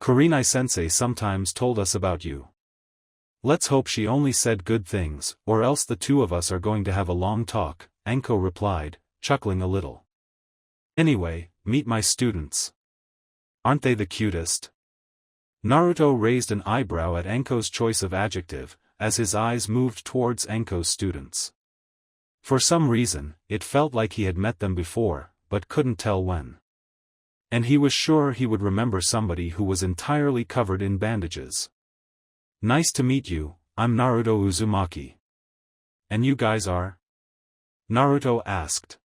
Kurenai-sensei sometimes told us about you. Let's hope she only said good things, or else the 2 of us are going to have a long talk, Anko replied, chuckling a little. Anyway, meet my students. Aren't they the cutest? Naruto raised an eyebrow at Anko's choice of adjective, as his eyes moved towards Anko's students. For some reason, it felt like he had met them before, but couldn't tell when. And he was sure he would remember somebody who was entirely covered in bandages. Nice to meet you, I'm Naruto Uzumaki. And you guys are? Naruto asked.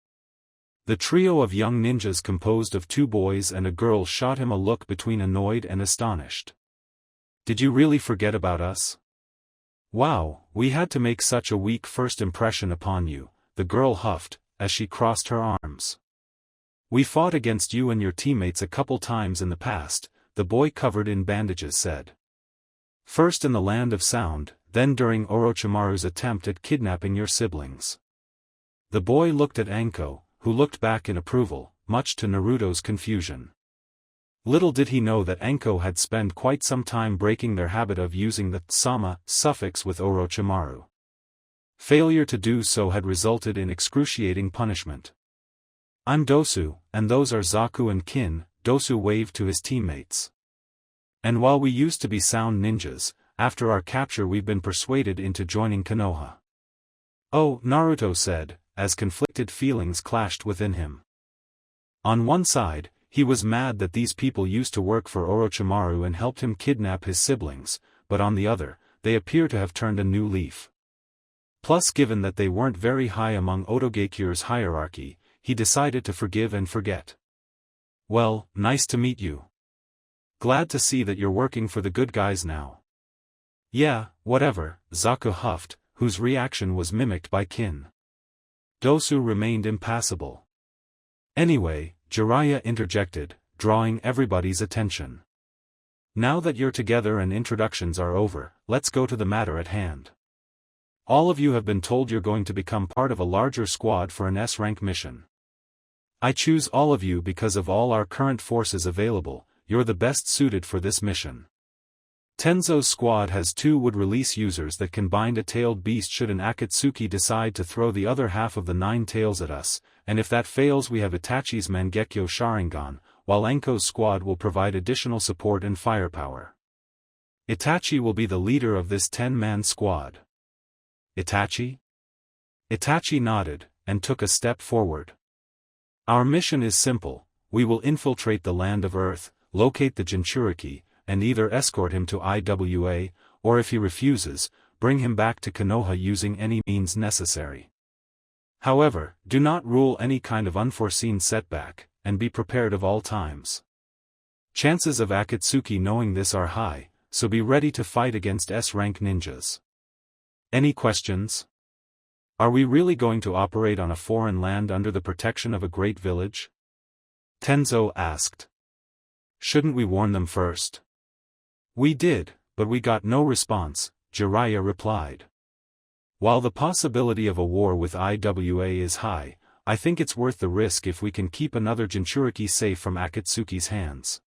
The trio of young ninjas composed of 2 boys and a girl shot him a look between annoyed and astonished. Did you really forget about us? Wow, we had to make such a weak first impression upon you, the girl huffed, as she crossed her arms. We fought against you and your teammates a couple times in the past, the boy covered in bandages said. First in the land of sound, then during Orochimaru's attempt at kidnapping your siblings. The boy looked at Anko, who looked back in approval, much to Naruto's confusion. Little did he know that Anko had spent quite some time breaking their habit of using the sama suffix with Orochimaru. Failure to do so had resulted in excruciating punishment. I'm Dosu, and those are Zaku and Kin, Dosu waved to his teammates. And while we used to be sound ninjas, after our capture we've been persuaded into joining Konoha. Oh, Naruto said, as conflicted feelings clashed within him. On one side, He was mad that these people used to work for Orochimaru and helped him kidnap his siblings, but on the other, they appear to have turned a new leaf. Plus, given that they weren't very high among Otogekyu's hierarchy, he decided to forgive and forget. Well, nice to meet you. Glad to see that you're working for the good guys now. Yeah, whatever, Zaku huffed, whose reaction was mimicked by Kin. Dosu remained impassible. Anyway, Jiraiya interjected, drawing everybody's attention. Now that you're together and introductions are over, let's go to the matter at hand. All of you have been told you're going to become part of a larger squad for an S-rank mission. I choose all of you because of all our current forces available, you're the best suited for this mission. Tenzo's squad has 2 would-release users that can bind a tailed beast should an Akatsuki decide to throw the other half of the 9 tails at us, and if that fails we have Itachi's Mangekyo Sharingan, while Enko's squad will provide additional support and firepower. Itachi will be the leader of this 10-man squad. Itachi? Itachi nodded, and took a step forward. Our mission is simple, we will infiltrate the land of Earth, locate the Jinchuriki, and either escort him to IWA, or if he refuses, bring him back to Konoha using any means necessary. However, do not rule any kind of unforeseen setback, and be prepared of all times. Chances of Akatsuki knowing this are high, so be ready to fight against S-rank ninjas. Any questions? Are we really going to operate on a foreign land under the protection of a great village? Tenzo asked. Shouldn't we warn them first? We did, but we got no response, Jiraiya replied. While the possibility of a war with IWA is high, I think it's worth the risk if we can keep another Jinchuriki safe from Akatsuki's hands.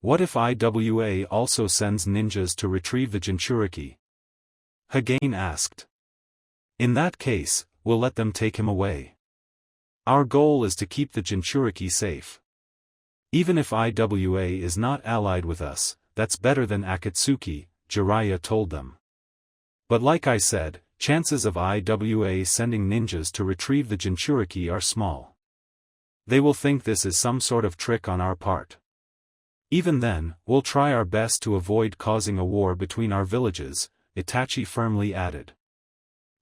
What if IWA also sends ninjas to retrieve the Jinchuriki? Hagane asked. In that case, we'll let them take him away. Our goal is to keep the Jinchuriki safe. Even if IWA is not allied with us, that's better than Akatsuki, Jiraiya told them. But like I said, chances of IWA sending ninjas to retrieve the Jinchuriki are small. They will think this is some sort of trick on our part. Even then, we'll try our best to avoid causing a war between our villages, Itachi firmly added.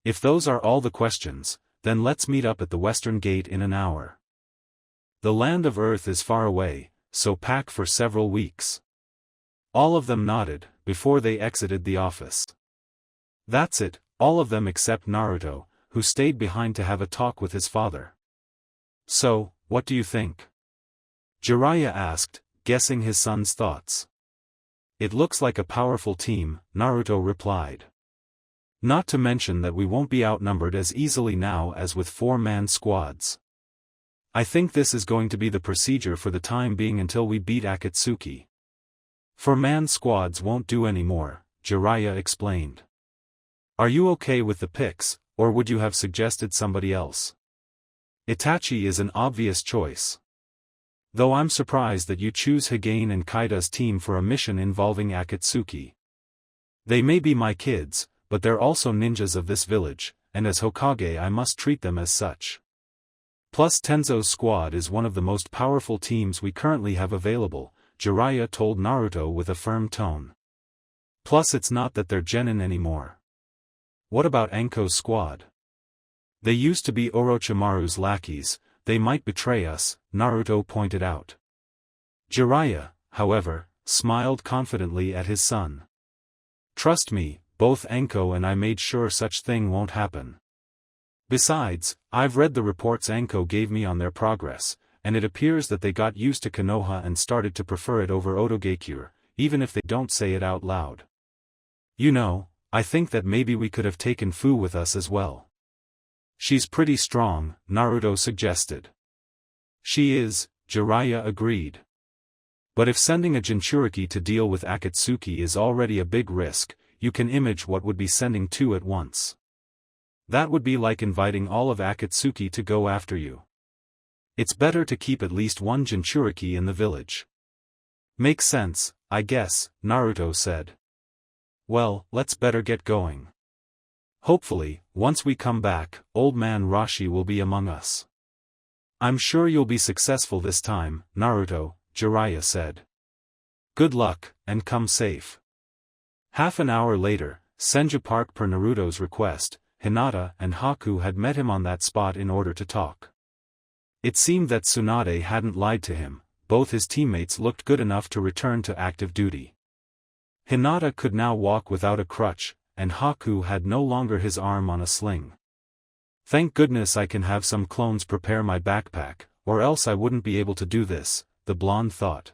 If those are all the questions, then let's meet up at the Western Gate in an hour. The land of Earth is far away, so pack for several weeks. All of them nodded, before they exited the office. That's it, all of them except Naruto, who stayed behind to have a talk with his father. So, what do you think? Jiraiya asked, guessing his son's thoughts. It looks like a powerful team, Naruto replied. Not to mention that we won't be outnumbered as easily now as with 4-man squads. I think this is going to be the procedure for the time being until we beat Akatsuki. 4-man squads won't do anymore, Jiraiya explained. Are you okay with the picks, or would you have suggested somebody else? Itachi is an obvious choice. Though I'm surprised that you choose Hagane and Kaida's team for a mission involving Akatsuki. They may be my kids, but they're also ninjas of this village, and as Hokage I must treat them as such. Plus Tenzo's squad is one of the most powerful teams we currently have available, Jiraiya told Naruto with a firm tone. Plus it's not that they're genin anymore. What about Anko's squad? They used to be Orochimaru's lackeys, they might betray us, Naruto pointed out. Jiraiya, however, smiled confidently at his son. Trust me, both Anko and I made sure such thing won't happen. Besides, I've read the reports Anko gave me on their progress, and it appears that they got used to Konoha and started to prefer it over Otogekyur, even if they don't say it out loud. You know, I think that maybe we could have taken Fu with us as well. She's pretty strong, Naruto suggested. She is, Jiraiya agreed. But if sending a Jinchuriki to deal with Akatsuki is already a big risk, you can imagine what would be sending 2 at once. That would be like inviting all of Akatsuki to go after you. It's better to keep at least 1 Jinchuriki in the village. Makes sense, I guess, Naruto said. Well, let's better get going. Hopefully, once we come back, old man Rashi will be among us. I'm sure you'll be successful this time, Naruto, Jiraiya said. Good luck, and come safe. Half an hour later, Senju Park per Naruto's request, Hinata and Haku had met him on that spot in order to talk. It seemed that Tsunade hadn't lied to him, both his teammates looked good enough to return to active duty. Hinata could now walk without a crutch, and Haku had no longer his arm on a sling. Thank goodness I can have some clones prepare my backpack, or else I wouldn't be able to do this, the blonde thought.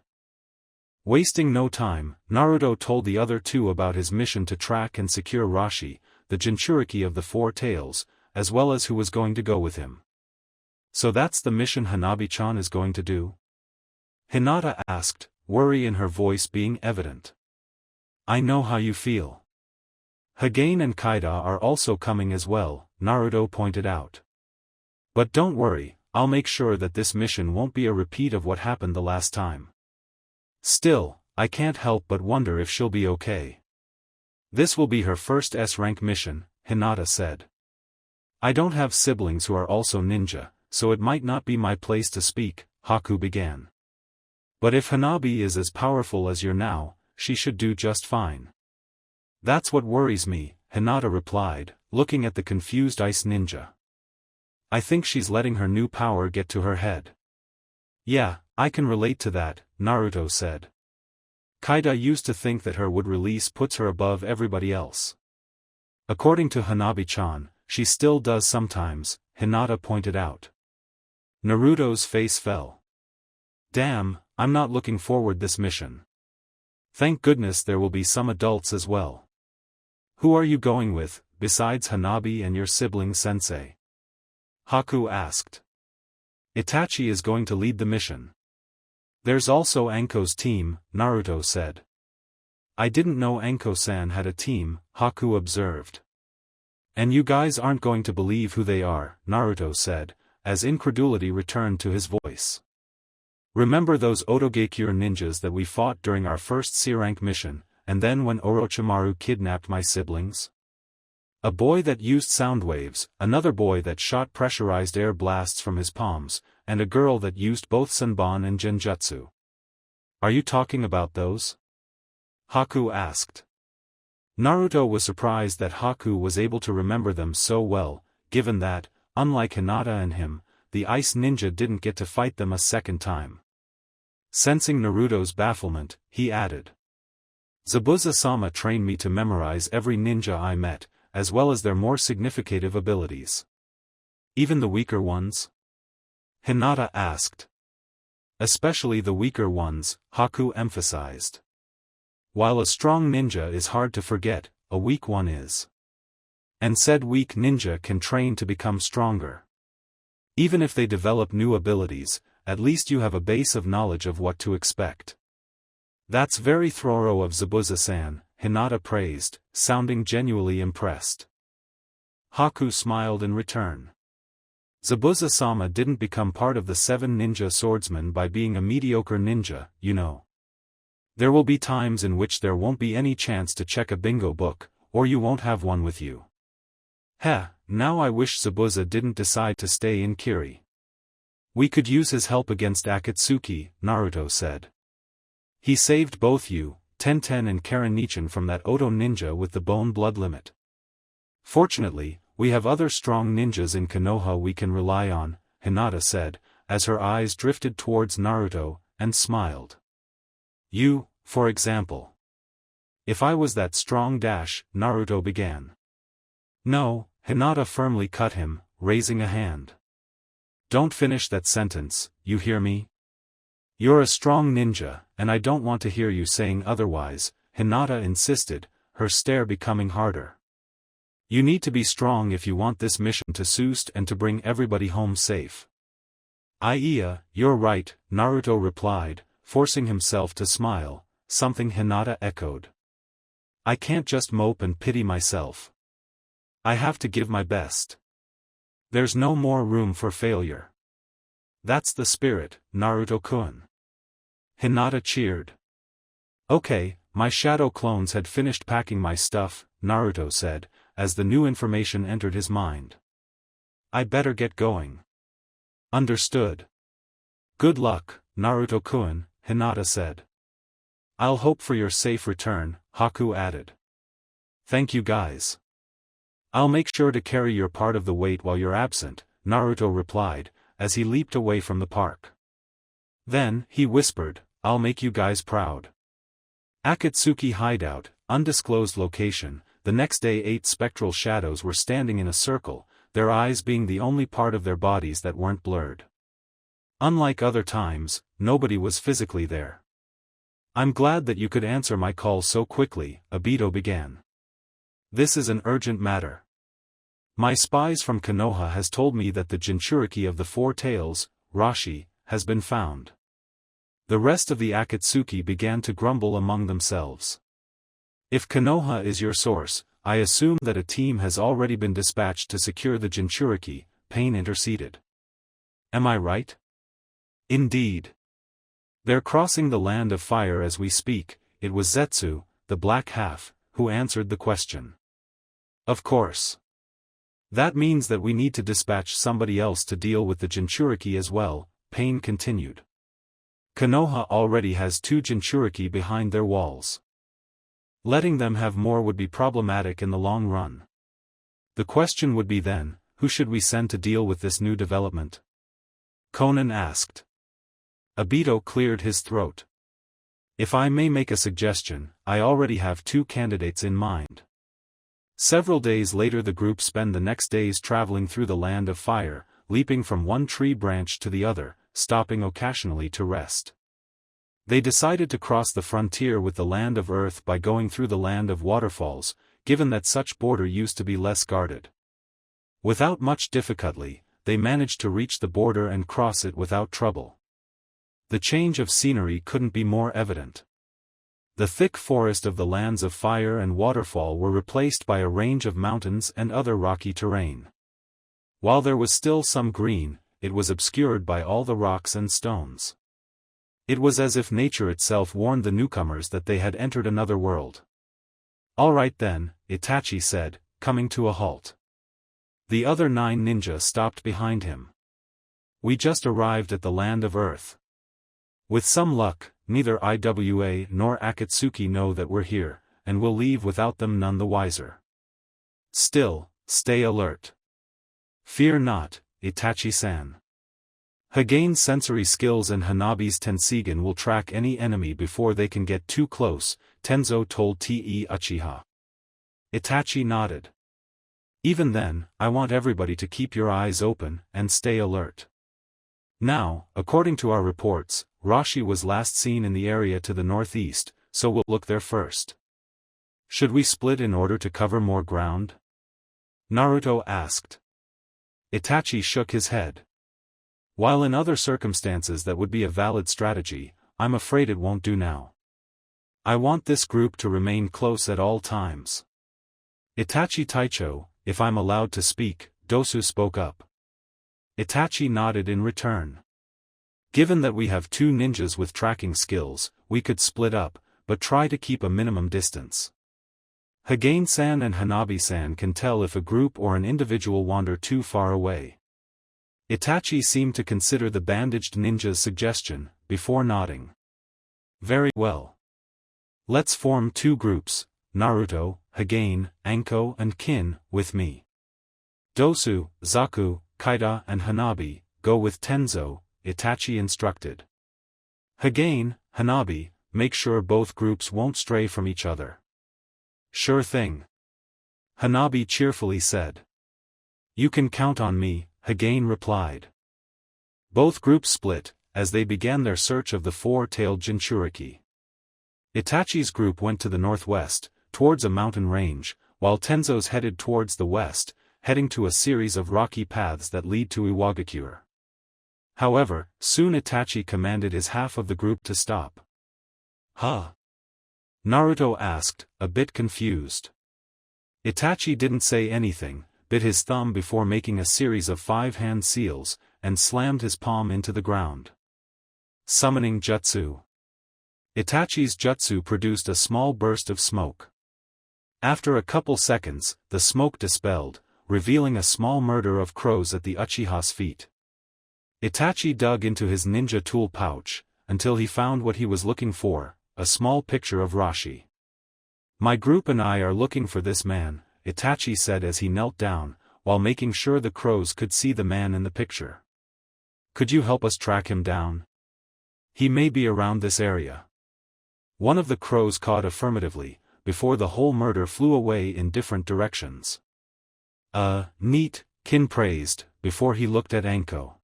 Wasting no time, Naruto told the other two about his mission to track and secure Rashi, the Jinchuriki of the Four Tails, as well as who was going to go with him. So that's the mission Hanabi-chan is going to do? Hinata asked, worry in her voice being evident. I know how you feel. Hagane and Kaida are also coming as well, Naruto pointed out. But don't worry, I'll make sure that this mission won't be a repeat of what happened the last time. Still, I can't help but wonder if she'll be okay. This will be her first S-rank mission, Hinata said. I don't have siblings who are also ninja, so it might not be my place to speak, Haku began. But if Hanabi is as powerful as you're now, she should do just fine. That's what worries me, Hinata replied, looking at the confused ice ninja. I think she's letting her new power get to her head. Yeah, I can relate to that, Naruto said. Kaida used to think that her would release puts her above everybody else. According to Hanabi-chan, she still does sometimes, Hinata pointed out. Naruto's face fell. Damn, I'm not looking forward this mission. Thank goodness there will be some adults as well. Who are you going with, besides Hanabi and your sibling sensei? Haku asked. Itachi is going to lead the mission. There's also Anko's team, Naruto said. I didn't know Anko-san had a team, Haku observed. And you guys aren't going to believe who they are, Naruto said, as incredulity returned to his voice. Remember those Otogakure ninjas that we fought during our first C-rank mission, and then when Orochimaru kidnapped my siblings? A boy that used sound waves, another boy that shot pressurized air blasts from his palms, and a girl that used both Senbon and Genjutsu. Are you talking about those? Haku asked. Naruto was surprised that Haku was able to remember them so well, given that, unlike Hinata and him, the ice ninja didn't get to fight them a second time. Sensing Naruto's bafflement, he added. Zabuza-sama trained me to memorize every ninja I met, as well as their more significative abilities. Even the weaker ones? Hinata asked. Especially the weaker ones, Haku emphasized. While a strong ninja is hard to forget, a weak one is. And said weak ninja can train to become stronger. Even if they develop new abilities, at least you have a base of knowledge of what to expect. That's very thorough of Zabuza-san, Hinata praised, sounding genuinely impressed. Haku smiled in return. Zabuza-sama didn't become part of the 7 ninja swordsmen by being a mediocre ninja, you know. There will be times in which there won't be any chance to check a bingo book, or you won't have one with you. Heh, now I wish Zabuza didn't decide to stay in Kiri. We could use his help against Akatsuki, Naruto said. He saved both you, Tenten and Karen-nichan from that Oto ninja with the bone blood limit. Fortunately, we have other strong ninjas in Konoha we can rely on, Hinata said, as her eyes drifted towards Naruto, and smiled. You, for example. If I was that strong Naruto began. No, Hinata firmly cut him, raising a hand. Don't finish that sentence, you hear me? You're a strong ninja, and I don't want to hear you saying otherwise, Hinata insisted, her stare becoming harder. You need to be strong if you want this mission to succeed and to bring everybody home safe. Iya, you're right, Naruto replied, forcing himself to smile, something Hinata echoed. I can't just mope and pity myself. I have to give my best. There's no more room for failure. That's the spirit, Naruto-kun. Hinata cheered. Okay, my shadow clones had finished packing my stuff, Naruto said, as the new information entered his mind. I better get going. Understood. Good luck, Naruto-kun, Hinata said. I'll hope for your safe return, Haku added. Thank you guys. I'll make sure to carry your part of the weight while you're absent, Naruto replied, as he leaped away from the park. Then, he whispered, I'll make you guys proud. Akatsuki Hideout, undisclosed location. The next day 8 spectral shadows were standing in a circle, their eyes being the only part of their bodies that weren't blurred. Unlike other times, nobody was physically there. I'm glad that you could answer my call so quickly, Obito began. This is an urgent matter. My spies from Konoha has told me that the Jinchuriki of the Four Tails, Rashi, has been found. The rest of the Akatsuki began to grumble among themselves. If Konoha is your source, I assume that a team has already been dispatched to secure the Jinchuriki, Pain interceded. Am I right? Indeed. They're crossing the land of fire as we speak. It was Zetsu, the black half, who answered the question. Of course. That means that we need to dispatch somebody else to deal with the Jinchuriki as well, Pain continued. Konoha already has 2 Jinchuriki behind their walls. Letting them have more would be problematic in the long run. The question would be then, who should we send to deal with this new development? Conan asked. Obito cleared his throat. If I may make a suggestion, I already have 2 candidates in mind. Several days later the group spend the next days traveling through the land of fire, leaping from one tree branch to the other, stopping occasionally to rest. They decided to cross the frontier with the land of earth by going through the land of waterfalls, given that such border used to be less guarded. Without much difficulty, they managed to reach the border and cross it without trouble. The change of scenery couldn't be more evident. The thick forest of the lands of fire and waterfall were replaced by a range of mountains and other rocky terrain. While there was still some green, it was obscured by all the rocks and stones. It was as if nature itself warned the newcomers that they had entered another world. All right then, Itachi said, coming to a halt. The other 9 ninja stopped behind him. We just arrived at the land of earth. With some luck, neither Iwa nor Akatsuki know that we're here, and we'll leave without them none the wiser. Still, stay alert. Fear not, Itachi-san. Hogane's sensory skills and Hanabi's Tensigen will track any enemy before they can get too close, Tenzo told Te Uchiha. Itachi nodded. Even then, I want everybody to keep your eyes open and stay alert. Now, according to our reports, Rashi was last seen in the area to the northeast, so we'll look there first. Should we split in order to cover more ground? Naruto asked. Itachi shook his head. While in other circumstances that would be a valid strategy, I'm afraid it won't do now. I want this group to remain close at all times. Itachi Taicho, if I'm allowed to speak, Dosu spoke up. Itachi nodded in return. Given that we have 2 ninjas with tracking skills, we could split up, but try to keep a minimum distance. Hagane-san and Hanabi-san can tell if a group or an individual wander too far away. Itachi seemed to consider the bandaged ninja's suggestion, before nodding. Very well. Let's form 2 groups, Naruto, Hagane, Anko and Kin, with me. Dosu, Zaku, Kaida and Hanabi, go with Tenzo, Itachi instructed. Hagane, Hanabi, make sure both groups won't stray from each other. Sure thing. Hanabi cheerfully said. You can count on me, Hagane replied. Both groups split, as they began their search of the 4-tailed Jinchuriki. Itachi's group went to the northwest, towards a mountain range, while Tenzo's headed towards the west, heading to a series of rocky paths that lead to Iwagakure. However, soon Itachi commanded his half of the group to stop. Huh? Naruto asked, a bit confused. Itachi didn't say anything, bit his thumb before making a series of 5-hand seals, and slammed his palm into the ground. Summoning Jutsu. Itachi's jutsu produced a small burst of smoke. After a couple seconds, the smoke dispelled, revealing a small murder of crows at the Uchiha's feet. Itachi dug into his ninja tool pouch, until he found what he was looking for, a small picture of Rashi. My group and I are looking for this man, Itachi said as he knelt down, while making sure the crows could see the man in the picture. Could you help us track him down? He may be around this area. One of the crows cawed affirmatively, before the whole murder flew away in different directions. Neat, Kin praised, before he looked at Anko.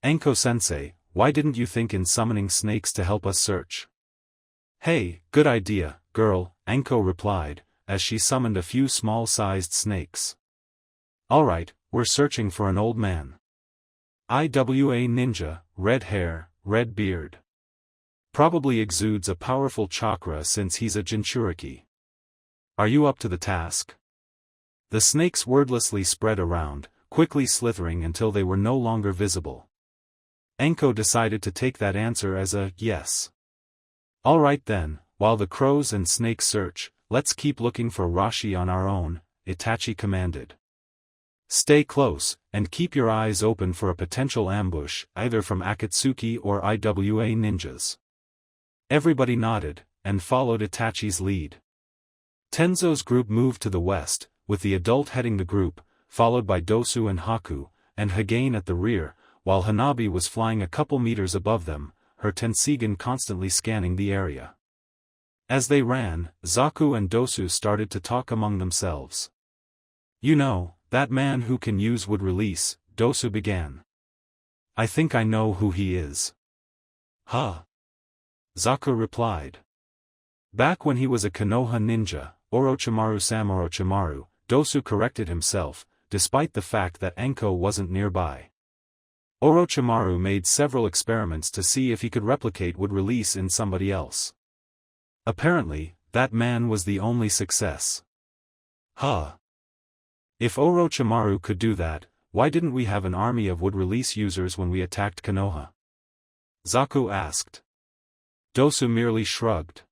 Anko-sensei, why didn't you think in summoning snakes to help us search? Hey, good idea, girl, Anko replied, as she summoned a few small-sized snakes. Alright, we're searching for an old man. IWA ninja, red hair, red beard. Probably exudes a powerful chakra since he's a Jinchuriki. Are you up to the task? The snakes wordlessly spread around, quickly slithering until they were no longer visible. Anko decided to take that answer as a yes. Alright then, while the crows and snakes search, let's keep looking for Rashi on our own, Itachi commanded. Stay close, and keep your eyes open for a potential ambush, either from Akatsuki or IWA ninjas. Everybody nodded, and followed Itachi's lead. Tenzo's group moved to the west, with the adult heading the group, followed by Dosu and Haku, and Hagane at the rear, while Hanabi was flying a couple meters above them, her Tensigen constantly scanning the area. As they ran, Zaku and Dosu started to talk among themselves. You know, that man who can use wood release, Dosu began. I think I know who he is. Huh? Zaku replied. Back when he was a Konoha ninja, Orochimaru Samorochimaru, Dosu corrected himself, despite the fact that Anko wasn't nearby. Orochimaru made several experiments to see if he could replicate wood release in somebody else. Apparently, that man was the only success. Huh? If Orochimaru could do that, why didn't we have an army of wood release users when we attacked Konoha? Zaku asked. Dosu merely shrugged.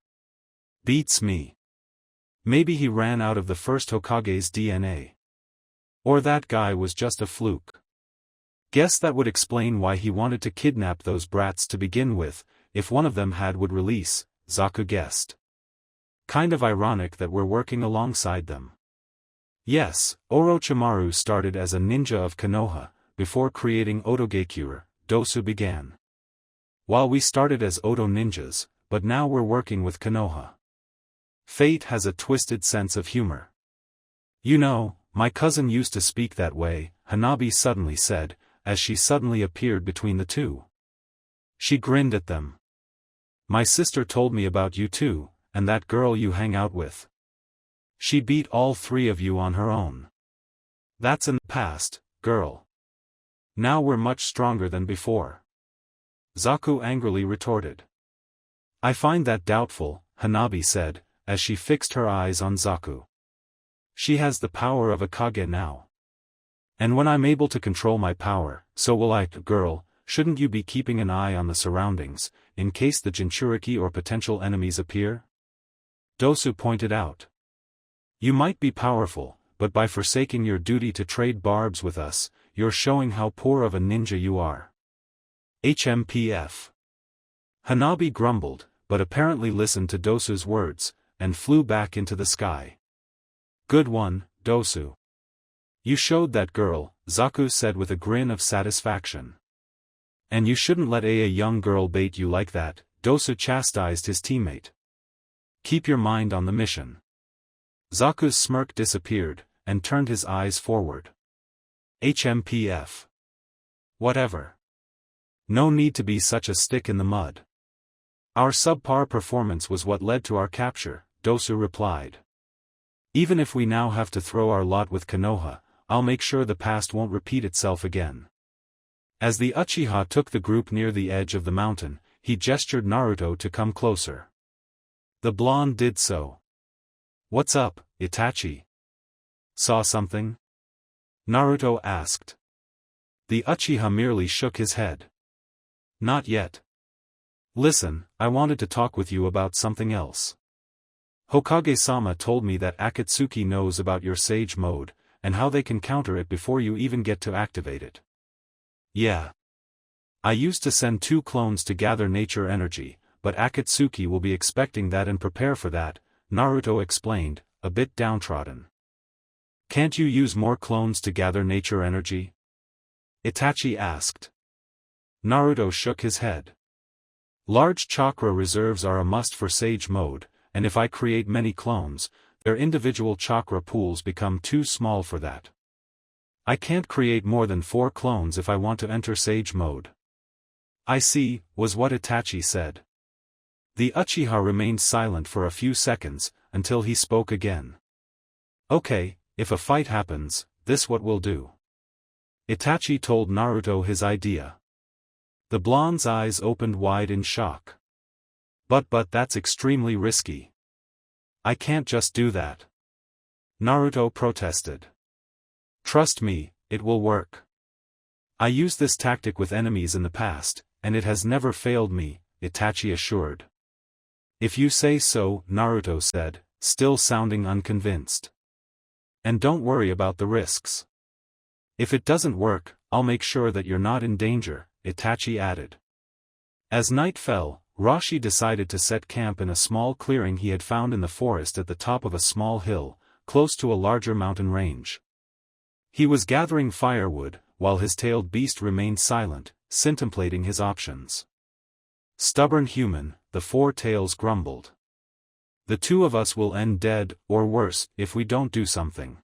Beats me. Maybe he ran out of the first Hokage's DNA. Or that guy was just a fluke. Guess that would explain why he wanted to kidnap those brats to begin with, if one of them had wood release, Zaku guessed. Kind of ironic that we're working alongside them. Yes, Orochimaru started as a ninja of Konoha, before creating Otogekure, Dosu began. While we started as Oto ninjas, but now we're working with Konoha. Fate has a twisted sense of humor. You know, my cousin used to speak that way, Hanabi suddenly said, as she suddenly appeared between the two. She grinned at them. My sister told me about you too, and that girl you hang out with. She beat all three of you on her own. That's in the past, girl. Now we're much stronger than before. Zaku angrily retorted. I find that doubtful, Hanabi said, as she fixed her eyes on Zaku. She has the power of a Kage now. And when I'm able to control my power, so will I, girl, shouldn't you be keeping an eye on the surroundings, in case the Jinchuriki or potential enemies appear? Dosu pointed out. You might be powerful, but by forsaking your duty to trade barbs with us, you're showing how poor of a ninja you are. HMPF. Hanabi grumbled, but apparently listened to Dosu's words, and flew back into the sky. Good one, Dosu. You showed that girl, Zaku said with a grin of satisfaction. And you shouldn't let a young girl bait you like that, Dosu chastised his teammate. Keep your mind on the mission. Zaku's smirk disappeared, and turned his eyes forward. HMPF. Whatever. No need to be such a stick in the mud. Our subpar performance was what led to our capture, Dosu replied. Even if we now have to throw our lot with Konoha, I'll make sure the past won't repeat itself again. As the Uchiha took the group near the edge of the mountain, he gestured Naruto to come closer. The blonde did so. What's up, Itachi? Saw something? Naruto asked. The Uchiha merely shook his head. Not yet. Listen, I wanted to talk with you about something else. Hokage-sama told me that Akatsuki knows about your Sage Mode, and how they can counter it before you even get to activate it. Yeah. I used to send 2 clones to gather nature energy, but Akatsuki will be expecting that and prepare for that, Naruto explained, a bit downtrodden. Can't you use more clones to gather nature energy? Itachi asked. Naruto shook his head. Large chakra reserves are a must for Sage Mode, and if I create many clones, their individual chakra pools become too small for that. I can't create more than 4 clones if I want to enter Sage Mode. I see, was what Itachi said. The Uchiha remained silent for a few seconds, until he spoke again. Okay, if a fight happens, this what we'll do. Itachi told Naruto his idea. The blonde's eyes opened wide in shock. But that's extremely risky. I can't just do that. Naruto protested. Trust me, it will work. I used this tactic with enemies in the past, and it has never failed me, Itachi assured. If you say so, Naruto said, still sounding unconvinced. And don't worry about the risks. If it doesn't work, I'll make sure that you're not in danger, Itachi added. As night fell, Roshi decided to set camp in a small clearing he had found in the forest at the top of a small hill, close to a larger mountain range. He was gathering firewood, while his tailed beast remained silent, contemplating his options. Stubborn human, the 4 tails grumbled. The 2 of us will end dead, or worse, if we don't do something.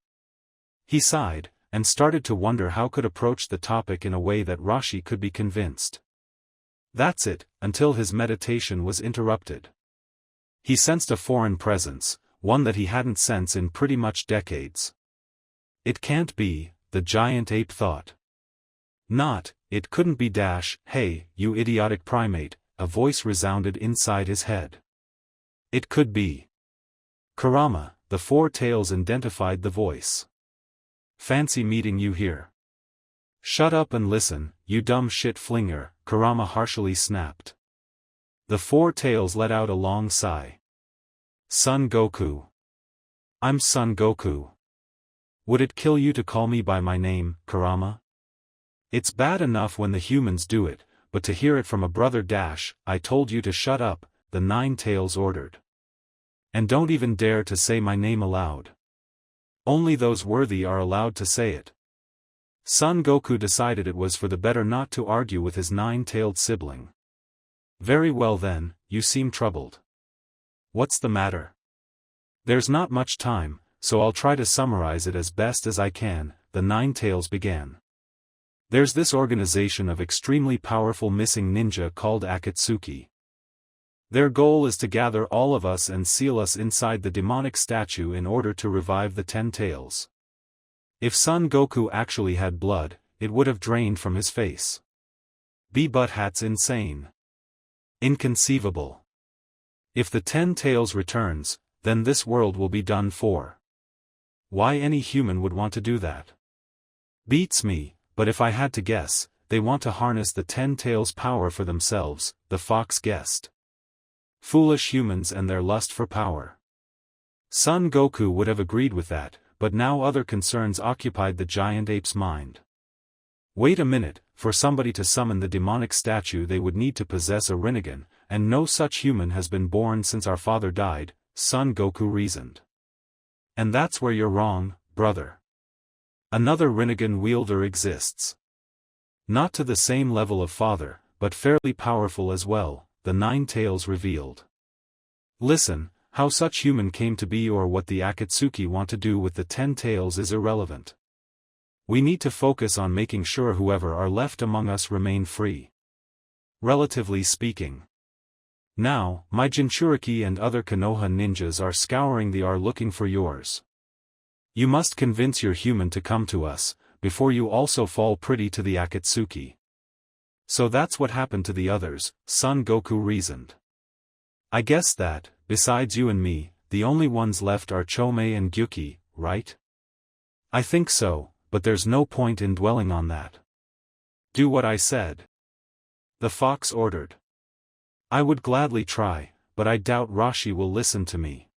He sighed, and started to wonder how could approach the topic in a way that Roshi could be convinced. That's it, until his meditation was interrupted. He sensed a foreign presence, one that he hadn't sensed in pretty much decades. It can't be, the giant ape thought. It couldn't be hey, you idiotic primate, a voice resounded inside his head. It could be. Kurama, the 4 tails identified the voice. Fancy meeting you here. Shut up and listen, you dumb shit flinger, Kurama harshly snapped. The 4 tails let out a long sigh. Son Goku. I'm Son Goku. Would it kill you to call me by my name, Kurama? It's bad enough when the humans do it, but to hear it from a brother I told you to shut up, the 9 tails ordered. And don't even dare to say my name aloud. Only those worthy are allowed to say it. Son Goku decided it was for the better not to argue with his 9-tailed sibling. Very well then, you seem troubled. What's the matter? There's not much time, so I'll try to summarize it as best as I can, the 9 tails began. There's this organization of extremely powerful missing ninja called Akatsuki. Their goal is to gather all of us and seal us inside the demonic statue in order to revive the 10 tails. If Son Goku actually had blood, it would have drained from his face. That's insane. Inconceivable. If the 10 tails returns, then this world will be done for. Why any human would want to do that? Beats me, but if I had to guess, they want to harness the 10 tails' power for themselves, the fox guessed. Foolish humans and their lust for power. Son Goku would have agreed with that, but now other concerns occupied the giant ape's mind. Wait a minute, for somebody to summon the demonic statue they would need to possess a Rinnegan, and no such human has been born since our father died, Son Goku reasoned. And that's where you're wrong, brother. Another Rinnegan wielder exists. Not to the same level of father, but fairly powerful as well, the 9 tails revealed. Listen, how such human came to be or what the Akatsuki want to do with the 10 tails is irrelevant. We need to focus on making sure whoever are left among us remain free. Relatively speaking. Now, my Jinchuriki and other Konoha ninjas are scouring the are looking for yours. You must convince your human to come to us, before you also fall pretty to the Akatsuki. So that's what happened to the others, Son Goku reasoned. I guess that, besides you and me, the only ones left are Chomei and Gyuki, right? I think so, but there's no point in dwelling on that. Do what I said. The fox ordered. I would gladly try, but I doubt Roshi will listen to me.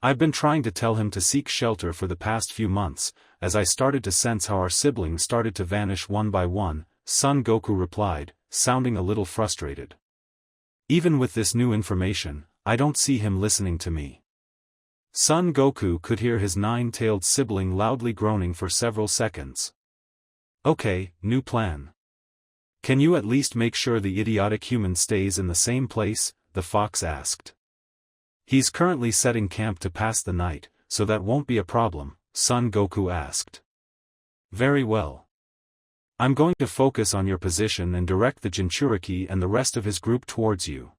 I've been trying to tell him to seek shelter for the past few months, as I started to sense how our siblings started to vanish one by one, Son Goku replied, sounding a little frustrated. Even with this new information, I don't see him listening to me. Son Goku could hear his nine-tailed sibling loudly groaning for several seconds. Okay, new plan. Can you at least make sure the idiotic human stays in the same place? The fox asked. He's currently setting camp to pass the night, so that won't be a problem, Son Goku asked. Very well. I'm going to focus on your position and direct the Jinchuriki and the rest of his group towards you.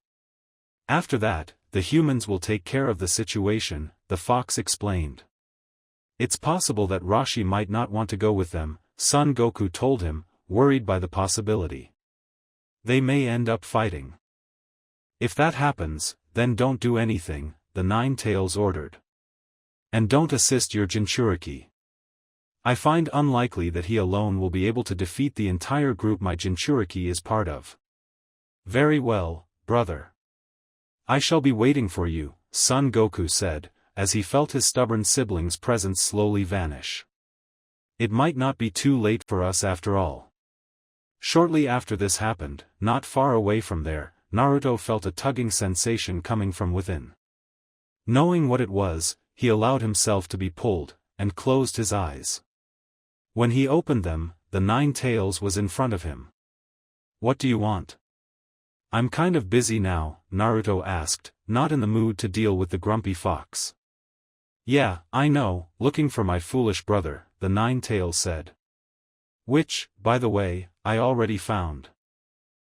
After that, the humans will take care of the situation, the fox explained. It's possible that Rashi might not want to go with them, Son Goku told him, worried by the possibility. They may end up fighting. If that happens, then don't do anything, the Nine Tails ordered. And don't assist your Jinchuriki. I find unlikely that he alone will be able to defeat the entire group my Jinchuriki is part of. Very well, brother. I shall be waiting for you, Son Goku said, as he felt his stubborn sibling's presence slowly vanish. It might not be too late for us after all. Shortly after this happened, not far away from there, Naruto felt a tugging sensation coming from within. Knowing what it was, he allowed himself to be pulled, and closed his eyes. When he opened them, the Nine Tails was in front of him. What do you want? I'm kind of busy now, Naruto asked, not in the mood to deal with the grumpy fox. Yeah, I know, looking for my foolish brother, the Nine Tails said. Which, by the way, I already found.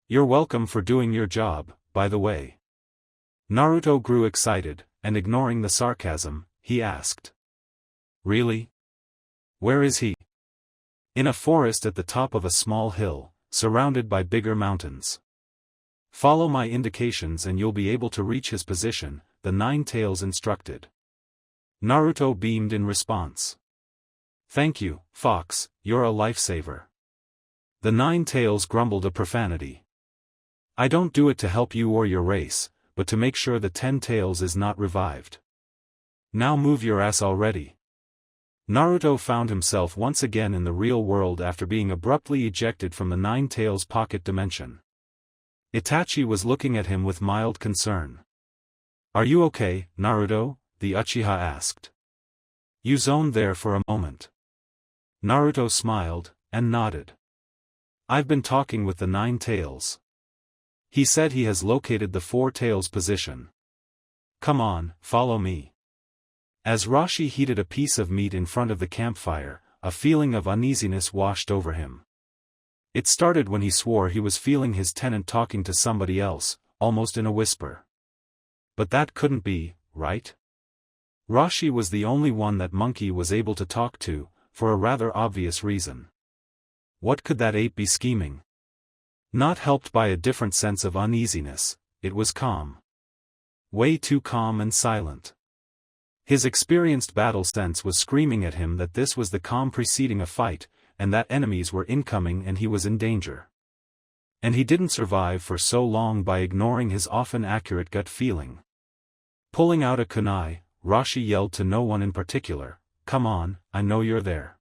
You're welcome for doing your job, by the way. Naruto grew excited, and ignoring the sarcasm, he asked. Really? Where is he? In a forest at the top of a small hill, surrounded by bigger mountains. Follow my indications and you'll be able to reach his position, the Nine Tails instructed. Naruto beamed in response. Thank you, Fox, you're a lifesaver. The Nine Tails grumbled a profanity. I don't do it to help you or your race, but to make sure the 10 Tails is not revived. Now move your ass already. Naruto found himself once again in the real world after being abruptly ejected from the Nine Tails pocket dimension. Itachi was looking at him with mild concern. Are you okay, Naruto? The Uchiha asked. You zoned there for a moment. Naruto smiled, and nodded. I've been talking with the Nine Tails. He said he has located the Four Tails position. Come on, follow me. As Rashi heated a piece of meat in front of the campfire, a feeling of uneasiness washed over him. It started when he swore he was feeling his tenant talking to somebody else, almost in a whisper. But that couldn't be, right? Rashi was the only one that Monkey was able to talk to, for a rather obvious reason. What could that ape be scheming? Not helped by a different sense of uneasiness, it was calm. Way too calm and silent. His experienced battle sense was screaming at him that this was the calm preceding a fight, and that enemies were incoming and he was in danger. And he didn't survive for so long by ignoring his often accurate gut feeling. Pulling out a kunai, Rashi yelled to no one in particular, "Come on, I know you're there.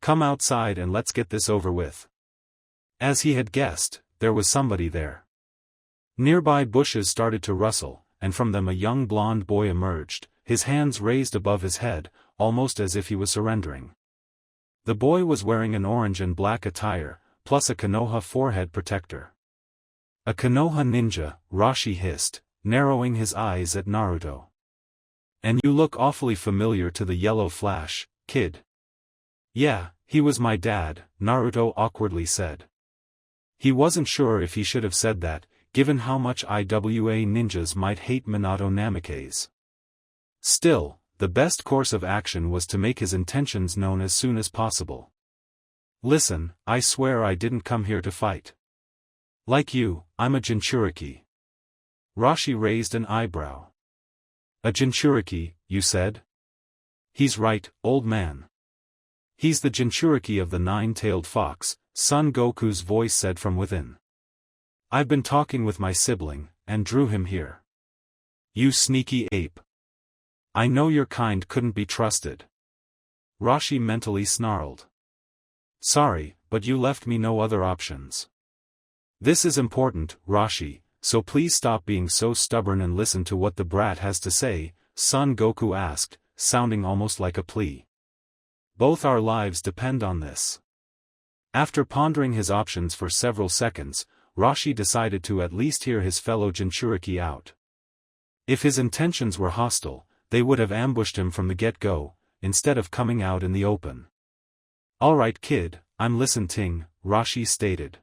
Come outside and let's get this over with." As he had guessed, there was somebody there. Nearby bushes started to rustle, and from them a young blonde boy emerged, his hands raised above his head, almost as if he was surrendering. The boy was wearing an orange and black attire, plus a Konoha forehead protector. A Konoha ninja, Rashi hissed, narrowing his eyes at Naruto. And you look awfully familiar to the yellow flash, kid. Yeah, he was my dad, Naruto awkwardly said. He wasn't sure if he should have said that, given how much IWA ninjas might hate Minato Namikaze. Still, the best course of action was to make his intentions known as soon as possible. Listen, I swear I didn't come here to fight. Like you, I'm a Jinchuriki. Rashi raised an eyebrow. A Jinchuriki, you said? He's right, old man. He's the Jinchuriki of the nine-tailed fox, Son Goku's voice said from within. I've been talking with my sibling, and drew him here. You sneaky ape. I know your kind couldn't be trusted. Rashi mentally snarled. Sorry, but you left me no other options. This is important, Rashi, so please stop being so stubborn and listen to what the brat has to say, Son Goku asked, sounding almost like a plea. Both our lives depend on this. After pondering his options for several seconds, Rashi decided to at least hear his fellow Jinchuriki out. If his intentions were hostile, they would have ambushed him from the get-go, instead of coming out in the open. Alright kid, I'm listening, Rashi stated.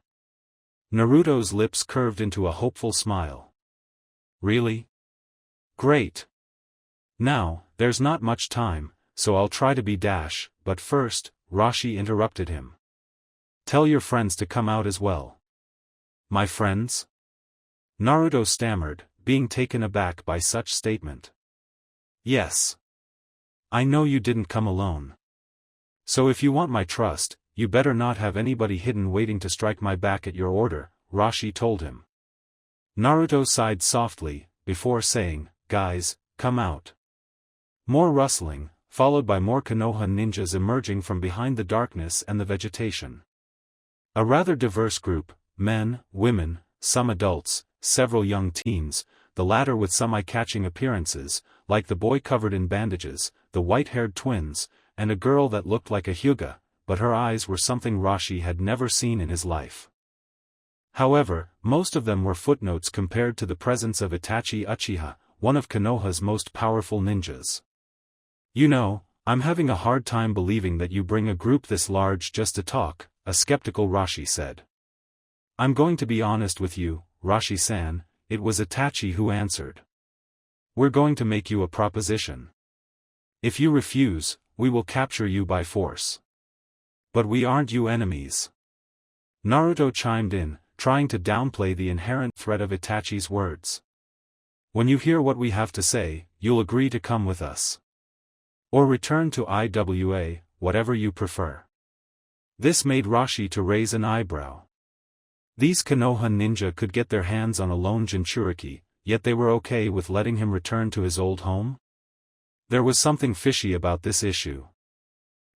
Naruto's lips curved into a hopeful smile. Really? Great. Now, there's not much time, so I'll try to be dash, but first, Rashi interrupted him. Tell your friends to come out as well. My friends? Naruto stammered, being taken aback by such statement. Yes. I know you didn't come alone. So if you want my trust, you better not have anybody hidden waiting to strike my back at your order, Rashi told him. Naruto sighed softly, before saying, guys, come out. More rustling, followed by more Konoha ninjas emerging from behind the darkness and the vegetation. A rather diverse group, men, women, some adults, several young teens, the latter with some eye-catching appearances, like the boy covered in bandages, the white-haired twins, and a girl that looked like a Hyuga, but her eyes were something Rashi had never seen in his life. However, most of them were footnotes compared to the presence of Itachi Uchiha, one of Konoha's most powerful ninjas. You know, I'm having a hard time believing that you bring a group this large just to talk, a skeptical Rashi said. I'm going to be honest with you, Rashi-san, it was Itachi who answered. We're going to make you a proposition. If you refuse, we will capture you by force. But we aren't you enemies. Naruto chimed in, trying to downplay the inherent threat of Itachi's words. When you hear what we have to say, you'll agree to come with us. Or return to IWA, whatever you prefer. This made Rashi to raise an eyebrow. These Konoha ninja could get their hands on a lone Jinchuriki, yet they were okay with letting him return to his old home? There was something fishy about this issue.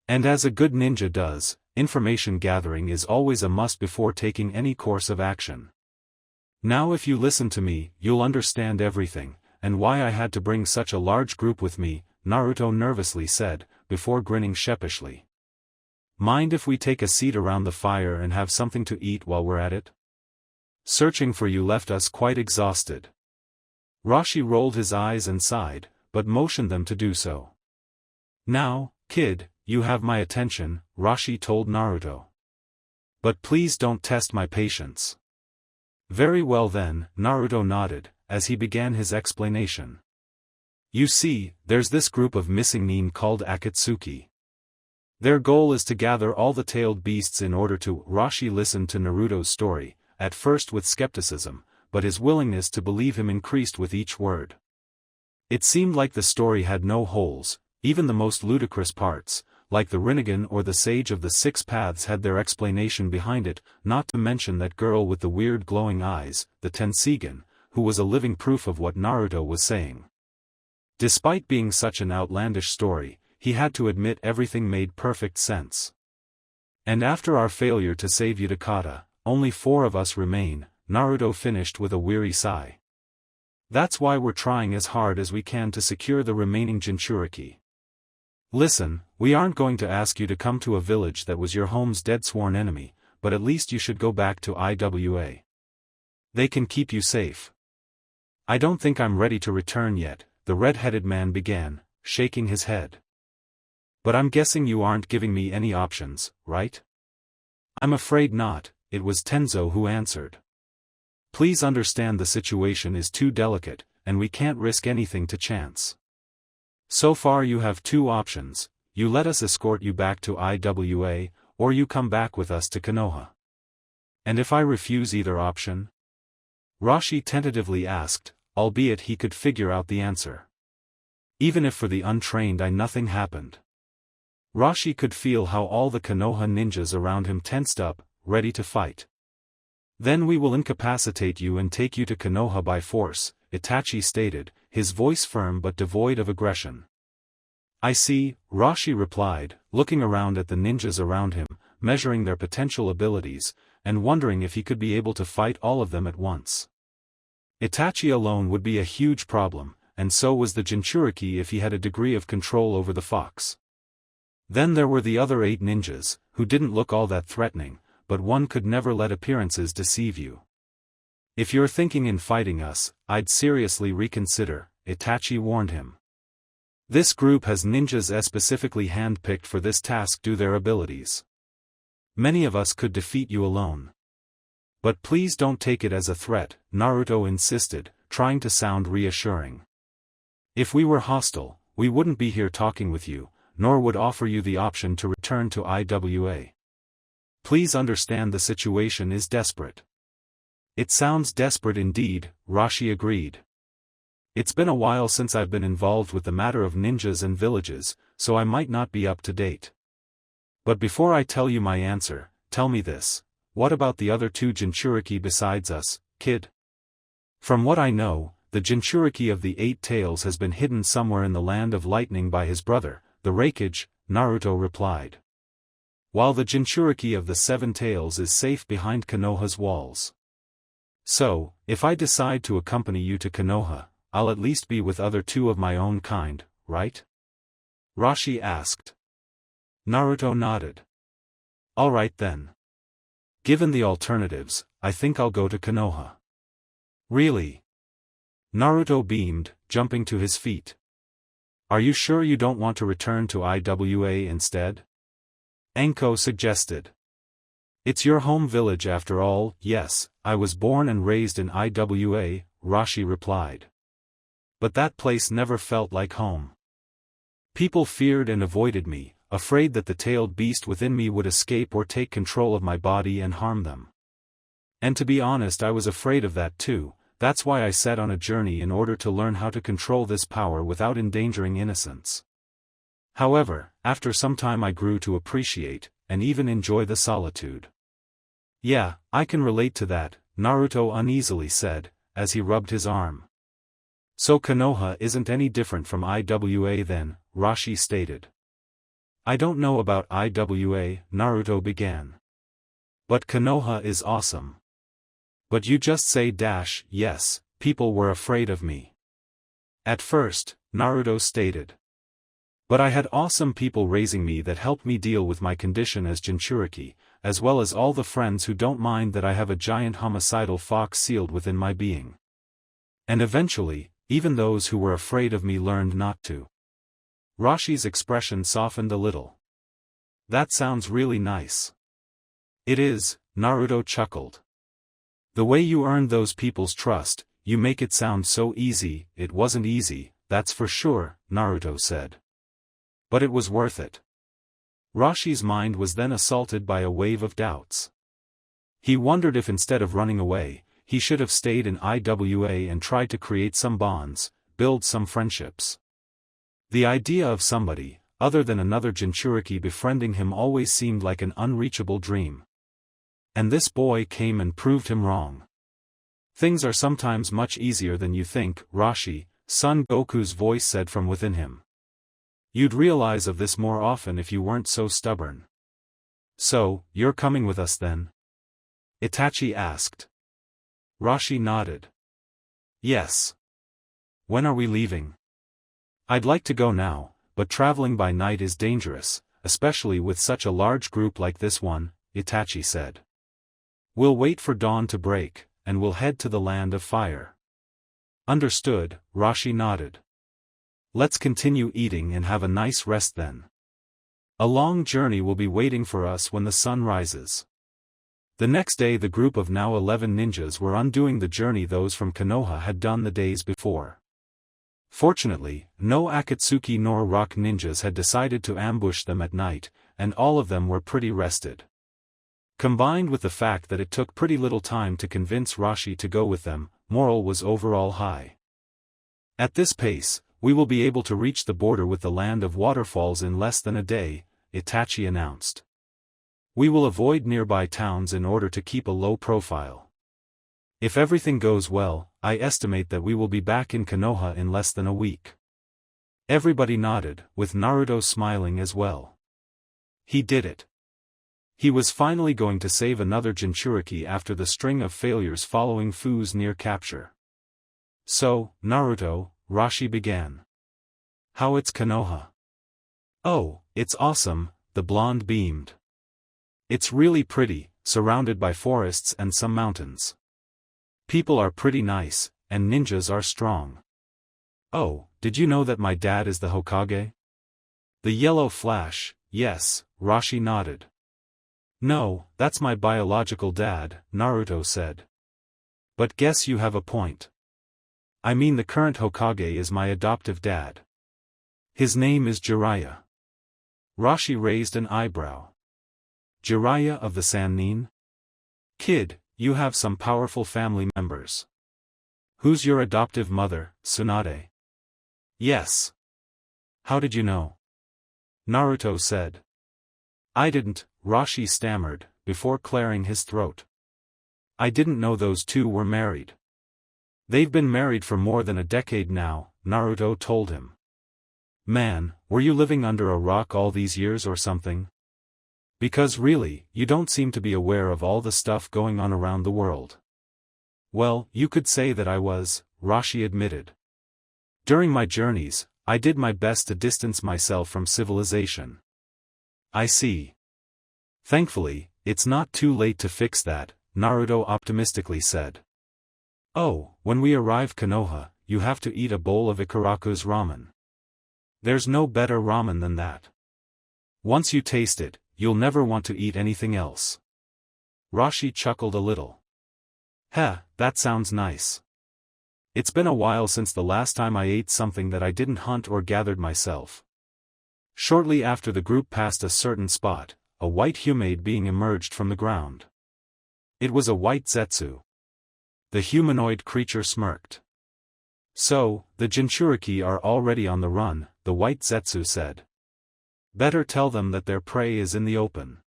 And as a good ninja does, information gathering is always a must before taking any course of action. Now if you listen to me, you'll understand everything, and why I had to bring such a large group with me, Naruto nervously said, before grinning sheepishly. Mind if we take a seat around the fire and have something to eat while we're at it? Searching for you left us quite exhausted. Rashi rolled his eyes and sighed, but motioned them to do so. Now, kid, you have my attention, Rashi told Naruto. But please don't test my patience. Very well then, Naruto nodded, as he began his explanation. You see, there's this group of missing nin called Akatsuki. Their goal is to gather all the tailed beasts in order to. Rashi listened to Naruto's story, at first with skepticism, but his willingness to believe him increased with each word. It seemed like the story had no holes, even the most ludicrous parts, like the Rinnegan or the Sage of the Six Paths had their explanation behind it, not to mention that girl with the weird glowing eyes, the Tensigan, who was a living proof of what Naruto was saying. Despite being such an outlandish story, he had to admit everything made perfect sense. And after our failure to save Utakata, only 4 of us remain, Naruto finished with a weary sigh. That's why we're trying as hard as we can to secure the remaining Jinchuriki. Listen, we aren't going to ask you to come to a village that was your home's dead sworn enemy, but at least you should go back to IWA. They can keep you safe. I don't think I'm ready to return yet, the red-headed man began, shaking his head. But I'm guessing you aren't giving me any options, right? I'm afraid not, it was Tenzo who answered. Please understand the situation is too delicate, and we can't risk anything to chance. So far you have 2 options, you let us escort you back to IWA, or you come back with us to Konoha. And if I refuse either option? Rashi tentatively asked, albeit he could figure out the answer. Even if for the untrained nothing happened. Rashi could feel how all the Konoha ninjas around him tensed up, ready to fight. Then we will incapacitate you and take you to Konoha by force, Itachi stated, his voice firm but devoid of aggression. I see, Rashi replied, looking around at the ninjas around him, measuring their potential abilities, and wondering if he could be able to fight all of them at once. Itachi alone would be a huge problem, and so was the Jinchuriki if he had a degree of control over the fox. Then there were the other 8 ninjas, who didn't look all that threatening, but one could never let appearances deceive you. If you're thinking in fighting us, I'd seriously reconsider, Itachi warned him. This group has ninjas specifically hand-picked for this task due their abilities. Many of us could defeat you alone. But please don't take it as a threat, Naruto insisted, trying to sound reassuring. If we were hostile, we wouldn't be here talking with you, nor would offer you the option to return to IWA. Please understand the situation is desperate. It sounds desperate indeed, Roshi agreed. It's been a while since I've been involved with the matter of ninjas and villages, so I might not be up to date. But before I tell you my answer, tell me this, what about the other 2 Jinchuriki besides us, kid? From what I know, the Jinchuriki of the 8 tails has been hidden somewhere in the land of lightning by his brother, the Raikage, Naruto replied. While the Jinchuriki of the 7 tails is safe behind Konoha's walls. So, if I decide to accompany you to Konoha, I'll at least be with other 2 of my own kind, right? Roshi asked. Naruto nodded. Alright then. Given the alternatives, I think I'll go to Konoha. Really? Naruto beamed, jumping to his feet. Are you sure you don't want to return to IWA instead? Enko suggested. It's your home village after all. Yes, I was born and raised in IWA, Roshi replied. But that place never felt like home. People feared and avoided me, afraid that the tailed beast within me would escape or take control of my body and harm them. And to be honest, I was afraid of that too. That's why I set on a journey in order to learn how to control this power without endangering innocence. However, after some time I grew to appreciate, and even enjoy the solitude. Yeah, I can relate to that, Naruto uneasily said, as he rubbed his arm. So Konoha isn't any different from IWA then, Roshi stated. I don't know about IWA, Naruto began. But Konoha is awesome. But you just say yes, people were afraid of me. At first, Naruto stated. But I had awesome people raising me that helped me deal with my condition as Jinchuriki, as well as all the friends who don't mind that I have a giant homicidal fox sealed within my being. And eventually, even those who were afraid of me learned not to. Roshi's expression softened a little. That sounds really nice. It is, Naruto chuckled. The way you earned those people's trust, you make it sound so easy. It wasn't easy, that's for sure, Naruto said. But it was worth it. Roshi's mind was then assaulted by a wave of doubts. He wondered if instead of running away, he should have stayed in IWA and tried to create some bonds, build some friendships. The idea of somebody, other than another Jinchuriki befriending him always seemed like an unreachable dream. And this boy came and proved him wrong. Things are sometimes much easier than you think, Roshi, Son Goku's voice said from within him. You'd realize of this more often if you weren't so stubborn. So, you're coming with us then? Itachi asked. Roshi nodded. Yes. When are we leaving? I'd like to go now, but traveling by night is dangerous, especially with such a large group like this one, Itachi said. We'll wait for dawn to break, and we'll head to the land of fire. Understood, Roshi nodded. Let's continue eating and have a nice rest then. A long journey will be waiting for us when the sun rises. The next day the group of now 11 ninjas were undoing the journey those from Konoha had done the days before. Fortunately, no Akatsuki nor Rock ninjas had decided to ambush them at night, and all of them were pretty rested. Combined with the fact that it took pretty little time to convince Roshi to go with them, morale was overall high. At this pace, we will be able to reach the border with the land of waterfalls in less than a day, Itachi announced. We will avoid nearby towns in order to keep a low profile. If everything goes well, I estimate that we will be back in Konoha in less than a week. Everybody nodded, with Naruto smiling as well. He did it. He was finally going to save another Jinchuriki after the string of failures following Fu's near capture. "So, Naruto," Rashi began. "How it's Konoha?" "Oh, it's awesome," the blonde beamed. "It's really pretty, surrounded by forests and some mountains. People are pretty nice, and ninjas are strong. Oh, did you know that my dad is the Hokage?" The yellow flash, yes, Rashi nodded. "No, that's my biological dad," Naruto said. "But guess you have a point. I mean the current Hokage is my adoptive dad. His name is Jiraya." Rashi raised an eyebrow. "Jiraya of the Sannin? Kid, you have some powerful family members. Who's your adoptive mother, Tsunade?" "Yes." "How did you know?" Naruto said. "I didn't," Rashi stammered, before clearing his throat. "I didn't know those two were married." "They've been married for more than a decade now," Naruto told him. "Man, were you living under a rock all these years or something? Because really, you don't seem to be aware of all the stuff going on around the world." "Well, you could say that I was," Rashi admitted. "During my journeys, I did my best to distance myself from civilization." "I see. Thankfully, it's not too late to fix that," Naruto optimistically said. "Oh, when we arrive Konoha, you have to eat a bowl of Ikaraku's ramen. There's no better ramen than that. Once you taste it, you'll never want to eat anything else." Rashi chuckled a little. "Heh, that sounds nice. It's been a while since the last time I ate something that I didn't hunt or gathered myself." Shortly after the group passed a certain spot, a white humanoid being emerged from the ground. It was a white Zetsu. The humanoid creature smirked. "So, the Jinchuriki are already on the run," the white Zetsu said. "Better tell them that their prey is in the open."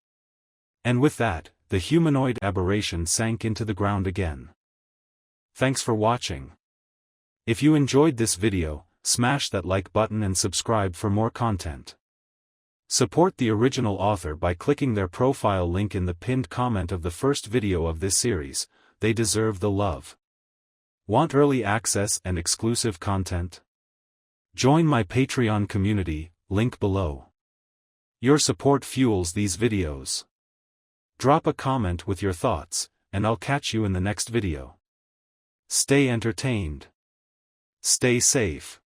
And with that, the humanoid aberration sank into the ground again. Thanks for watching. If you enjoyed this video, smash that like button and subscribe for more content. Support the original author by clicking their profile link in the pinned comment of the first video of this series. They deserve the love. Want early access and exclusive content? Join my Patreon community, link below. Your support fuels these videos. Drop a comment with your thoughts, and I'll catch you in the next video. Stay entertained. Stay safe.